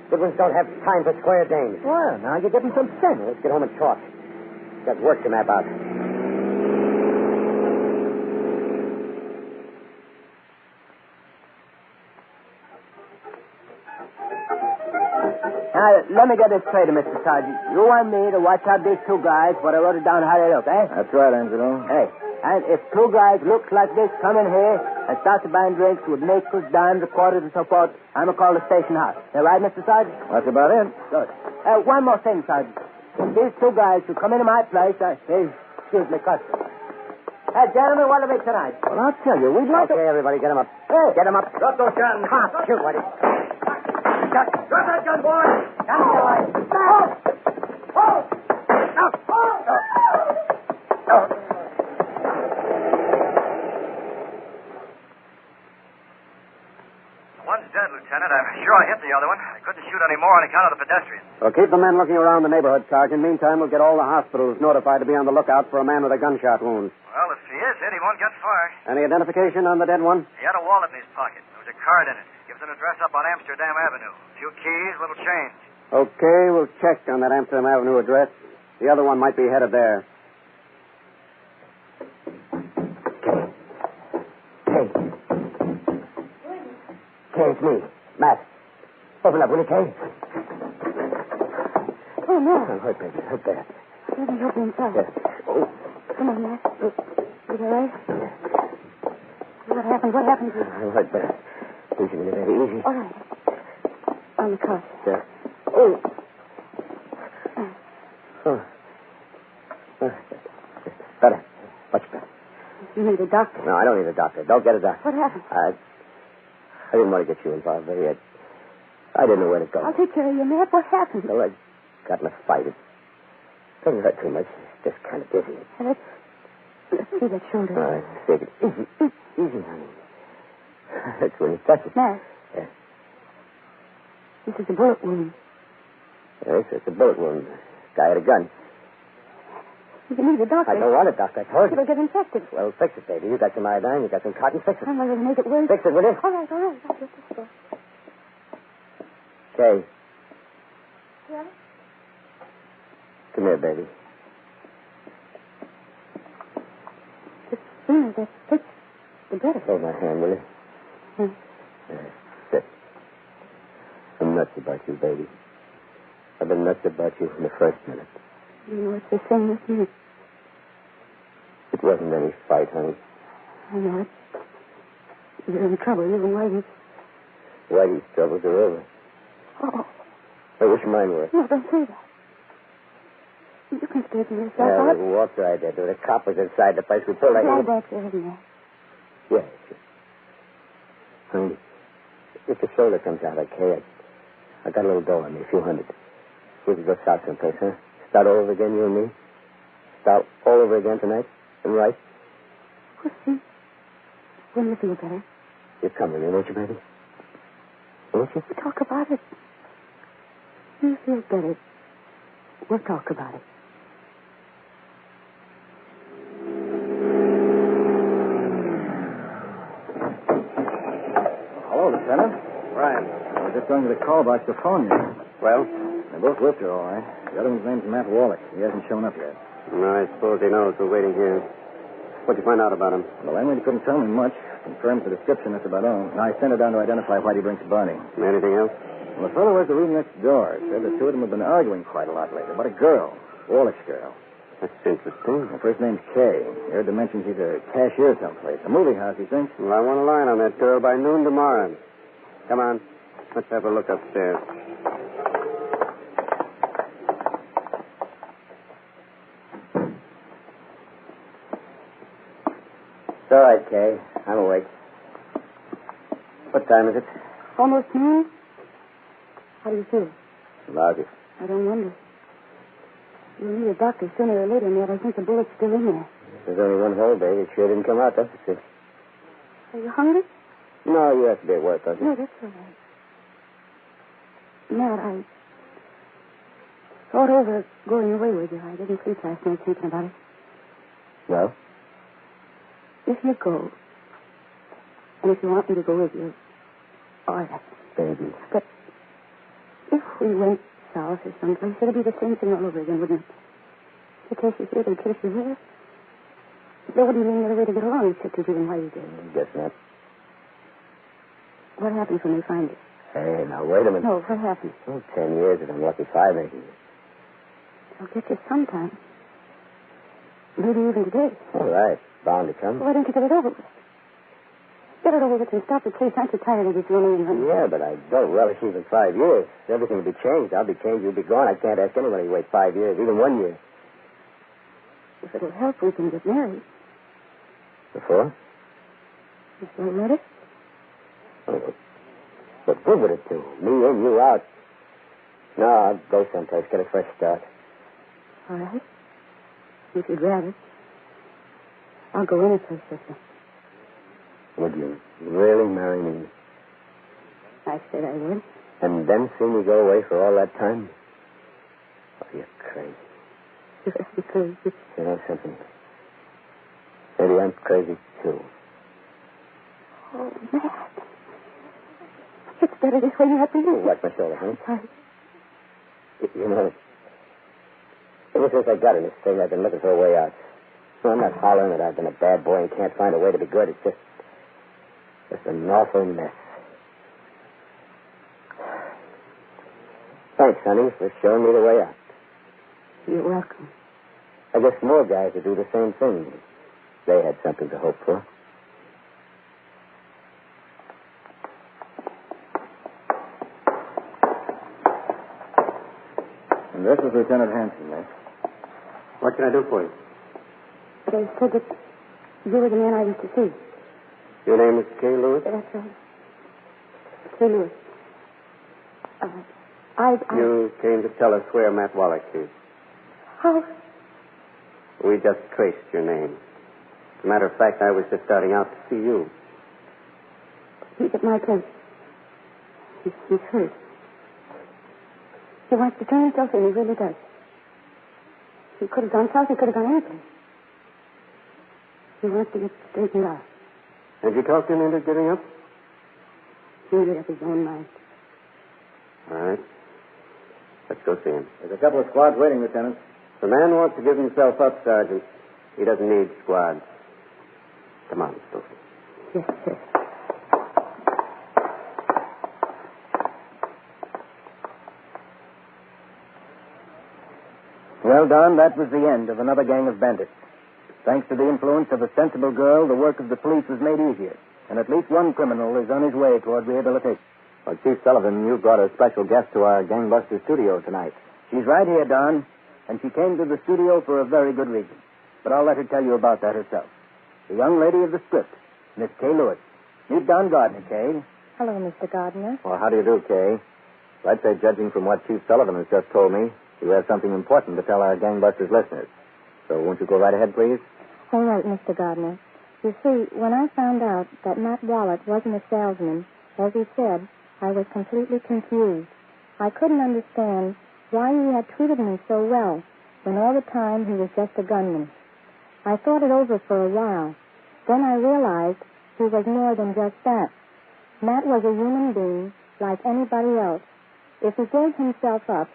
Good ones don't have time for square dames. Well, now you're getting some sense. Let's get home and talk. Got work to map out. Now, let me get this straight, Mr. Sergeant. You want me to watch out these two guys, but I wrote it down how they look, eh? That's right, Angelo. Hey, and if two guys look like this come in here and start to buy drinks with nickels, dimes, quarters, and so forth, I'm going to call the station house. Is that right, Mr. Sergeant? That's about it. Good. One more thing, Sergeant. These two guys who come into my place are excuse me, customers. Hey, gentlemen, what do we tonight? Well, I'll tell you. We'd like Okay, everybody, get them up. Hey. Get them up. Drop those guns. Come on, shoot, Whitey. Drop that gun, boy. Down the line. One's dead, Lieutenant. I'm sure I hit the other one. I couldn't shoot any more on account of the pedestrian. Well, keep the men looking around the neighborhood, Sergeant. Meantime, we'll get all the hospitals notified to be on the lookout for a man with a gunshot wound. Well, if he is hit, he won't get far. Any identification on the dead one? He had a wallet in his pocket. There was a card in it. Gives an address up on Amsterdam Avenue. A few keys, little change. Okay, we'll check on that Amsterdam Avenue address. The other one might be headed there. Kay, it's me. Matt. Open up, will you, Kay? Oh, no. Oh, right, baby. Right there. Let me help you inside. Yeah. Oh. Come on, Matt. You all right? What happened? What happened to you? All right, baby. Easy, baby. Easy. All right. On the couch. Yeah. Oh. You need a doctor. No, I don't need a doctor. Don't get a doctor. What happened? I didn't want to get you involved, Betty. I didn't know where to go. I'll take care of you, Matt. What happened? Well, I got in a fight. It doesn't hurt too much. It's just kind of dizzy. Let's see that shoulder. All right, take it. Easy, honey. That's when you touch it. Matt. Yeah. This is a bullet wound. Yes, it's a bullet wound. Guy had a gun. You need a doctor. I don't want a doctor. I told you. It'll get infected. Well, fix it, baby. You got some iodine. You got some cotton. Fix it. I'm not going to make it worse. Fix it, will you? All right. I'll get this door. Kay, Yeah? come here, baby. The sooner that's fixed, the better. Hold my hand, will you? Sit. I'm nuts about you, baby. I've been nuts about you from the first minute. You know, it's the same with me. It wasn't any fight, honey. I know it. You're in trouble, you and Whitey. Whitey's troubles are over. Oh, I wish mine were. no, don't say that. You can straighten yourself Yeah, out. we walked right there. The cop was inside the place. We pulled Glad out. that's there, isn't there? Yes. Honey, if the shoulder comes out okay, I got a little dough on me, a few hundred. We could go south someplace, huh? Start all over again, you and me? Start all over again tonight? And right? We'll see. When you feel better. You come with me, won't you, baby? Won't you? We'll talk about it. When you feel better, we'll talk about it. Hello, Lieutenant. Ryan. I was just going to the call box to phone you. Well? They're both with her, all right. The other one's name's Matt Wallach. He hasn't shown up yet. No, I suppose he knows we're waiting here. What'd you find out about him? The landlady couldn't tell me much. Confirms the description, that's about all. And I sent her down to identify Whitey Brink's body. Anything else? Well, the fellow was the room next door. Said the two of them have been arguing quite a lot lately. About a girl. Wallach's girl. That's interesting. The first name's Kay. Heard the mention she's a cashier someplace. A movie house, he thinks. Well, I want a line on that girl by noon tomorrow. Come on. Let's have a look upstairs. It's all right, Kay. I'm awake. What time is it? Almost noon? How do you feel? Lousy. I don't wonder. You'll need a doctor sooner or later, Matt. I think the bullet's still in there. There's only one hole, baby. It sure didn't come out, that's for sure. Are you hungry? No, you have to be at work, don't you? No, that's all right. Matt, I thought over going away with you. I didn't sleep last night thinking about it. Well? If you go, and if you want me to go with you, all right. Baby. But if we went south or someplace, it'd be the same thing all over again, wouldn't it? The kiss you here, the kiss you here. There wouldn't be any other way to get along except as you and Whitey did. Guess not. What happens when they find you? Hey, now, wait a minute. No, what happens? Oh, 10 years and I'm lucky 5 making it. I'll get you sometime. Maybe even today. All right. Bound to come. Why don't you get it over with? Get it over with and stop the case. Aren't you tired of this running and running? Yeah, but I don't relish even 5 years. Everything will be changed. I'll be changed. You'll be gone. I can't ask anybody to wait 5 years, even 1 year. If it'll help, we can get married. Before? Is there a letter? Oh, what good would it do? Me in, you out. No, I'll go someplace, get a fresh start. All right. If you'd rather. I'll go any place with you. Would you really marry me? I said I would. And then see me go away for all that time? Oh, you're crazy. You're crazy. You know something? Maybe I'm crazy, too. Oh, Matt. It's better this way, not for you. Watch my shoulder, huh? Sorry. You know, ever since I got in this thing, I've been looking for a way out. No, I'm not hollering that I've been a bad boy and can't find a way to be good. It's just an awful mess. Thanks, honey, for showing me the way out. You're welcome. I guess more guys would do the same thing. They had something to hope for. And this is Lieutenant Hanson, miss. What can I do for you? They said that You were the man I used to see. Your name is Kay Lewis? That's right. Kay Lewis. You came to tell us where Matt Wallach is. How? We just traced your name. As a matter of fact, I was just starting out to see you. He's at my place. He's hurt. He wants to turn himself in. He really does. He could have gone south. He could have gone anything. He wants to get straightened out. Have you talked him into giving up? He made up his own mind. All right. Let's go see him. There's a couple of squads waiting, Lieutenant. If the man wants to give himself up, Sergeant, he doesn't need squads. Come on, Stokely. Yes, sir. Well, Don, that was the end of another gang of bandits. Thanks to the influence of a sensible girl, the work of the police was made easier, and at least one criminal is on his way toward rehabilitation. Well, Chief Sullivan, you brought a special guest to our Gangbusters studio tonight. She's right here, Don, and she came to the studio for a very good reason. But I'll let her tell you about that herself. The young lady of the script, Miss Kay Lewis. Meet Don Gardner, Kay. Hello, Mr. Gardner. Well, how do you do, Kay? Well, I'd say, judging from what Chief Sullivan has just told me, you have something important to tell our Gangbusters listeners. So won't you go right ahead, please? All right, Mr. Gardner. You see, when I found out that Matt Wallach wasn't a salesman, as he said, I was completely confused. I couldn't understand why he had treated me so well when all the time he was just a gunman. I thought it over for a while. Then I realized he was more than just that. Matt was a human being like anybody else. If he gave himself up,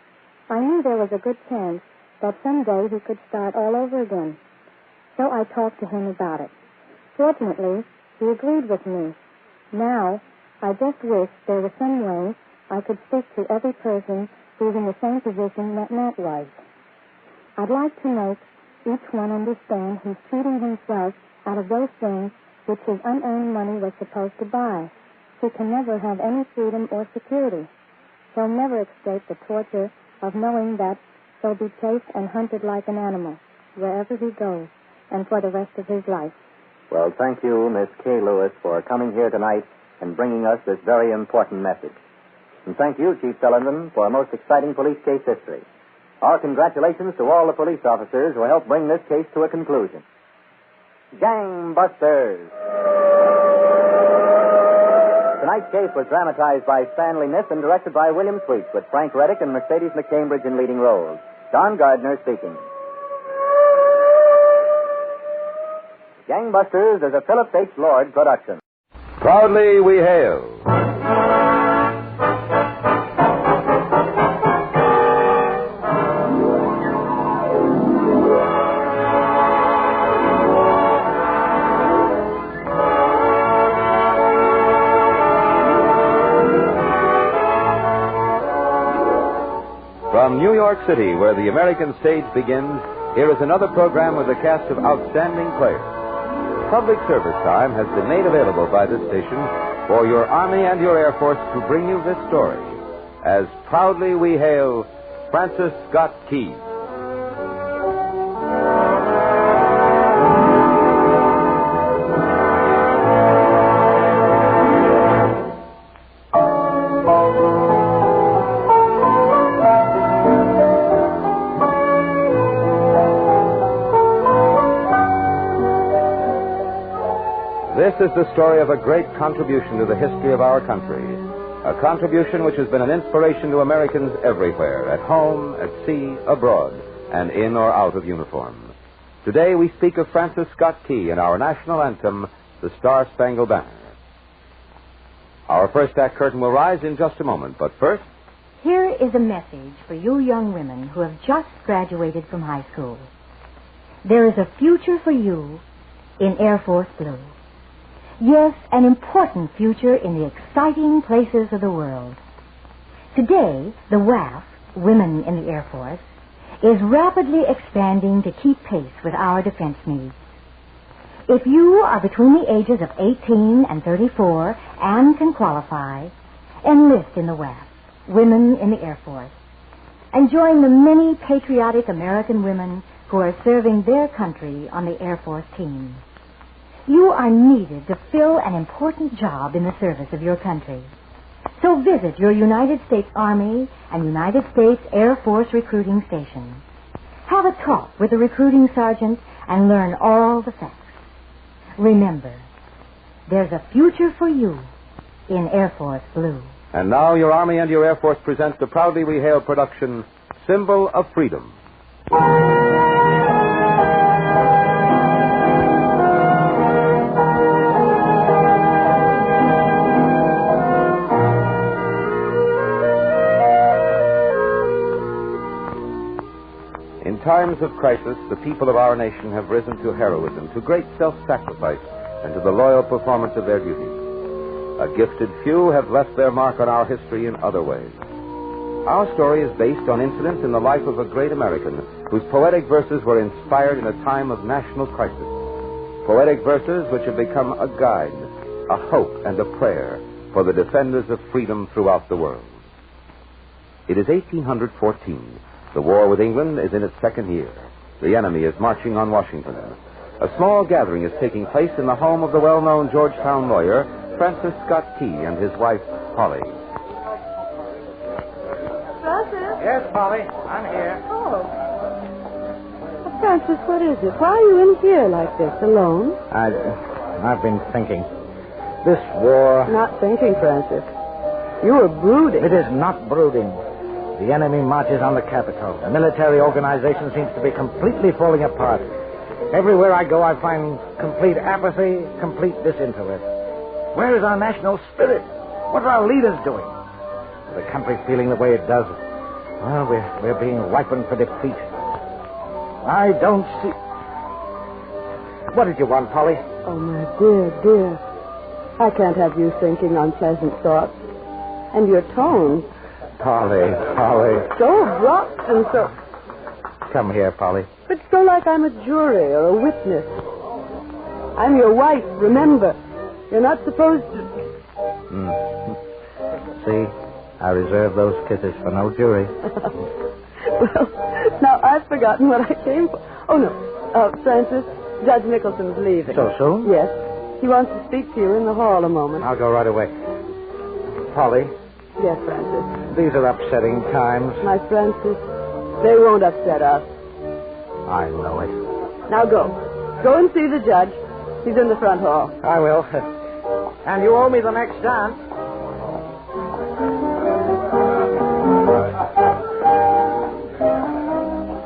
I knew there was a good chance that someday he could start all over again. So I talked to him about it. Fortunately, he agreed with me. Now, I just wish there was some way I could speak to every person who's in the same position that Matt was. I'd like to make each one understand he's cheating himself out of those things which his unearned money was supposed to buy. He can never have any freedom or security. He'll never escape the torture of knowing that he'll be chased and hunted like an animal wherever he goes and for the rest of his life. Well, thank you, Miss Kay Lewis, for coming here tonight and bringing us this very important message. And thank you, Chief Sullivan, for a most exciting police case history. Our congratulations to all the police officers who helped bring this case to a conclusion. Gangbusters! Tonight's case was dramatized by Stanley Niss and directed by William Sweets, with Frank Reddick and Mercedes McCambridge in leading roles. Don Gardner speaking. Gangbusters is a Philip H. Lord production. Proudly we hail. From New York City, where the American stage begins, here is another program with a cast of outstanding players. Public service time has been made available by this station for your Army and your Air Force to bring you this story. As proudly we hail Francis Scott Key. This is the story of a great contribution to the history of our country. A contribution which has been an inspiration to Americans everywhere, at home, at sea, abroad, and in or out of uniform. Today we speak of Francis Scott Key in our national anthem, The Star-Spangled Banner. Our first act curtain will rise in just a moment, but first... Here is a message for you young women who have just graduated from high school. There is a future for you in Air Force Blue. Yes, an important future in the exciting places of the world. Today, the WAF, Women in the Air Force, is rapidly expanding to keep pace with our defense needs. If you are between the ages of 18 and 34 and can qualify, enlist in the WAF, Women in the Air Force, and join the many patriotic American women who are serving their country on the Air Force team. You are needed to fill an important job in the service of your country. So visit your United States Army and United States Air Force recruiting station. Have a talk with the recruiting sergeant and learn all the facts. Remember, there's a future for you in Air Force Blue. And now your Army and your Air Force present the proudly we hail production, Symbol of Freedom. In times of crisis, the people of our nation have risen to heroism, to great self-sacrifice, and to the loyal performance of their duties. A gifted few have left their mark on our history in other ways. Our story is based on incidents in the life of a great American whose poetic verses were inspired in a time of national crisis. Poetic verses which have become a guide, a hope, and a prayer for the defenders of freedom throughout the world. It is 1814. The war with England is in its second year. The enemy is marching on Washington. A small gathering is taking place in the home of the well-known Georgetown lawyer, Francis Scott Key, and his wife, Polly. Francis? Yes, Polly, I'm here. Oh. Francis, what is it? Why are you in here like this, alone? I've been thinking. This war... Not thinking, Francis. You are brooding. It is not brooding. The enemy marches on the capital. The military organization seems to be completely falling apart. Everywhere I go, I find complete apathy, complete disinterest. Where is our national spirit? What are our leaders doing? The country feeling the way it does. Well, we're being ripened for defeat. I don't see... What did you want, Polly? Oh, my dear. I can't have you thinking unpleasant thoughts. And your tone... Polly. So abrupt and so... Come here, Polly. It's so like I'm a jury or a witness. I'm your wife, remember. You're not supposed to... See, I reserve those kisses for no jury. Well, now I've forgotten what I came for. Oh, no. Francis, Judge Nicholson's leaving. So soon? Yes. He wants to speak to you in the hall a moment. I'll go right away. Polly. Yes, Francis. These are upsetting times. My Francis, they won't upset us. I know it. Now go. Go and see the judge. He's in the front hall. I will. And you owe me the next dance.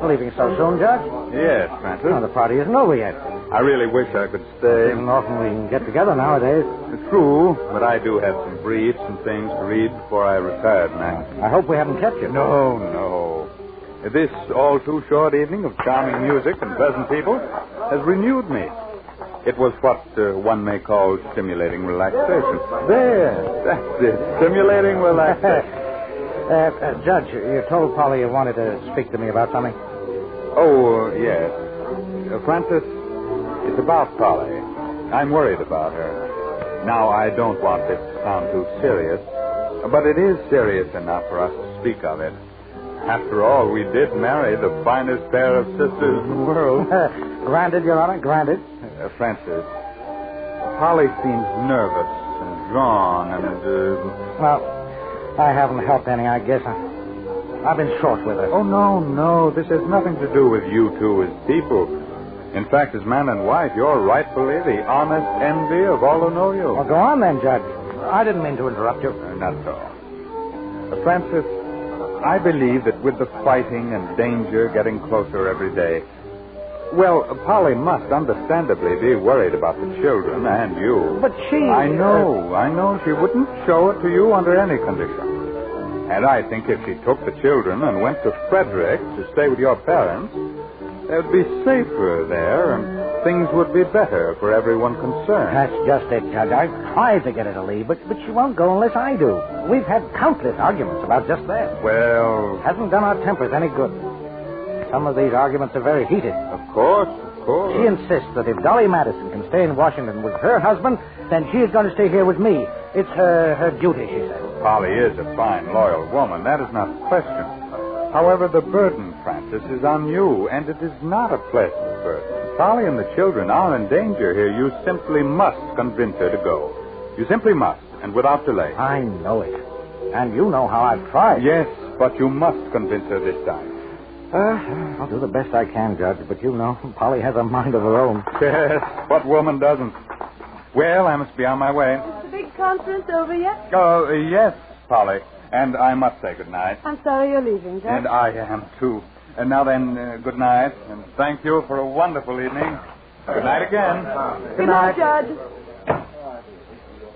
Leaving so soon, Judge? Yes, Francis. Oh, the party isn't over yet. I really wish I could stay. Isn't often we can get together nowadays. It's true, but I do have some briefs and things to read before I retire tonight. I hope we haven't kept you. No. This all-too short evening of charming music and pleasant people has renewed me. It was what one may call stimulating relaxation. There. That's it. Stimulating relaxation. Judge, you told Polly you wanted to speak to me about something. Oh, yes. Francis, it's about Polly. I'm worried about her. Now, I don't want this to sound too serious, but it is serious enough for us to speak of it. After all, we did marry the finest pair of sisters in the world. Granted, Your Honor, granted. Francis, Polly seems nervous and drawn and... Well, I haven't helped any, I guess. I've been short with her. Oh, no. This has nothing to do with you two as people. In fact, as man and wife, you're rightfully the honest envy of all who know you. Well, go on then, Judge. I didn't mean to interrupt you. Not at all. Francis, I believe that with the fighting and danger getting closer every day, well, Polly must understandably be worried about the children and you. But she... I know. She wouldn't show it to you under any condition. And I think if she took the children and went to Frederick to stay with your parents, they'd be safer there and things would be better for everyone concerned. That's just it, Judge. I've tried to get her to leave, but she won't go unless I do. We've had countless arguments about just that. Well... Hasn't done our tempers any good. Some of these arguments are very heated. Of course. She insists that if Dolly Madison can stay in Washington with her husband, then she is going to stay here with me. It's her duty, she says. Polly is a fine, loyal woman. That is not the question. However, the burden, Francis, is on you, and it is not a pleasant burden. Polly and the children are in danger here. You simply must convince her to go. You simply must, and without delay. I know it. And you know how I've tried. Yes, but you must convince her this time. I'll do the best I can, Judge, but you know, Polly has a mind of her own. Yes, what woman doesn't? Well, I must be on my way. Is the big conference over yet? Oh, yes, Polly. And I must say good night. I'm sorry you're leaving, Judge. And I am, too. And now then, good night, and thank you for a wonderful evening. Good night again. Good night, Judge.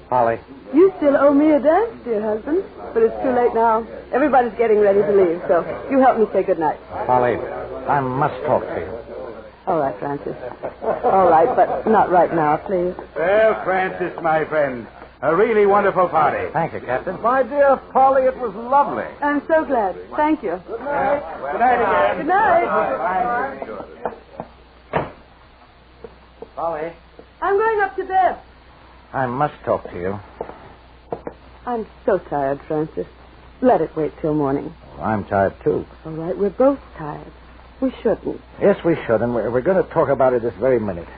Polly. You still owe me a dance, dear husband. But it's too late now. Everybody's getting ready to leave, so you help me say good night. Polly, I must talk to you. All right, Francis. All right, but not right now, please. Well, Francis, my friend, a really wonderful party. Thank you, Captain. My dear Polly, it was lovely. I'm so glad. Thank you. Good night. Good night again. Good night. Polly. I'm going up to bed. I must talk to you. I'm so tired, Francis. Let it wait till morning. Well, I'm tired, too. All right, we're both tired. We shouldn't. Yes, we should, and we're going to talk about it this very minute.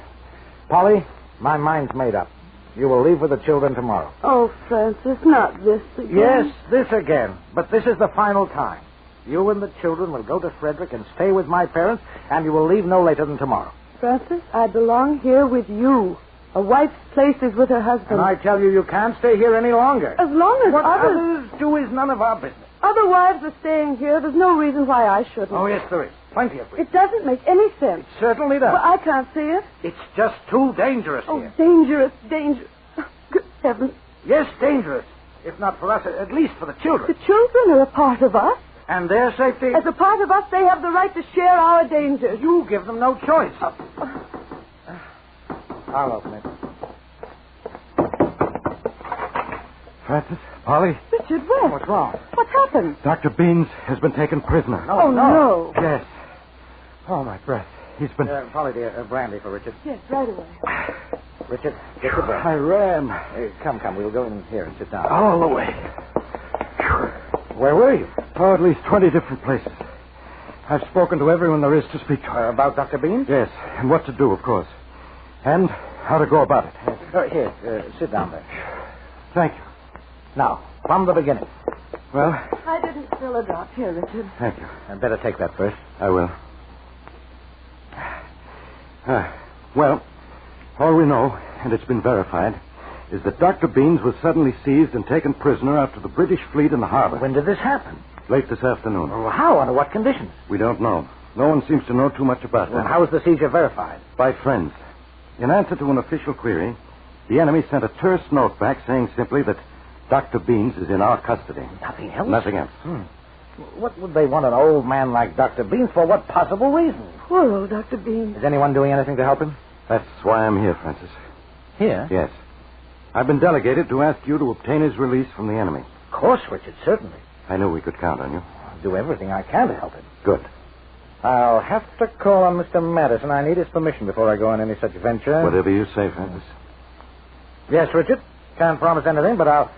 Polly, my mind's made up. You will leave with the children tomorrow. Oh, Francis, not this again. Yes, this again. But this is the final time. You and the children will go to Frederick and stay with my parents, and you will leave no later than tomorrow. Francis, I belong here with you. A wife's place is with her husband. And I tell you, you can't stay here any longer. As long as what others do is none of our business. Other wives are staying here. There's no reason why I shouldn't. Oh, yes, there is. Plenty of reasons. It doesn't make any sense. It certainly does. Well, I can't see it. It's just too dangerous here. Dangerous, dangerous. Good heavens. Yes, dangerous. If not for us, at least for the children. The children are a part of us. And their safety? As a part of us, they have the right to share our dangers. You give them no choice. I'll open it. Francis, Polly. Richard, what? What's wrong? What's happened? Dr. Beans has been taken prisoner. No. Yes. Oh, my breath. He's been... Polly, dear, brandy for Richard. Yes, right away. Richard, get your breath. I ran. Come. We'll go in here and sit down. All the way. Where were you? Oh, at least 20 different places. I've spoken to everyone there is to speak to. About Dr. Beans? Yes, and what to do, of course. And how to go about it. Here, sit down there. Thank you. Now, from the beginning. Well? I didn't spill a drop. Here, Richard. Thank you. I'd better take that first. I will. Well, all we know, and it's been verified, is that Dr. Beans was suddenly seized and taken prisoner after the British fleet in the harbor. When did this happen? Late this afternoon. Well, how? Under what conditions? We don't know. No one seems to know too much about Well, that. how was the seizure verified? By friends. In answer to an official query, the enemy sent a terse note back saying simply that Dr. Beans is in our custody. Nothing else? Nothing else. What would they want an old man like Dr. Beans for? What possible reason? Poor old Dr. Beans. Is anyone doing anything to help him? That's why I'm here, Francis. Here? Yes. I've been delegated to ask you to obtain his release from the enemy. Of course, Richard, certainly. I knew we could count on you. I'll do everything I can to help him. Good. I'll have to call on Mr. Madison. I need his permission before I go on any such venture. Whatever you say, Francis. Yes, Richard. Can't promise anything, but I'll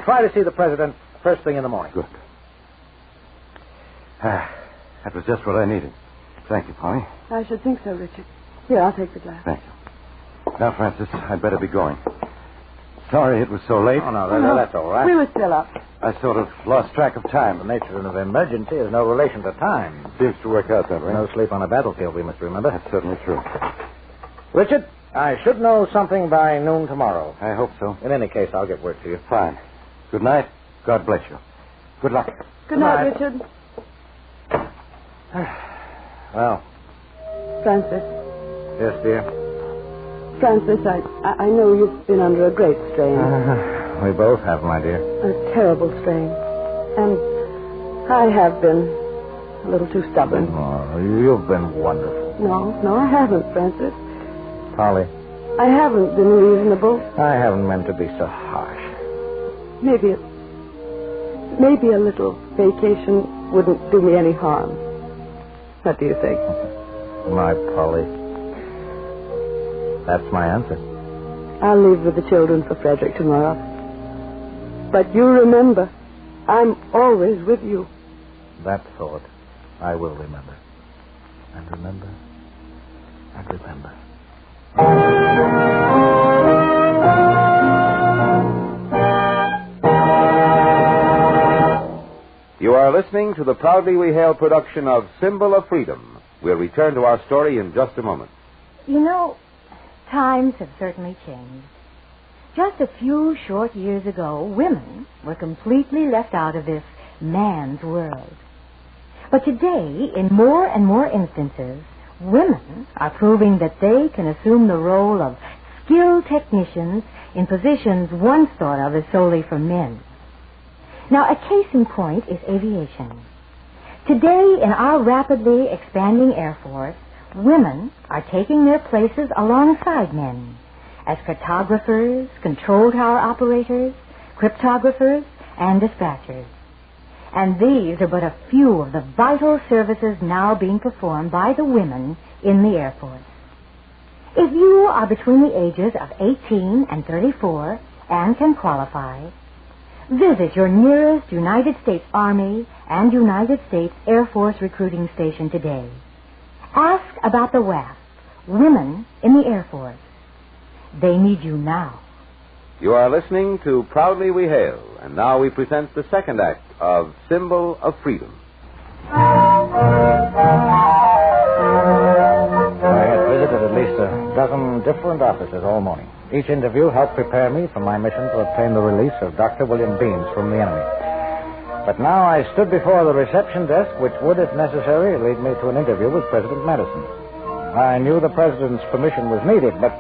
try to see the president first thing in the morning. Good. That was just what I needed. Thank you, Polly. I should think so, Richard. Here, I'll take the glass. Thank you. Now, Francis, I'd better be going. Sorry it was so late. Oh, no, that's all right. We were still up. I sort of lost track of time. The nature of an emergency is no relation to time. Seems to work out that way. No sleep on a battlefield, we must remember. That's certainly true. Richard, I should know something by noon tomorrow. I hope so. In any case, I'll get word to you. Fine. Good night. God bless you. Good luck. Good night, Richard. Well. Francis. Yes, dear? Francis, I know you've been under a great strain. We both have, my dear. A terrible strain. And I have been a little too stubborn. Oh, you've been wonderful. No, I haven't, Francis. Polly. I haven't been reasonable. I haven't meant to be so harsh. Maybe a little vacation wouldn't do me any harm. What do you think? My Polly. That's my answer. I'll leave with the children for Frederick tomorrow. But you remember, I'm always with you. That thought I will remember. And remember, and remember. You are listening to the Proudly We Hail production of Symbol of Freedom. We'll return to our story in just a moment. You know, times have certainly changed. Just a few short years ago, women were completely left out of this man's world. But today, in more and more instances, women are proving that they can assume the role of skilled technicians in positions once thought of as solely for men. Now, a case in point is aviation. Today, in our rapidly expanding Air Force, women are taking their places alongside men as cartographers, control tower operators, cryptographers, and dispatchers. And these are but a few of the vital services now being performed by the women in the Air Force. If you are between the ages of 18 and 34 and can qualify, visit your nearest United States Army and United States Air Force recruiting station today. Ask about the WAF, Women in the Air Force. They need you now. You are listening to Proudly We Hail, and now we present the second act of Symbol of Freedom. I had visited at least a dozen different offices all morning. Each interview helped prepare me for my mission to obtain the release of Dr. William Beans from the enemy. But now I stood before the reception desk, which would, if necessary, lead me to an interview with President Madison. I knew the President's permission was needed, but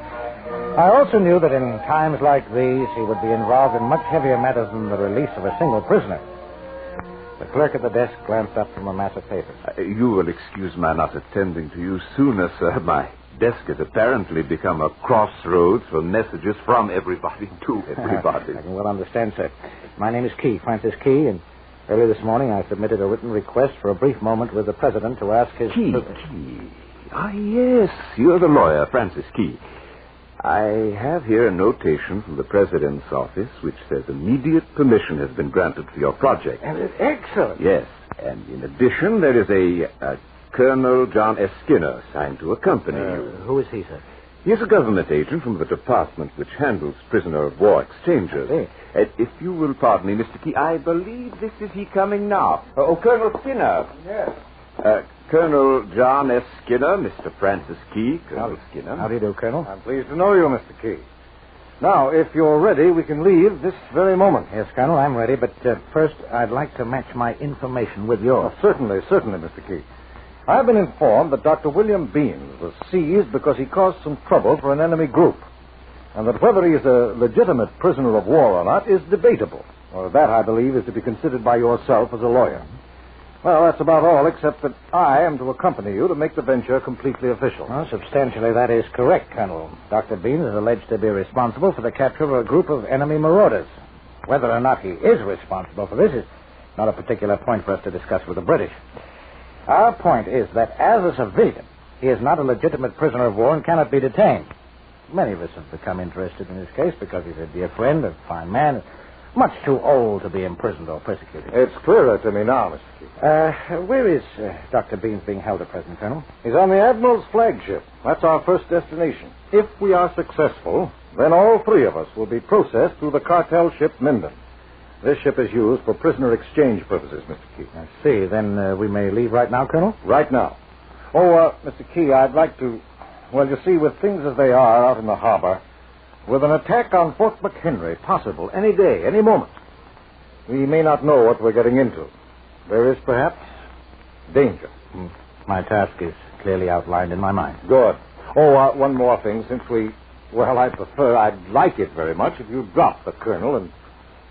I also knew that in times like these, he would be involved in much heavier matters than the release of a single prisoner. The clerk at the desk glanced up from a mass of papers. You will excuse my not attending to you sooner, sir. My desk has apparently become a crossroads for messages from everybody to everybody. I can well understand, sir. My name is Key, Francis Key, and early this morning I submitted a written request for a brief moment with the President to ask his... Key. Ah, yes, you're the lawyer, Francis Key. I have here a notation from the President's office which says immediate permission has been granted for your project. And it's excellent. Yes, and in addition, there is a Colonel John S. Skinner assigned to accompany you. Who is he, sir? He is a government agent from the department which handles prisoner of war exchanges. If you will pardon me, Mr. Key, I believe this is he coming now. Colonel Skinner. Yes. Colonel John S. Skinner, Mr. Francis Key, Colonel Skinner. How do you do, Colonel? I'm pleased to know you, Mr. Key. Now, if you're ready, we can leave this very moment. Yes, Colonel, I'm ready, but first I'd like to match my information with yours. Certainly, Mr. Key. I've been informed that Dr. William Beans was seized because he caused some trouble for an enemy group, and that whether he is a legitimate prisoner of war or not is debatable. Or that, I believe, is to be considered by yourself as a lawyer. Well, that's about all, except that I am to accompany you to make the venture completely official. Well, substantially, that is correct, Colonel. Dr. Beans is alleged to be responsible for the capture of a group of enemy marauders. Whether or not he is responsible for this is not a particular point for us to discuss with the British. Our point is that as a civilian, he is not a legitimate prisoner of war and cannot be detained. Many of us have become interested in his case because he's a dear friend, a fine man, much too old to be imprisoned or persecuted. It's clearer to me now, Mr. Key. Where is Dr. Beans being held at present, Colonel? He's on the Admiral's flagship. That's our first destination. If we are successful, then all three of us will be processed through the cartel ship Minden. This ship is used for prisoner exchange purposes, Mr. Key. I see. Then we may leave right now, Colonel? Right now. Mr. Key, I'd like to... Well, you see, with things as they are out in the harbor, with an attack on Fort McHenry possible any day, any moment, we may not know what we're getting into. There is, perhaps, danger. My task is clearly outlined in my mind. Good. One more thing. Since I'd like it very much if you drop the Colonel and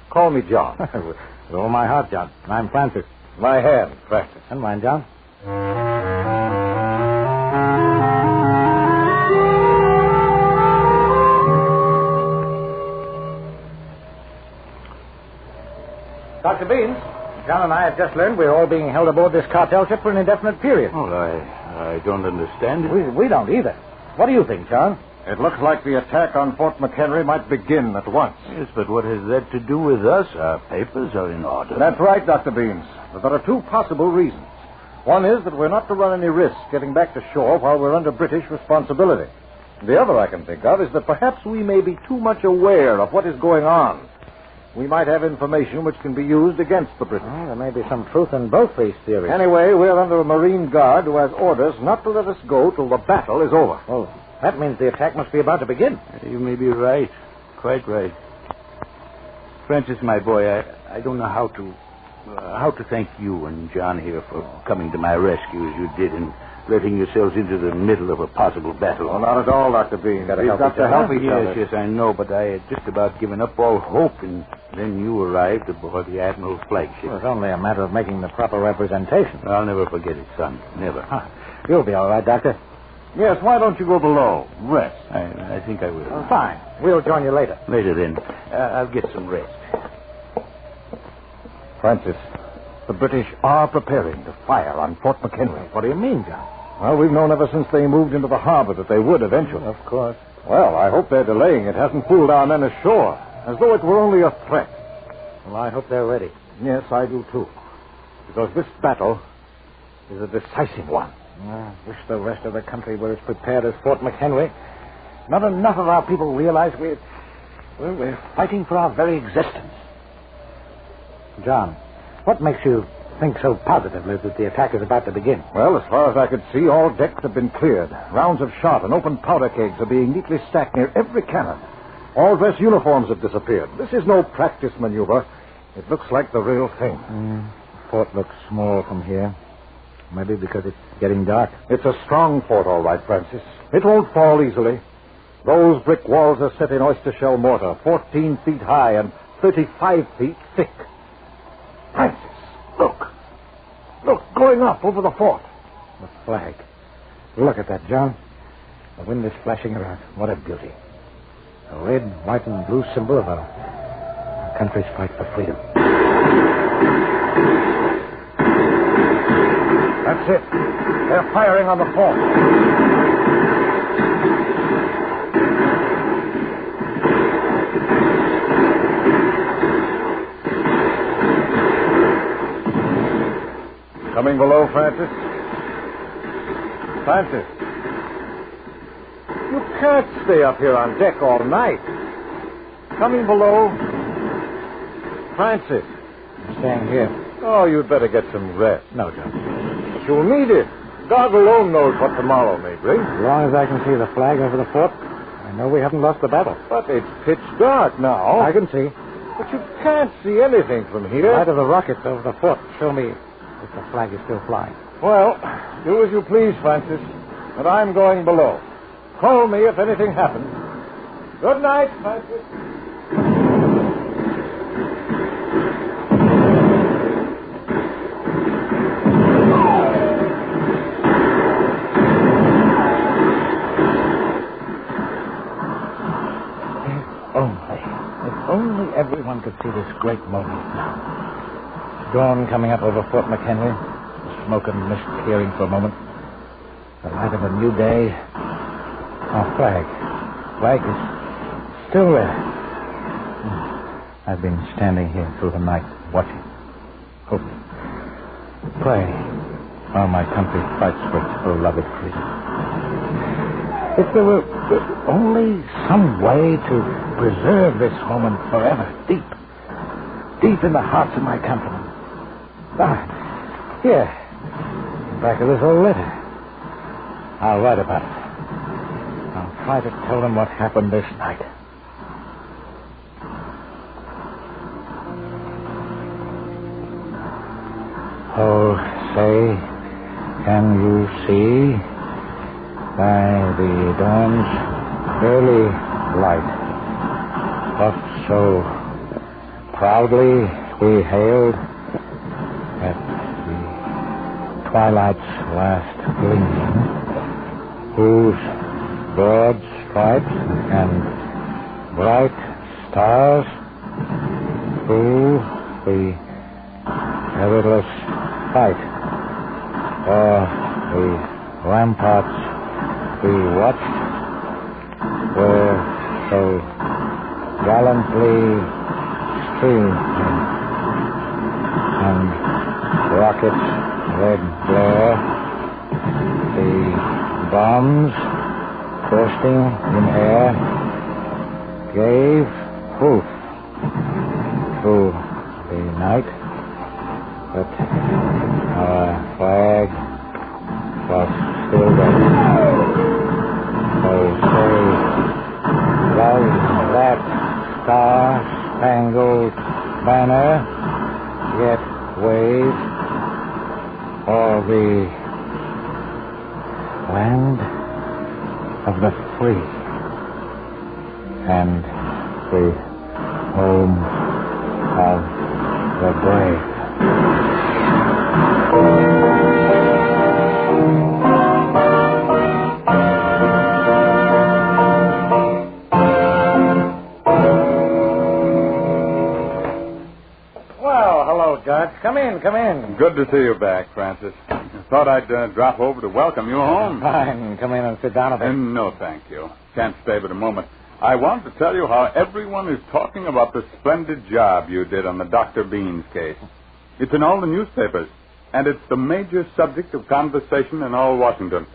call me John. With all my heart, John. I'm Francis. My hand, Francis. And mine, John. Dr. Beans, John and I have just learned we're all being held aboard this cartel ship for an indefinite period. Well, I don't understand it. We don't either. What do you think, John? It looks like the attack on Fort McHenry might begin at once. Yes, but what has that to do with us? Our papers are in order. That's right, Dr. Beans. But there are two possible reasons. One is that we're not to run any risk getting back to shore while we're under British responsibility. The other I can think of is that perhaps we may be too much aware of what is going on. We might have information which can be used against the British. Well, there may be some truth in both these theories. Anyway, we're under a Marine guard who has orders not to let us go till the battle is over. Oh, that means the attack must be about to begin. You may be right. Quite right. Francis, my boy, I don't know how to thank you and John here for coming to my rescue as you did and letting yourselves into the middle of a possible battle. Well, not at all, Dr. Bean. We've got to help each other. Yes, I know, but I had just about given up all hope, and then you arrived aboard the Admiral's flagship. Well, it's only a matter of making the proper representation. I'll never forget it, son. Never. Huh. You'll be all right, Doctor. Yes, why don't you go below? Rest. I think I will. Fine. We'll join you later. Later, then. I'll get some rest. Francis, the British are preparing to fire on Fort McHenry. What do you mean, John? Well, we've known ever since they moved into the harbor that they would eventually. Of course. Well, I hope they're delaying it hasn't fooled our men ashore, as though it were only a threat. Well, I hope they're ready. Yes, I do, too. Because this battle is a decisive one. I wish the rest of the country were as prepared as Fort McHenry. Not enough of our people realize we're fighting for our very existence. John, what makes you think so positively that the attack is about to begin? Well, as far as I could see, all decks have been cleared. Rounds of shot and open powder kegs are being neatly stacked near every cannon. All dress uniforms have disappeared. This is no practice maneuver. It looks like the real thing. The fort looks small from here. Maybe because it's getting dark. It's a strong fort, all right, Francis. It won't fall easily. Those brick walls are set in oyster shell mortar, 14 feet high and 35 feet thick. Francis, look. Look, going up over the fort. The flag. Look at that, John. The wind is flashing around. What a beauty. A red, white, and blue symbol of our country's fight for freedom. That's it. They're firing on the fort. Coming below, Francis? Francis. You can't stay up here on deck all night. Coming below? Francis. I'm staying here. Oh, you'd better get some rest. No, John. But you'll need it. God alone knows what tomorrow may bring. As long as I can see the flag over the fort, I know we haven't lost the battle. But it's pitch dark now. I can see. But you can't see anything from here. The light of the rockets over the fort show me if the flag is still flying. Well, do as you please, Francis. But I'm going below. Call me if anything happens. Good night, Francis. If only everyone could see this great moment now. Dawn coming up over Fort McHenry. The smoke and mist clearing for a moment. The light of a new day. Our flag is still there. I've been standing here through the night, watching, hoping, praying, while my country fights for its beloved freedom. If there were only some way to preserve this moment forever, deep in the hearts of my countrymen. Here, back of this old letter. I'll write about it. I'll try to tell them what happened this night. Oh, say, can you see by the dawn's early light what so proudly we hailed at the twilight's last gleaming, whose broad stripes and bright stars through the perilous fight for the ramparts we watched were so gallantly streaming, and rockets red glare, the bombs bursting in air, gave proof through the night that our flag was still there. So say, does that star-spangled banner yet wave o'er the land of the free and the home of the brave? Judge. Come in. Good to see you back, Francis. Thought I'd drop over to welcome you home. Fine. Come in and sit down a bit. No, thank you. Can't stay but a moment. I want to tell you how everyone is talking about the splendid job you did on the Dr. Beans case. It's in all the newspapers, and it's the major subject of conversation in all Washington.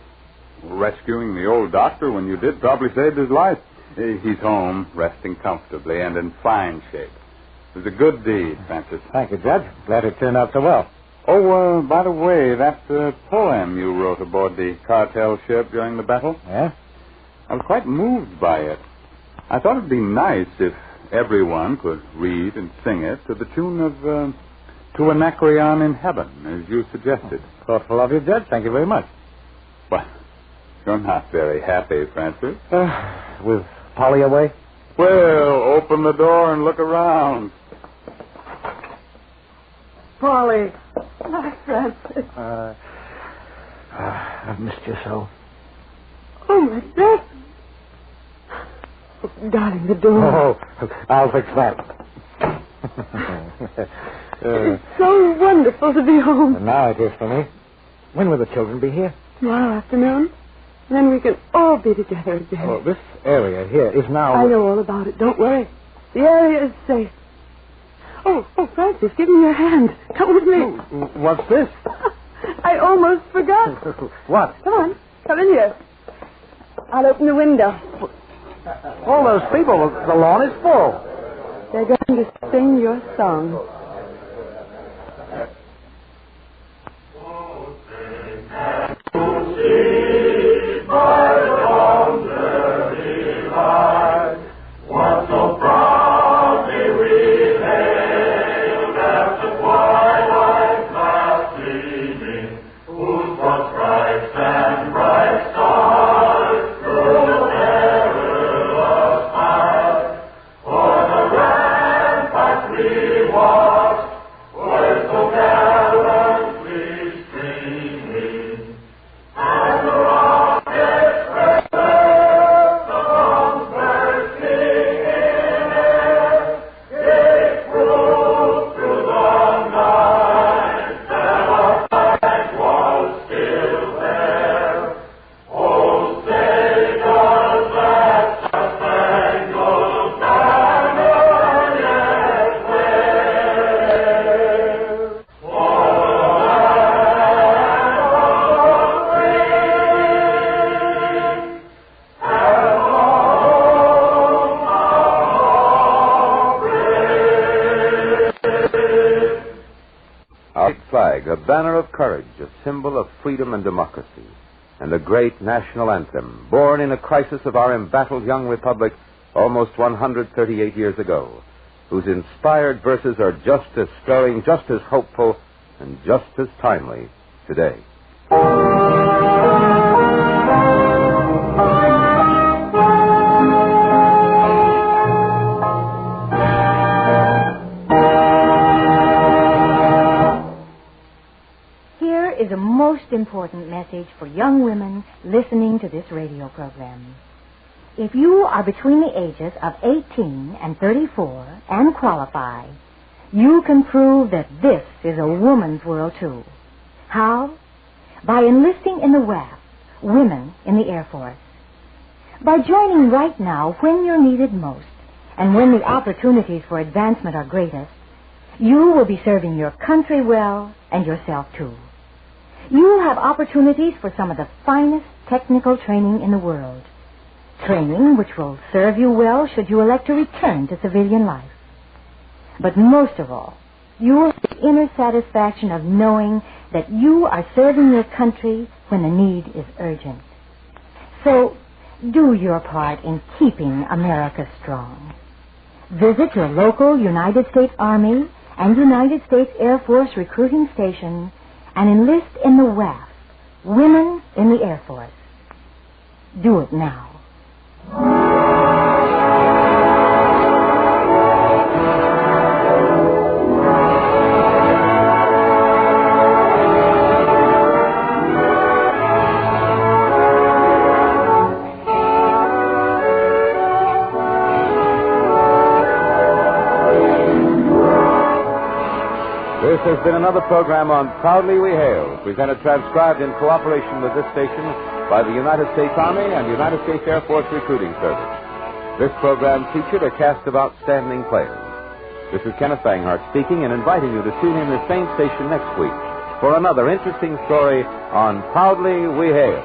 Rescuing the old doctor when you did probably saved his life. He's home, resting comfortably and in fine shape. It was a good deed, Francis. Thank you, Judge. Glad it turned out so well. Oh, by the way, that poem you wrote aboard the cartel ship during the battle? Yeah? I was quite moved by it. I thought it'd be nice if everyone could read and sing it to the tune of To Anacreon in Heaven, as you suggested. Thoughtful of you, Judge. Thank you very much. Well, you're not very happy, Francis. With Polly away? Well, open the door and look around. Polly. Hi, Francis. I've missed you so. Oh, my God. Oh, darling, the door. Oh, I'll fix that. It's so wonderful to be home. And now it is for me. When will the children be here? Tomorrow afternoon. Then we can all be together again. Oh, this area here is now... I know all about it. Don't worry. The area is safe. Oh, Francis, give me your hand. Come with me. What's this? I almost forgot. What? Come on. Come in here. I'll open the window. All those people, the lawn is full. They're going to sing your song. A banner of courage, a symbol of freedom and democracy, and a great national anthem, born in a crisis of our embattled young republic almost 138 years ago, whose inspired verses are just as stirring, just as hopeful, and just as timely today. Is a most important message for young women listening to this radio program. If you are between the ages of 18 and 34 and qualify, you can prove that this is a woman's world too. How? By enlisting in the WAF, Women in the Air Force. By joining right now when you're needed most and when the opportunities for advancement are greatest, you will be serving your country well and yourself too. You will have opportunities for some of the finest technical training in the world. Training which will serve you well should you elect to return to civilian life. But most of all, you will have the inner satisfaction of knowing that you are serving your country when the need is urgent. So, do your part in keeping America strong. Visit your local United States Army and United States Air Force recruiting station and enlist in the WAF, Women in the Air Force. Do it now. This has been another program on Proudly We Hail, presented transcribed in cooperation with this station by the United States Army and United States Air Force Recruiting Service. This program featured a cast of outstanding players. This is Kenneth Banghart speaking and inviting you to tune in the same station next week for another interesting story on Proudly We Hail.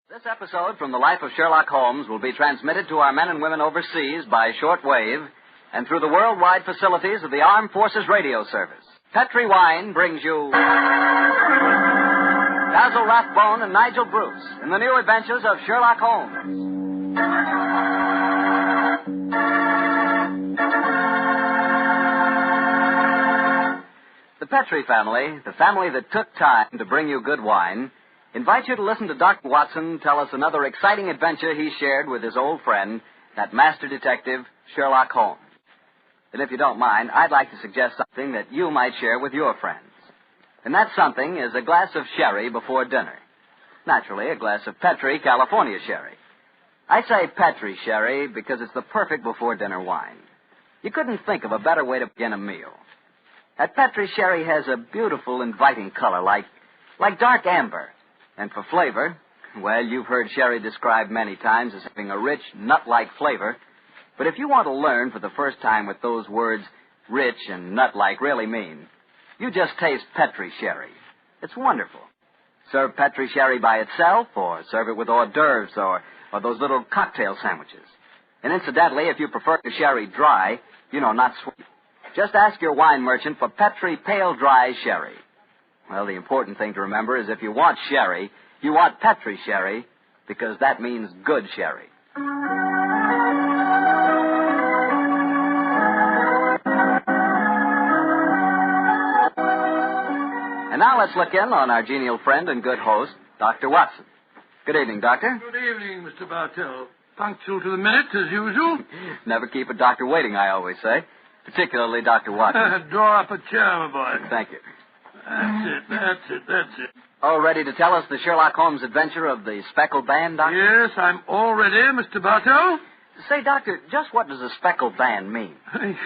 This episode from the life of Sherlock Holmes will be transmitted to our men and women overseas by shortwave and through the worldwide facilities of the Armed Forces Radio Service. Petri Wine brings you Basil Rathbone and Nigel Bruce in the new adventures of Sherlock Holmes. The Petri family, the family that took time to bring you good wine, invite you to listen to Dr. Watson tell us another exciting adventure he shared with his old friend, that master detective, Sherlock Holmes. And if you don't mind, I'd like to suggest something that you might share with your friends. And that something is a glass of sherry before dinner. Naturally, a glass of Petri California sherry. I say Petri sherry because it's the perfect before-dinner wine. You couldn't think of a better way to begin a meal. That Petri sherry has a beautiful, inviting color, like dark amber. And for flavor, well, you've heard sherry described many times as having a rich, nut-like flavor. But if you want to learn for the first time what those words rich and nut-like really mean, you just taste Petri sherry. It's wonderful. Serve Petri sherry by itself, or serve it with hors d'oeuvres or those little cocktail sandwiches. And incidentally, if you prefer the sherry dry, not sweet, just ask your wine merchant for Petri Pale Dry Sherry. Well, the important thing to remember is if you want sherry, you want Petri sherry, because that means good sherry. And now let's look in on our genial friend and good host, Dr. Watson. Good evening, Doctor. Good evening, Mr. Bartell. Punctual to the minute, as usual. Never keep a doctor waiting, I always say. Particularly Dr. Watson. Draw up a chair, my boy. Thank you. That's it. All ready to tell us the Sherlock Holmes adventure of the Speckled Band, Doctor? Yes, I'm all ready, Mr. Bartell. Say, Doctor, just what does a Speckled Band mean?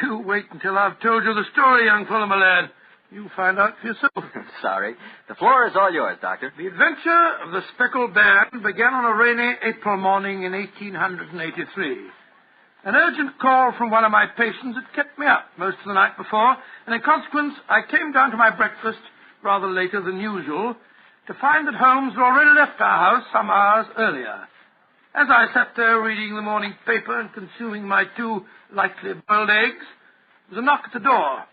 You wait until I've told you the story, young fellow, my lad. You'll find out for yourself. Sorry. The floor is all yours, Doctor. The adventure of the Speckled Band began on a rainy April morning in 1883. An urgent call from one of my patients had kept me up most of the night before, and in consequence, I came down to my breakfast rather later than usual to find that Holmes had already left our house some hours earlier. As I sat there reading the morning paper and consuming my 2 lightly boiled eggs, there was a knock at the door.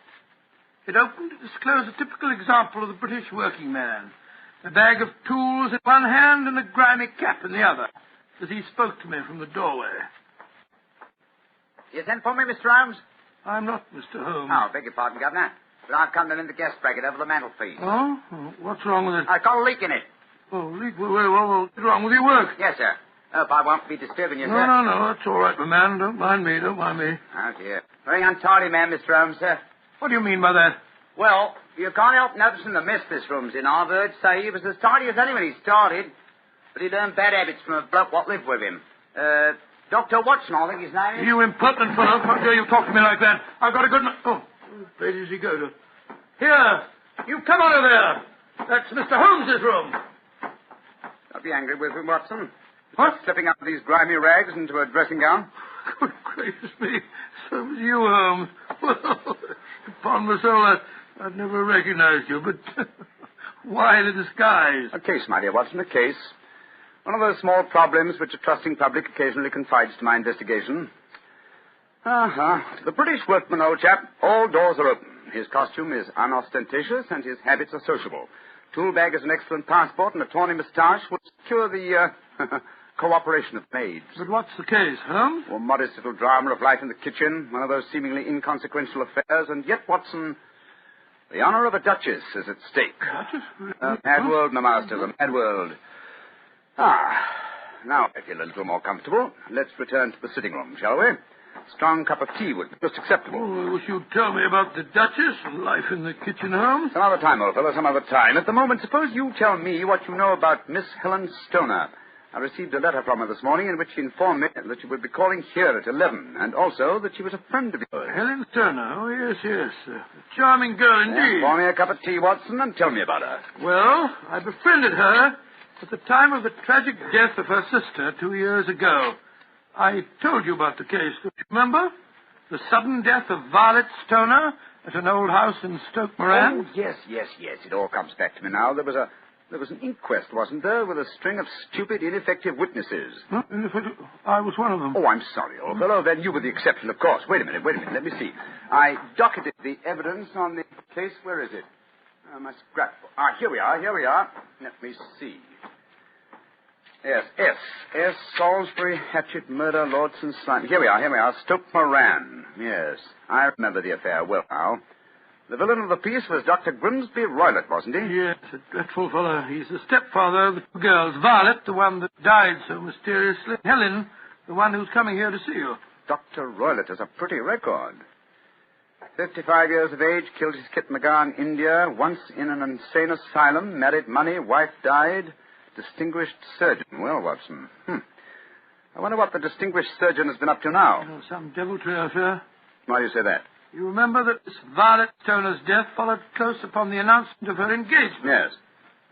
It opened to disclose a typical example of the British working man, a bag of tools in one hand and a grimy cap in the other, as he spoke to me from the doorway. You sent for me, Mr. Holmes? I'm not Mr. Holmes. Oh, beg your pardon, Governor. But I've come in the guest bracket over the mantelpiece. Oh? What's wrong with it? I got a leak in it. Oh, leak? What's wrong with your work? Yes, sir. Hope I won't be disturbing you, No, sir. no, that's all right, my man. Don't mind me. Oh, dear. Very untidy man, Mr. Holmes, sir. What do you mean by that? Well, you can't help noticing the mess this room's in. I've heard say he was as tidy as anyone he started. But he learned bad habits from a bloke what lived with him. Dr. Watson, I think his name is. You impertinent fellow. How dare you talk to me like that? I've got a good... Oh, where does he go to? Here, you come out of there. That's Mr. Holmes's room. Don't be angry with him, Watson. What? Just slipping out of these grimy rags into a dressing gown. Good gracious me. So was you, Holmes. Well, upon my soul, I'd never recognized you, but why the disguise? A case, my dear Watson, a case. One of those small problems which a trusting public occasionally confides to my investigation. The British workman, old chap. All doors are open. His costume is unostentatious and his habits are sociable. Tool bag is an excellent passport and a tawny moustache would secure the cooperation of maids. But what's the case, Holmes? Or modest little drama of life in the kitchen, one of those seemingly inconsequential affairs, and yet, Watson, the honor of a duchess is at stake. Duchess? A mad world, my master, the mad world. Now I feel a little more comfortable. Let's return to the sitting room, shall we? Strong cup of tea would be most acceptable. Oh, I wish you'd tell me about the Duchess and life in the kitchen, Holmes. Some other time, old fellow, some other time. At the moment, suppose you tell me what you know about Miss Helen Stoner. I received a letter from her this morning in which she informed me that she would be calling here at 11, and also that she was a friend of yours. Helen Stoner? Oh, yes. A charming girl indeed. Pour me a cup of tea, Watson, and tell me about her. Well, I befriended her at the time of the tragic death of her sister 2 years ago. I told you about the case, don't you remember? The sudden death of Violet Stoner at an old house in Stoke Moran. Oh, yes. It all comes back to me now. There was an inquest, wasn't there, with a string of stupid, ineffective witnesses. Huh? I was one of them. Oh, I'm sorry, old fellow. Then you were the exception, of course. Wait a minute. Let me see. I docketed the evidence on the case. Where is it? My scrapbook. Here we are. Let me see. Yes, S. Salisbury, Hatchet, Murder, Lordson, Slime. Here we are. Stoke Moran. Yes, I remember the affair well now. The villain of the piece was Dr. Grimsby Roylott, wasn't he? Yes, a dreadful fellow. He's the stepfather of the two girls. Violet, the one that died so mysteriously. Helen, the one who's coming here to see you. Dr. Roylott has a pretty record. 55 years of age, killed his kit McGar in India, once in an insane asylum, married money, wife died. Distinguished surgeon. Well, Watson. I wonder what the distinguished surgeon has been up to now. Oh, some deviltry affair. Why do you say that? You remember that Miss Violet Stoner's death followed close upon the announcement of her engagement? Yes.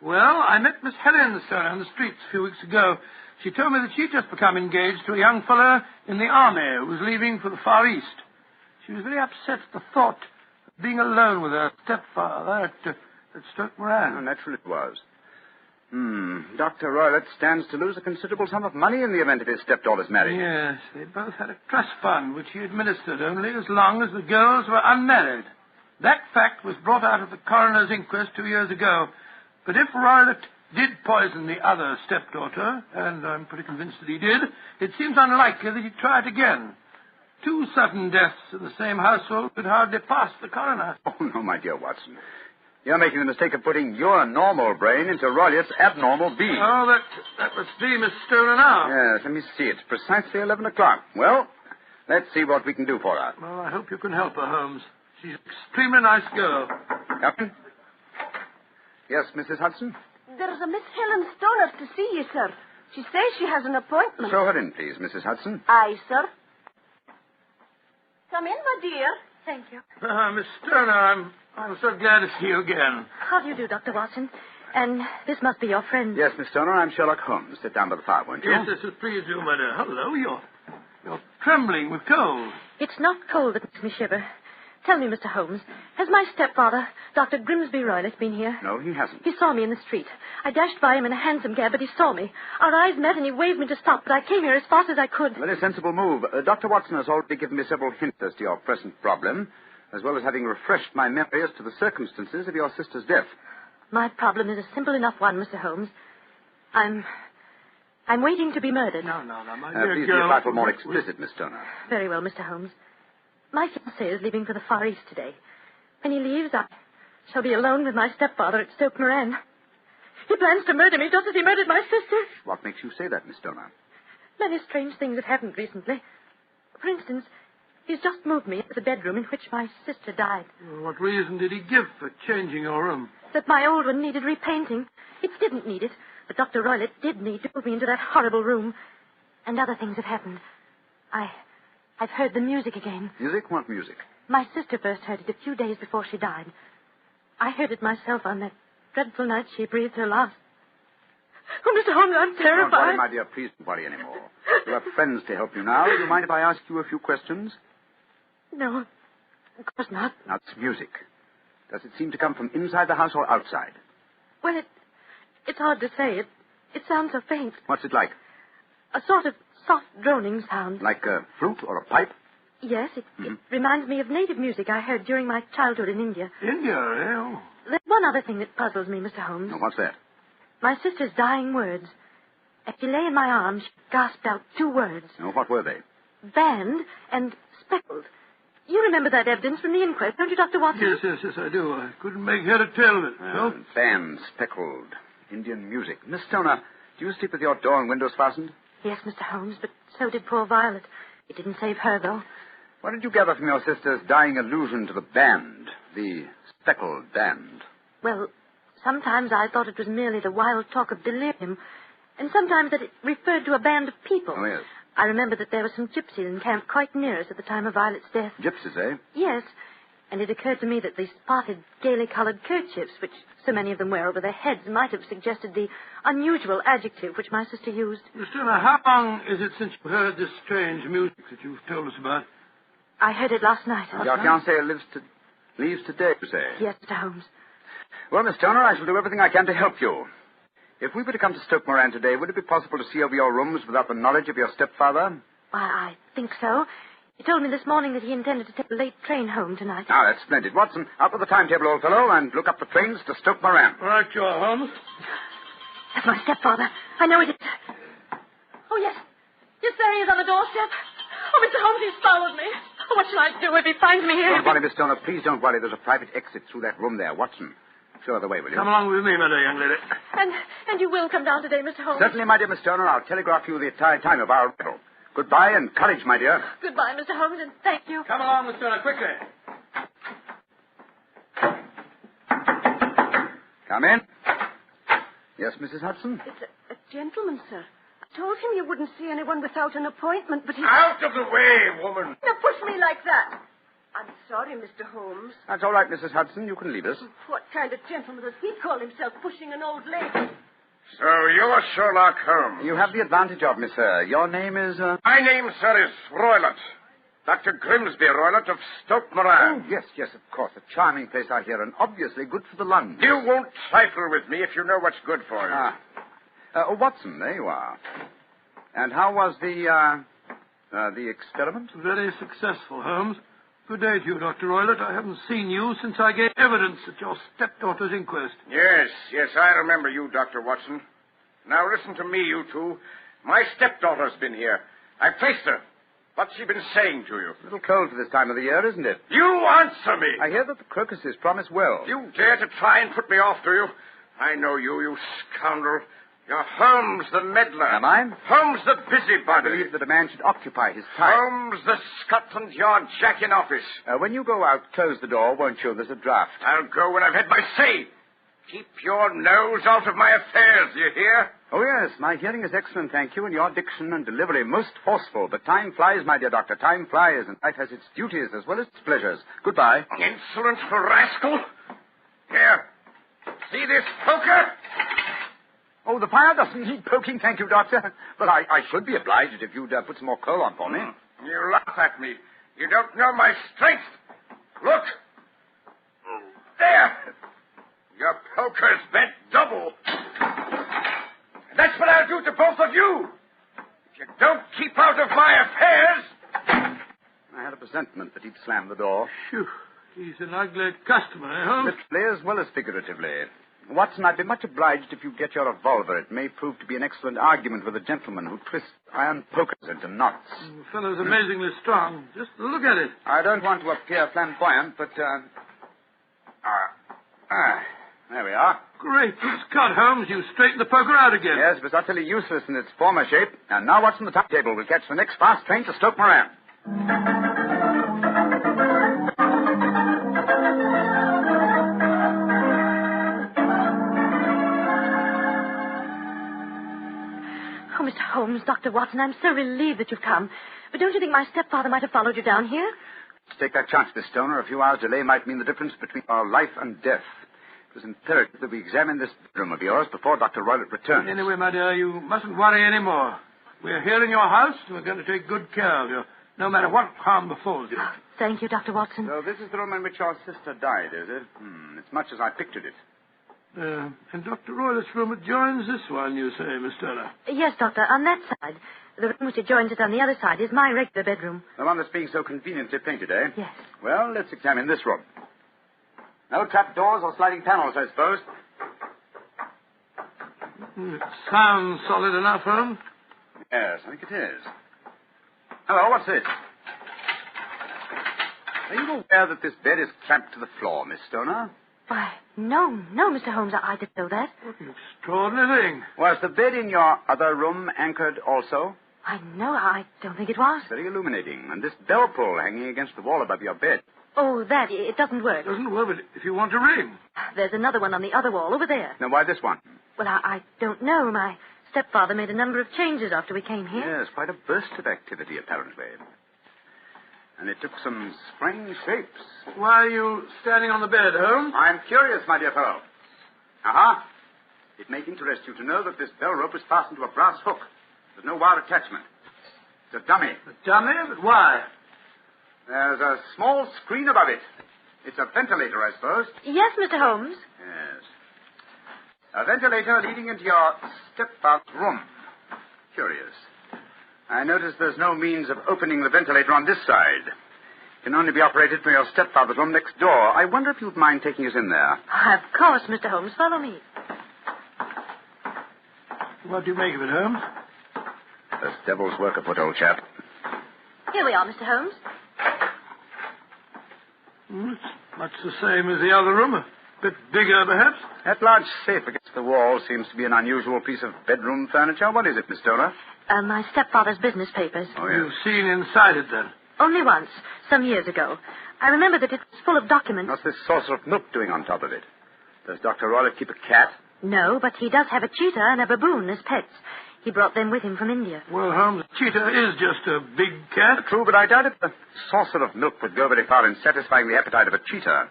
Well, I met Miss Helen Stoner on the streets a few weeks ago. She told me that she'd just become engaged to a young fellow in the army who was leaving for the Far East. She was very upset at the thought of being alone with her stepfather at Stoke Moran. Oh, naturally it was. Dr. Roylott stands to lose a considerable sum of money in the event of his stepdaughter's marriage. Yes, they both had a trust fund which he administered only as long as the girls were unmarried. That fact was brought out of the coroner's inquest 2 years ago. But if Roylott did poison the other stepdaughter, and I'm pretty convinced that he did, it seems unlikely that he'd try it again. 2 sudden deaths in the same household could hardly pass the coroner. Oh, no, my dear Watson. You're making the mistake of putting your normal brain into Roylott's abnormal being. Oh, that must be Miss Stoner now. Yes, let me see. It's precisely 11 o'clock. Well, let's see what we can do for her. Well, I hope you can help her, Holmes. She's an extremely nice girl. Captain? Yes, Mrs. Hudson? There's a Miss Helen Stoner to see you, sir. She says she has an appointment. Show her in, please, Mrs. Hudson. Aye, sir. Come in, my dear. Thank you. Miss Stoner, I'm so glad to see you again. How do you do, Dr. Watson? And this must be your friend. Yes, Miss Stoner, I'm Sherlock Holmes. Sit down by the fire, won't you? Yes, please do, my dear. Hello, you're trembling with cold. It's not cold that makes me shiver. Tell me, Mr. Holmes, has my stepfather, Dr. Grimsby Roylott, been here? No, he hasn't. He saw me in the street. I dashed by him in a hansom cab, but he saw me. Our eyes met, and he waved me to stop, but I came here as fast as I could. Very sensible move. Dr. Watson has already given me several hints as to your present problem, as well as having refreshed my memory as to the circumstances of your sister's death. My problem is a simple enough one, Mr. Holmes. I'm waiting to be murdered. No, my dear please girl. be a trifle more explicit, Miss Stoner. Very well, Mr. Holmes. My fiancé is leaving for the Far East today. When he leaves, I shall be alone with my stepfather at Stoke Moran. He plans to murder me just as he murdered my sister. What makes you say that, Miss Stoner? Many strange things have happened recently. For instance, he's just moved me into the bedroom in which my sister died. What reason did he give for changing your room? That my old one needed repainting. It didn't need it, but Dr. Roylott did need to move me into that horrible room. And other things have happened. I've heard the music again. Music? What music? My sister first heard it a few days before she died. I heard it myself on that dreadful night she breathed her last. Oh, Mr. Holmes, I'm terrified. Don't worry, my dear. Please don't worry anymore. You have friends to help you now. Do you mind if I ask you a few questions? No, of course not. Now, it's music. Does it seem to come from inside the house or outside? Well, it's hard to say. It sounds so faint. What's it like? A sort of soft droning sound. Like a flute or a pipe? Yes, it reminds me of native music I heard during my childhood in India. India, eh? Oh. There's one other thing that puzzles me, Mr. Holmes. Oh, what's that? My sister's dying words. As she lay in my arms, she gasped out 2 words. Oh, what were they? Band and speckled. You remember that evidence from the inquest, don't you, Dr. Watson? Yes, I do. I couldn't make head or tail of it. No? Band, speckled, Indian music. Miss Stoner, do you sleep with your door and windows fastened? Yes, Mr. Holmes, but so did poor Violet. It didn't save her, though. What did you gather from your sister's dying allusion to the band, the Speckled Band? Well, sometimes I thought it was merely the wild talk of delirium, and sometimes that it referred to a band of people. Oh, yes. I remember that there were some gypsies encamped quite near us at the time of Violet's death. Gypsies, eh? Yes, and it occurred to me that the spotted, gaily coloured kerchiefs, which so many of them wear over their heads, might have suggested the unusual adjective which my sister used. Miss Turner, how long is it since you heard this strange music that you've told us about? I heard it last night. Your fiancé leaves today, you say? Yes, Mr. Holmes. Well, Miss Turner, I shall do everything I can to help you. If we were to come to Stoke Moran today, would it be possible to see over your rooms without the knowledge of your stepfather? Why, I think so. He told me this morning that he intended to take a late train home tonight. Ah, that's splendid. Watson, out with the timetable, old fellow, and look up the trains to Stoke Moran. Right, you are, Holmes. That's my stepfather. I know it is. Oh, yes. Yes, there he is on the doorstep. Oh, Mr. Holmes, he's followed me. Oh, what shall I do if he finds me here? Don't worry, Miss Stoner. Please don't worry. There's a private exit through that room there. Watson, show her the way, will you? Come along with me, my dear young lady. And you will come down today, Mr. Holmes? Certainly, my dear Miss Stoner. I'll telegraph you the time of our arrival. Goodbye and courage, my dear. Goodbye, Mr. Holmes, and thank you. Come along, Miss Turner, quickly. Come in. Yes, Mrs. Hudson? It's a gentleman, sir. I told him you wouldn't see anyone without an appointment, but he... Out of the way, woman! Now push me like that. I'm sorry, Mr. Holmes. That's all right, Mrs. Hudson. You can leave us. What kind of gentleman does he call himself, pushing an old lady? So you're Sherlock Holmes. You have the advantage of me, sir. Your name is, My name, sir, is Roylott. Dr. Grimsby Roylott of Stoke Moran. Oh, yes, of course. A charming place, I hear, and obviously good for the lungs. You won't trifle with me if you know what's good for you. Watson, there you are. And how was the experiment? Very successful, Holmes. Good day to you, Dr. Roylott. I haven't seen you since I gave evidence at your stepdaughter's inquest. Yes, I remember you, Dr. Watson. Now listen to me, you two. My stepdaughter's been here. I placed her. What's she been saying to you? A little cold for this time of the year, isn't it? You answer me! I hear that the crocuses promise well. You dare to try and put me off, do you? I know you, you scoundrel. You're Holmes the meddler. Am I? Holmes the busybody. I believe that a man should occupy his time. Holmes the Scotland Yard Jack in office. When you go out, close the door, won't you? There's a draft. I'll go when I've had my say. Keep your nose out of my affairs, you hear? Oh, yes. My hearing is excellent, thank you, and your diction and delivery most forceful. But time flies, my dear doctor. Time flies, and life has its duties as well as its pleasures. Goodbye. Insolent rascal. Here. See this poker? Oh, the fire doesn't need poking, thank you, Doctor. But I should be obliged if you'd put some more coal on for me. You laugh at me. You don't know my strength. Look. There. Your poker's bent double. And that's what I'll do to both of you. If you don't keep out of my affairs. I had a presentiment that he'd slam the door. Phew. He's an ugly customer, eh, Holmes? Literally as well as figuratively. Watson, I'd be much obliged if you get your revolver. It may prove to be an excellent argument with a gentleman who twists iron pokers into knots. The fellow's amazingly strong. Just look at it. I don't want to appear flamboyant, but, there we are. Great Scott, Holmes. You straightened the poker out again. Yes, it was utterly useless in its former shape. And now Watson, the timetable will catch the next fast train to Stoke Moran. Oh, Mr. Holmes, Dr. Watson, I'm so relieved that you've come. But don't you think my stepfather might have followed you down here? Let's take that chance, Miss Stoner. A few hours' delay might mean the difference between our life and death. It was imperative that we examine this bedroom of yours before Dr. Roylott returns. Anyway, my dear, you mustn't worry any more. We're here in your house, and we're going to take good care of you, no matter what harm befalls you. Thank you, Dr. Watson. So this is the room in which your sister died, is it? It's much as I pictured it. And Dr. Roylett's room adjoins this one, you say, Miss Turner? Yes, Doctor, on that side. The room which adjoins it on the other side is my regular bedroom. The one that's being so conveniently painted, eh? Yes. Well, let's examine this room. No trapdoors or sliding panels, I suppose. It sounds solid enough, Holmes. Yes, I think it is. Hello, what's this? Are you aware that this bed is clamped to the floor, Miss Stoner? Why, no, Mr. Holmes, I didn't know that. What an extraordinary thing. Was the bed in your other room anchored also? I don't think it was. Very illuminating. And this bell pull hanging against the wall above your bed. Oh, that, it doesn't work. It doesn't work, but if you want to ring. There's another one on the other wall over there. Now, why this one? Well, I don't know. My stepfather made a number of changes after we came here. Yes, quite a burst of activity, apparently. And it took some strange shapes. Why are you standing on the bed, Holmes? I'm curious, my dear fellow. Aha. It may interest you to know that this bell rope is fastened to a brass hook. There's no wire attachment. It's a dummy. A dummy? But why? There's a small screen above it. It's a ventilator, I suppose. Yes, Mr. Holmes. Yes. A ventilator leading into your stepfather's room. Curious. I notice there's no means of opening the ventilator on this side. It can only be operated from your stepfather's room next door. I wonder if you'd mind taking us in there. Of course, Mr. Holmes. Follow me. What do you make of it, Holmes? There's devil's work afoot, old chap. Here we are, Mr. Holmes. It's much the same as the other room. A bit bigger, perhaps. That large safe against the wall seems to be an unusual piece of bedroom furniture. What is it, Miss Stoner? My stepfather's business papers. Oh, yes. You've seen inside it, then? Only once, some years ago. I remember that it was full of documents. What's this saucer of milk doing on top of it? Does Dr. Roylott keep a cat? No, but he does have a cheetah and a baboon as pets. He brought them with him from India. Well, Holmes, a cheetah is just a big cat. True, but I doubt if a saucer of milk would go very far in satisfying the appetite of a cheetah.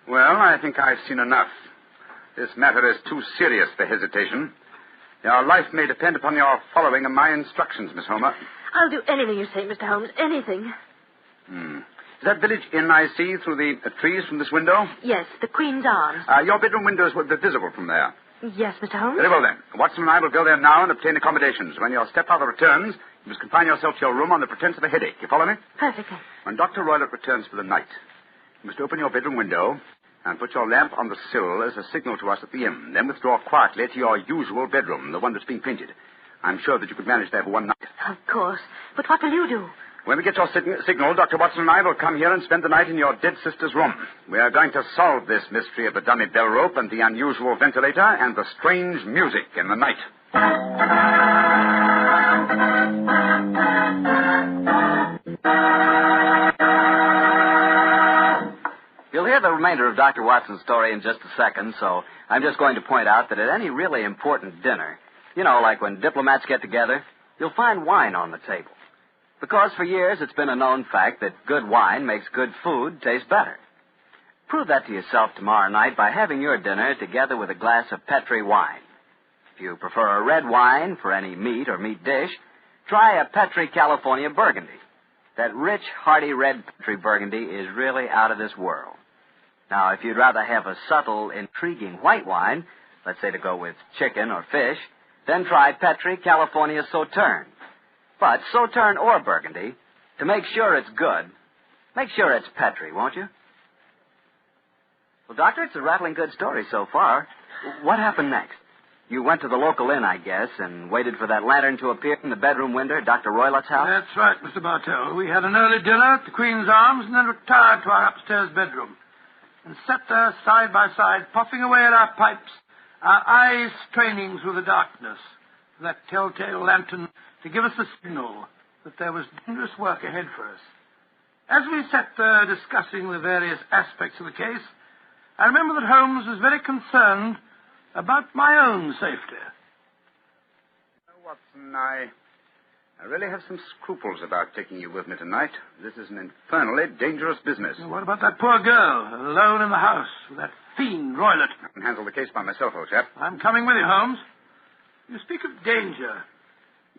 Well, I think I've seen enough. This matter is too serious for hesitation. Your life may depend upon your following my instructions, Miss Homer. I'll do anything you say, Mr. Holmes, anything. Is that village inn I see through the trees from this window? Yes, the Queen's Arms. Your bedroom windows would be visible from there. Yes, Mr. Holmes. Very well, then. Watson and I will go there now and obtain accommodations. When your stepfather returns, you must confine yourself to your room on the pretense of a headache. You follow me? Perfectly. When Dr. Roylott returns for the night, you must open your bedroom window and put your lamp on the sill as a signal to us at the inn. Then withdraw quietly to your usual bedroom, the one that's being painted. I'm sure that you could manage there for one night. Of course. But what will you do? When we get your signal, Dr. Watson and I will come here and spend the night in your dead sister's room. We are going to solve this mystery of the dummy bell rope and the unusual ventilator and the strange music in the night. You'll hear the remainder of Dr. Watson's story in just a second, so I'm just going to point out that at any really important dinner, you know, like when diplomats get together, you'll find wine on the table. Because for years it's been a known fact that good wine makes good food taste better. Prove that to yourself tomorrow night by having your dinner together with a glass of Petri wine. If you prefer a red wine for any meat or meat dish, try a Petri California Burgundy. That rich, hearty red Petri Burgundy is really out of this world. Now, if you'd rather have a subtle, intriguing white wine, let's say to go with chicken or fish, then try Petri California Sauterne. But Sauterne or Burgundy, to make sure it's good, make sure it's Petri, won't you? Well, Doctor, it's a rattling good story so far. What happened next? You went to the local inn, I guess, and waited for that lantern to appear in the bedroom window at Dr. Roylett's house? That's right, Mr. Bartell. We had an early dinner at the Queen's Arms and then retired to our upstairs bedroom and sat there side by side, puffing away at our pipes, our eyes straining through the darkness for that telltale lantern to give us the signal that there was dangerous work ahead for us. As we sat there discussing the various aspects of the case, I remember that Holmes was very concerned about my own safety. Watson, I really have some scruples about taking you with me tonight. This is an infernally dangerous business. What about that poor girl, alone in the house with that fiend Roylett? I can handle the case by myself, old chap. I'm coming with you, Holmes. You speak of danger.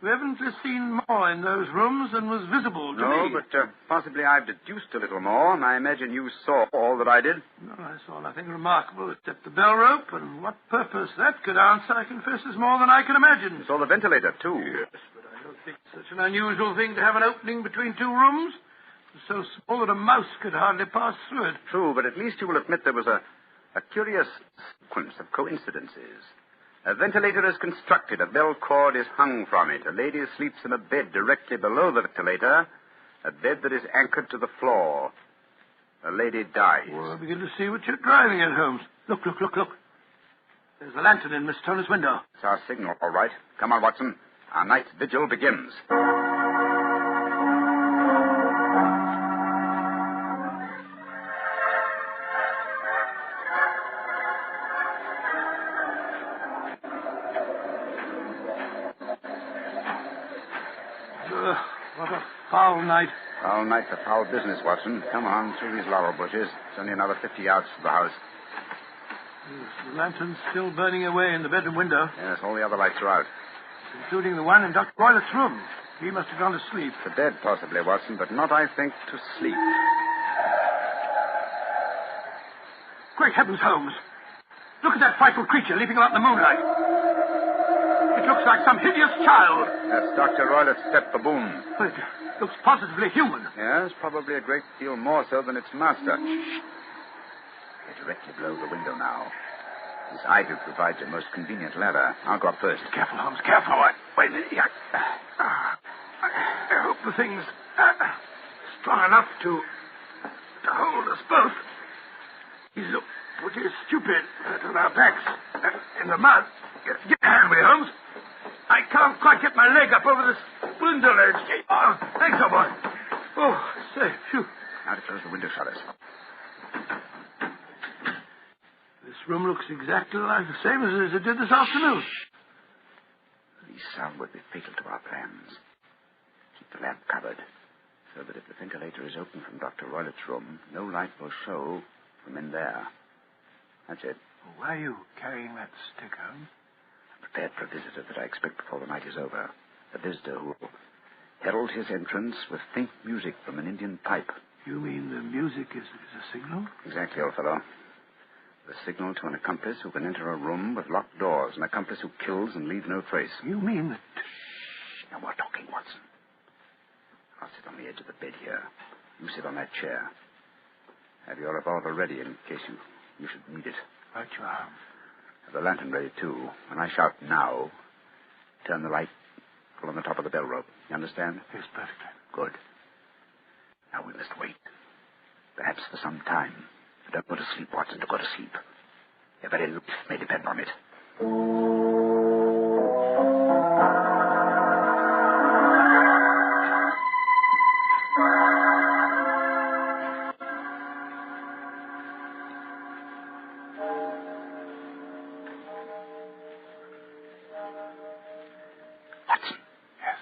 You evidently seen more in those rooms than was visible to me. No, but possibly I've deduced a little more, and I imagine you saw all that I did. No, I saw nothing remarkable except the bell rope, and what purpose that could answer, I confess, is more than I can imagine. You saw the ventilator, too. Yes, but I don't think it's such an unusual thing to have an opening between two rooms. It's so small that a mouse could hardly pass through it. True, but at least you will admit there was a curious sequence of coincidences. A ventilator is constructed. A bell cord is hung from it. A lady sleeps in a bed directly below the ventilator, a bed that is anchored to the floor. A lady dies. Well, I begin to see what you're driving at, Holmes. Look. There's a lantern in Miss Turner's window. It's our signal, all right. Come on, Watson. Our night's vigil begins. What a foul night. Foul night for foul business, Watson. Come on, through these laurel bushes. It's only another 50 yards to the house. Yes, the lantern's still burning away in the bedroom window. Yes, all the other lights are out. Including the one in Dr. Roylett's room. He must have gone to sleep. To bed, possibly, Watson, but not, I think, to sleep. Great heavens, Holmes. Look at that frightful creature leaping about in the moonlight. It looks like some hideous child. That's Dr. Roylett's pet baboon. But it looks positively human. Yes, probably a great deal more so than its master. They're directly below the window now. This ivy provides a most convenient ladder. I'll go up first. Careful, Holmes, careful. Wait a minute. I hope the thing's strong enough to hold us both. He looked pretty stupid on our backs in the mud. Get a hand with you, Holmes. I can't quite get my leg up over this window ledge. Oh, thanks, old boy. Oh, say, phew. Now to close the window shutters. This room looks exactly like the same as it did this afternoon. The sound would be fatal to our plans. Keep the lamp covered, so that if the ventilator is open from Dr. Roylett's room, no light will show from in there. That's it. Why are you carrying that stick, Holmes? I'm prepared for a visitor that I expect before the night is over. A visitor who will herald his entrance with faint music from an Indian pipe. You mean the music is a signal? Exactly, old fellow. The signal to an accomplice who can enter a room with locked doors, an accomplice who kills and leaves no trace. You mean that... Shh. No more talking, Watson. I'll sit on the edge of the bed here. You sit on that chair. Have your revolver ready in case you should need it. Right you are. Have the lantern ready, too. When I shout now, turn the light, pull on the top of the bell rope. You understand? Yes, perfectly. Good. Now we must wait. Perhaps for some time. Don't go to sleep, Watson. Don't go to sleep. Your very life may depend on it. Watson. Yes?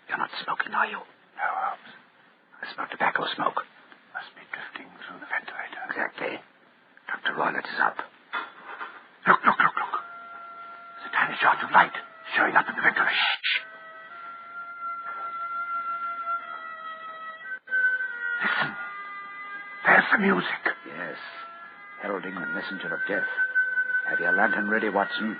You're not smoking, are you? No, Holmes. I smell tobacco smoke. Must be drifting through the ventilator. Exactly. Dr. Roylett is up. Look. There's a tiny shot of light showing up in the ventilator. Shh. Listen. There's the music. Yes. Heralding the messenger of death. Have your lantern ready, Watson.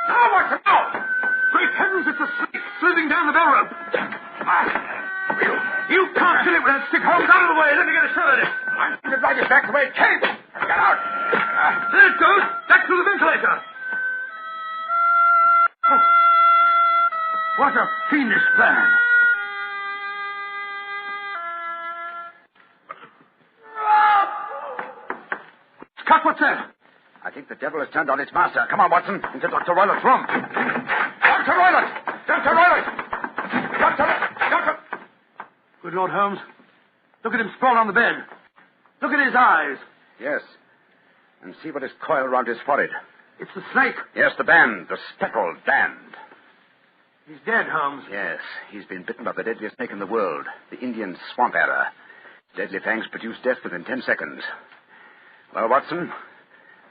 Now, Watson, now! Great heavens, it's a snake slithing down the bell rope. You can't Hit it with that stick. Holmes, out of the way. Let me get a shot at it. I'm going to drive it back the way it came. Get out. There it goes. Back through the ventilator. Oh. What a fiendish plan. Scott, what's that? I think the devil has turned on its master. Come on, Watson, into Dr. Roylett's room. Dr. Roylett! Dr. Roylett! Doctor! Good Lord, Holmes. Look at him sprawled on the bed. Look at his eyes. Yes. And see what is coiled around his forehead. It's the snake. Yes, the band. The Speckled Band. He's dead, Holmes. Yes. He's been bitten by the deadliest snake in the world, the Indian swamp adder. Deadly fangs produce death within 10 seconds. Well, Watson,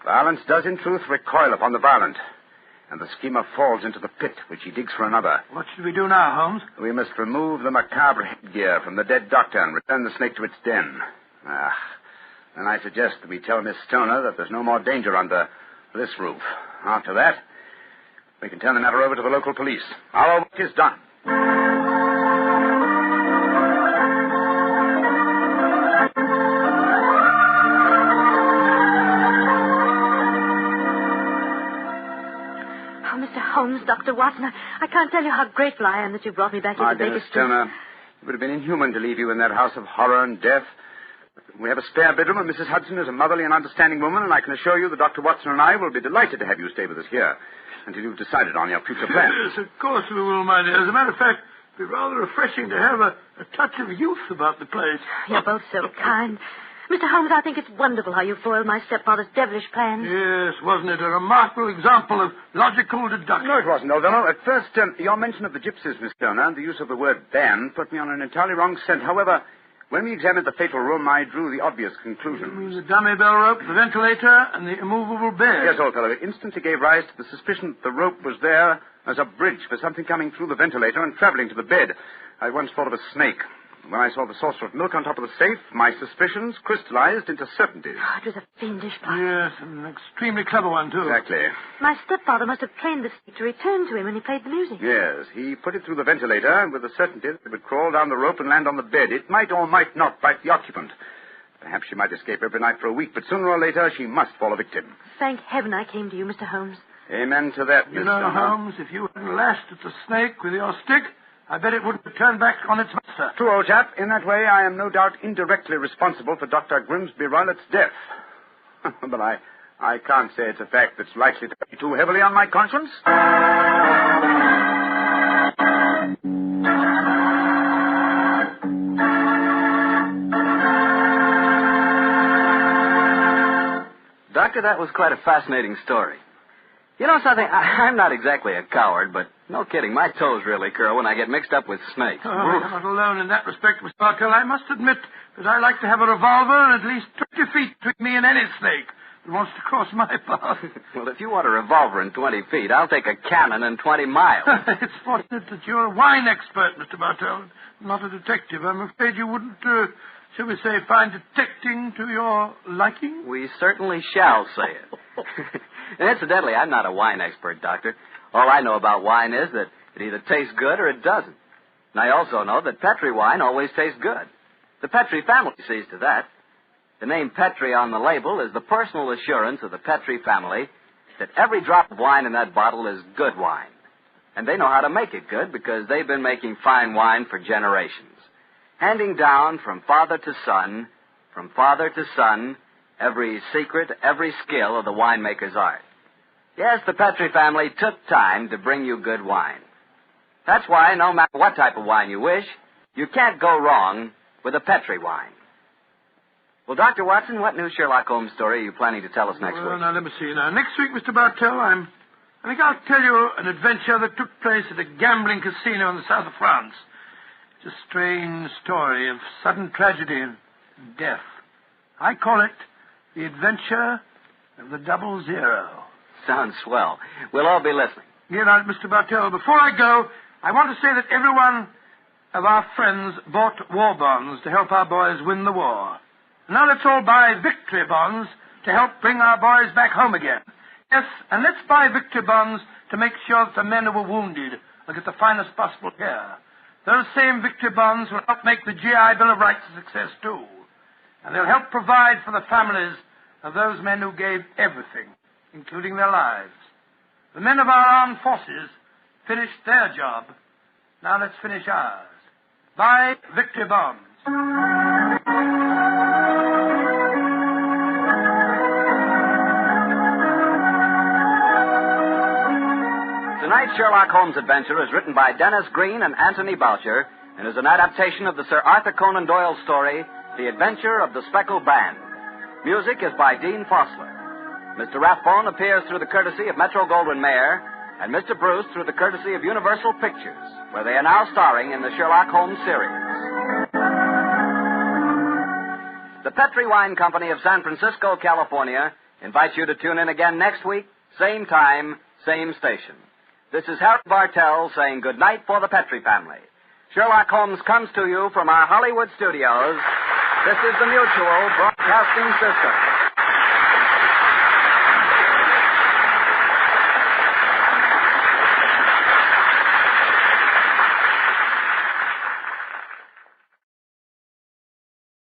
violence does in truth recoil upon the violent, and the schemer falls into the pit which he digs for another. What should we do now, Holmes? We must remove the macabre headgear from the dead doctor and return the snake to its den. Then I suggest that we tell Miss Stoner that there's no more danger under this roof. After that, we can turn the matter over to the local police. Our work is done. Holmes, Dr. Watson, I can't tell you how grateful I am that you brought me back here to Baker Miss Street. Stoner, it would have been inhuman to leave you in that house of horror and death. We have a spare bedroom, and Mrs. Hudson is a motherly and understanding woman, and I can assure you that Dr. Watson and I will be delighted to have you stay with us here until you've decided on your future plans. Yes, of course we will, my dear. As a matter of fact, it would be rather refreshing to have a touch of youth about the place. You're both so kind. Mr. Holmes, I think it's wonderful how you foiled my stepfather's devilish plans. Yes, wasn't it a remarkable example of logical deduction? No, it wasn't, O'Donnell. At first, your mention of the gypsies, Miss Stoner, and the use of the word band put me on an entirely wrong scent. However, when we examined the fatal room, I drew the obvious conclusion. You mean the dummy bell rope, the ventilator, and the immovable bed? Yes, old fellow. It instantly gave rise to the suspicion that the rope was there as a bridge for something coming through the ventilator and traveling to the bed. I once thought of a snake. When I saw the saucer of milk on top of the safe, my suspicions crystallized into certainties. Oh, it was a fiendish plot. Yes, an extremely clever one, too. Exactly. My stepfather must have trained the snake to return to him when he played the music. Yes, he put it through the ventilator with the certainty that it would crawl down the rope and land on the bed. It might or might not bite the occupant. Perhaps she might escape every night for a week, but sooner or later she must fall a victim. Thank heaven I came to you, Mr. Holmes. Amen to that, You Mr. know, Holmes, if you hadn't lashed at the snake with your stick, I bet it wouldn't have turned back on its master. True, old chap. In that way, I am no doubt indirectly responsible for Dr. Grimsby Roylett's death. But I can't say it's a fact that's likely to be too heavily on my conscience. Doctor, that was quite a fascinating story. You know something? I'm not exactly a coward, but no kidding, my toes really curl when I get mixed up with snakes. Oh, you're not alone in that respect, Mr. Bartell. I must admit that I like to have a revolver and at least 20 feet between me and any snake that wants to cross my path. Well, if you want a revolver in 20 feet, I'll take a cannon in 20 miles. It's fortunate that you're a wine expert, Mr. Bartell, not a detective. I'm afraid you wouldn't, shall we say, find detecting to your liking? We certainly shall say it. And incidentally, I'm not a wine expert, Doctor. All I know about wine is that it either tastes good or it doesn't. And I also know that Petri wine always tastes good. The Petri family sees to that. The name Petri on the label is the personal assurance of the Petri family that every drop of wine in that bottle is good wine. And they know how to make it good because they've been making fine wine for generations, handing down from father to son, every secret, every skill of the winemaker's art. Yes, the Petri family took time to bring you good wine. That's why, no matter what type of wine you wish, you can't go wrong with a Petri wine. Well, Dr. Watson, what new Sherlock Holmes story are you planning to tell us next week? Now, let me see. Now, next week, Mr. Bartell, I think I'll tell you an adventure that took place at a gambling casino in the south of France. It's a strange story of sudden tragedy and death. I call it The Adventure of the 00. Sounds swell. We'll all be listening. Here, now, Mr. Bartell, before I go, I want to say that every one of our friends bought war bonds to help our boys win the war. Now let's all buy victory bonds to help bring our boys back home again. Yes, and let's buy victory bonds to make sure that the men who were wounded will get the finest possible care. Those same victory bonds will help make the GI Bill of Rights a success, too. And they'll help provide for the families of those men who gave everything, including their lives. The men of our armed forces finished their job. Now let's finish ours. Buy victory bonds. Tonight's Sherlock Holmes adventure is written by Dennis Green and Anthony Boucher and is an adaptation of the Sir Arthur Conan Doyle story, The Adventure of the Speckled Band. Music is by Dean Fossler. Mr. Rathbone appears through the courtesy of Metro-Goldwyn-Mayer and Mr. Bruce through the courtesy of Universal Pictures, where they are now starring in the Sherlock Holmes series. The Petri Wine Company of San Francisco, California, invites you to tune in again next week, same time, same station. This is Harry Bartell saying good night for the Petri family. Sherlock Holmes comes to you from our Hollywood studios. This is the Mutual Broadcasting System.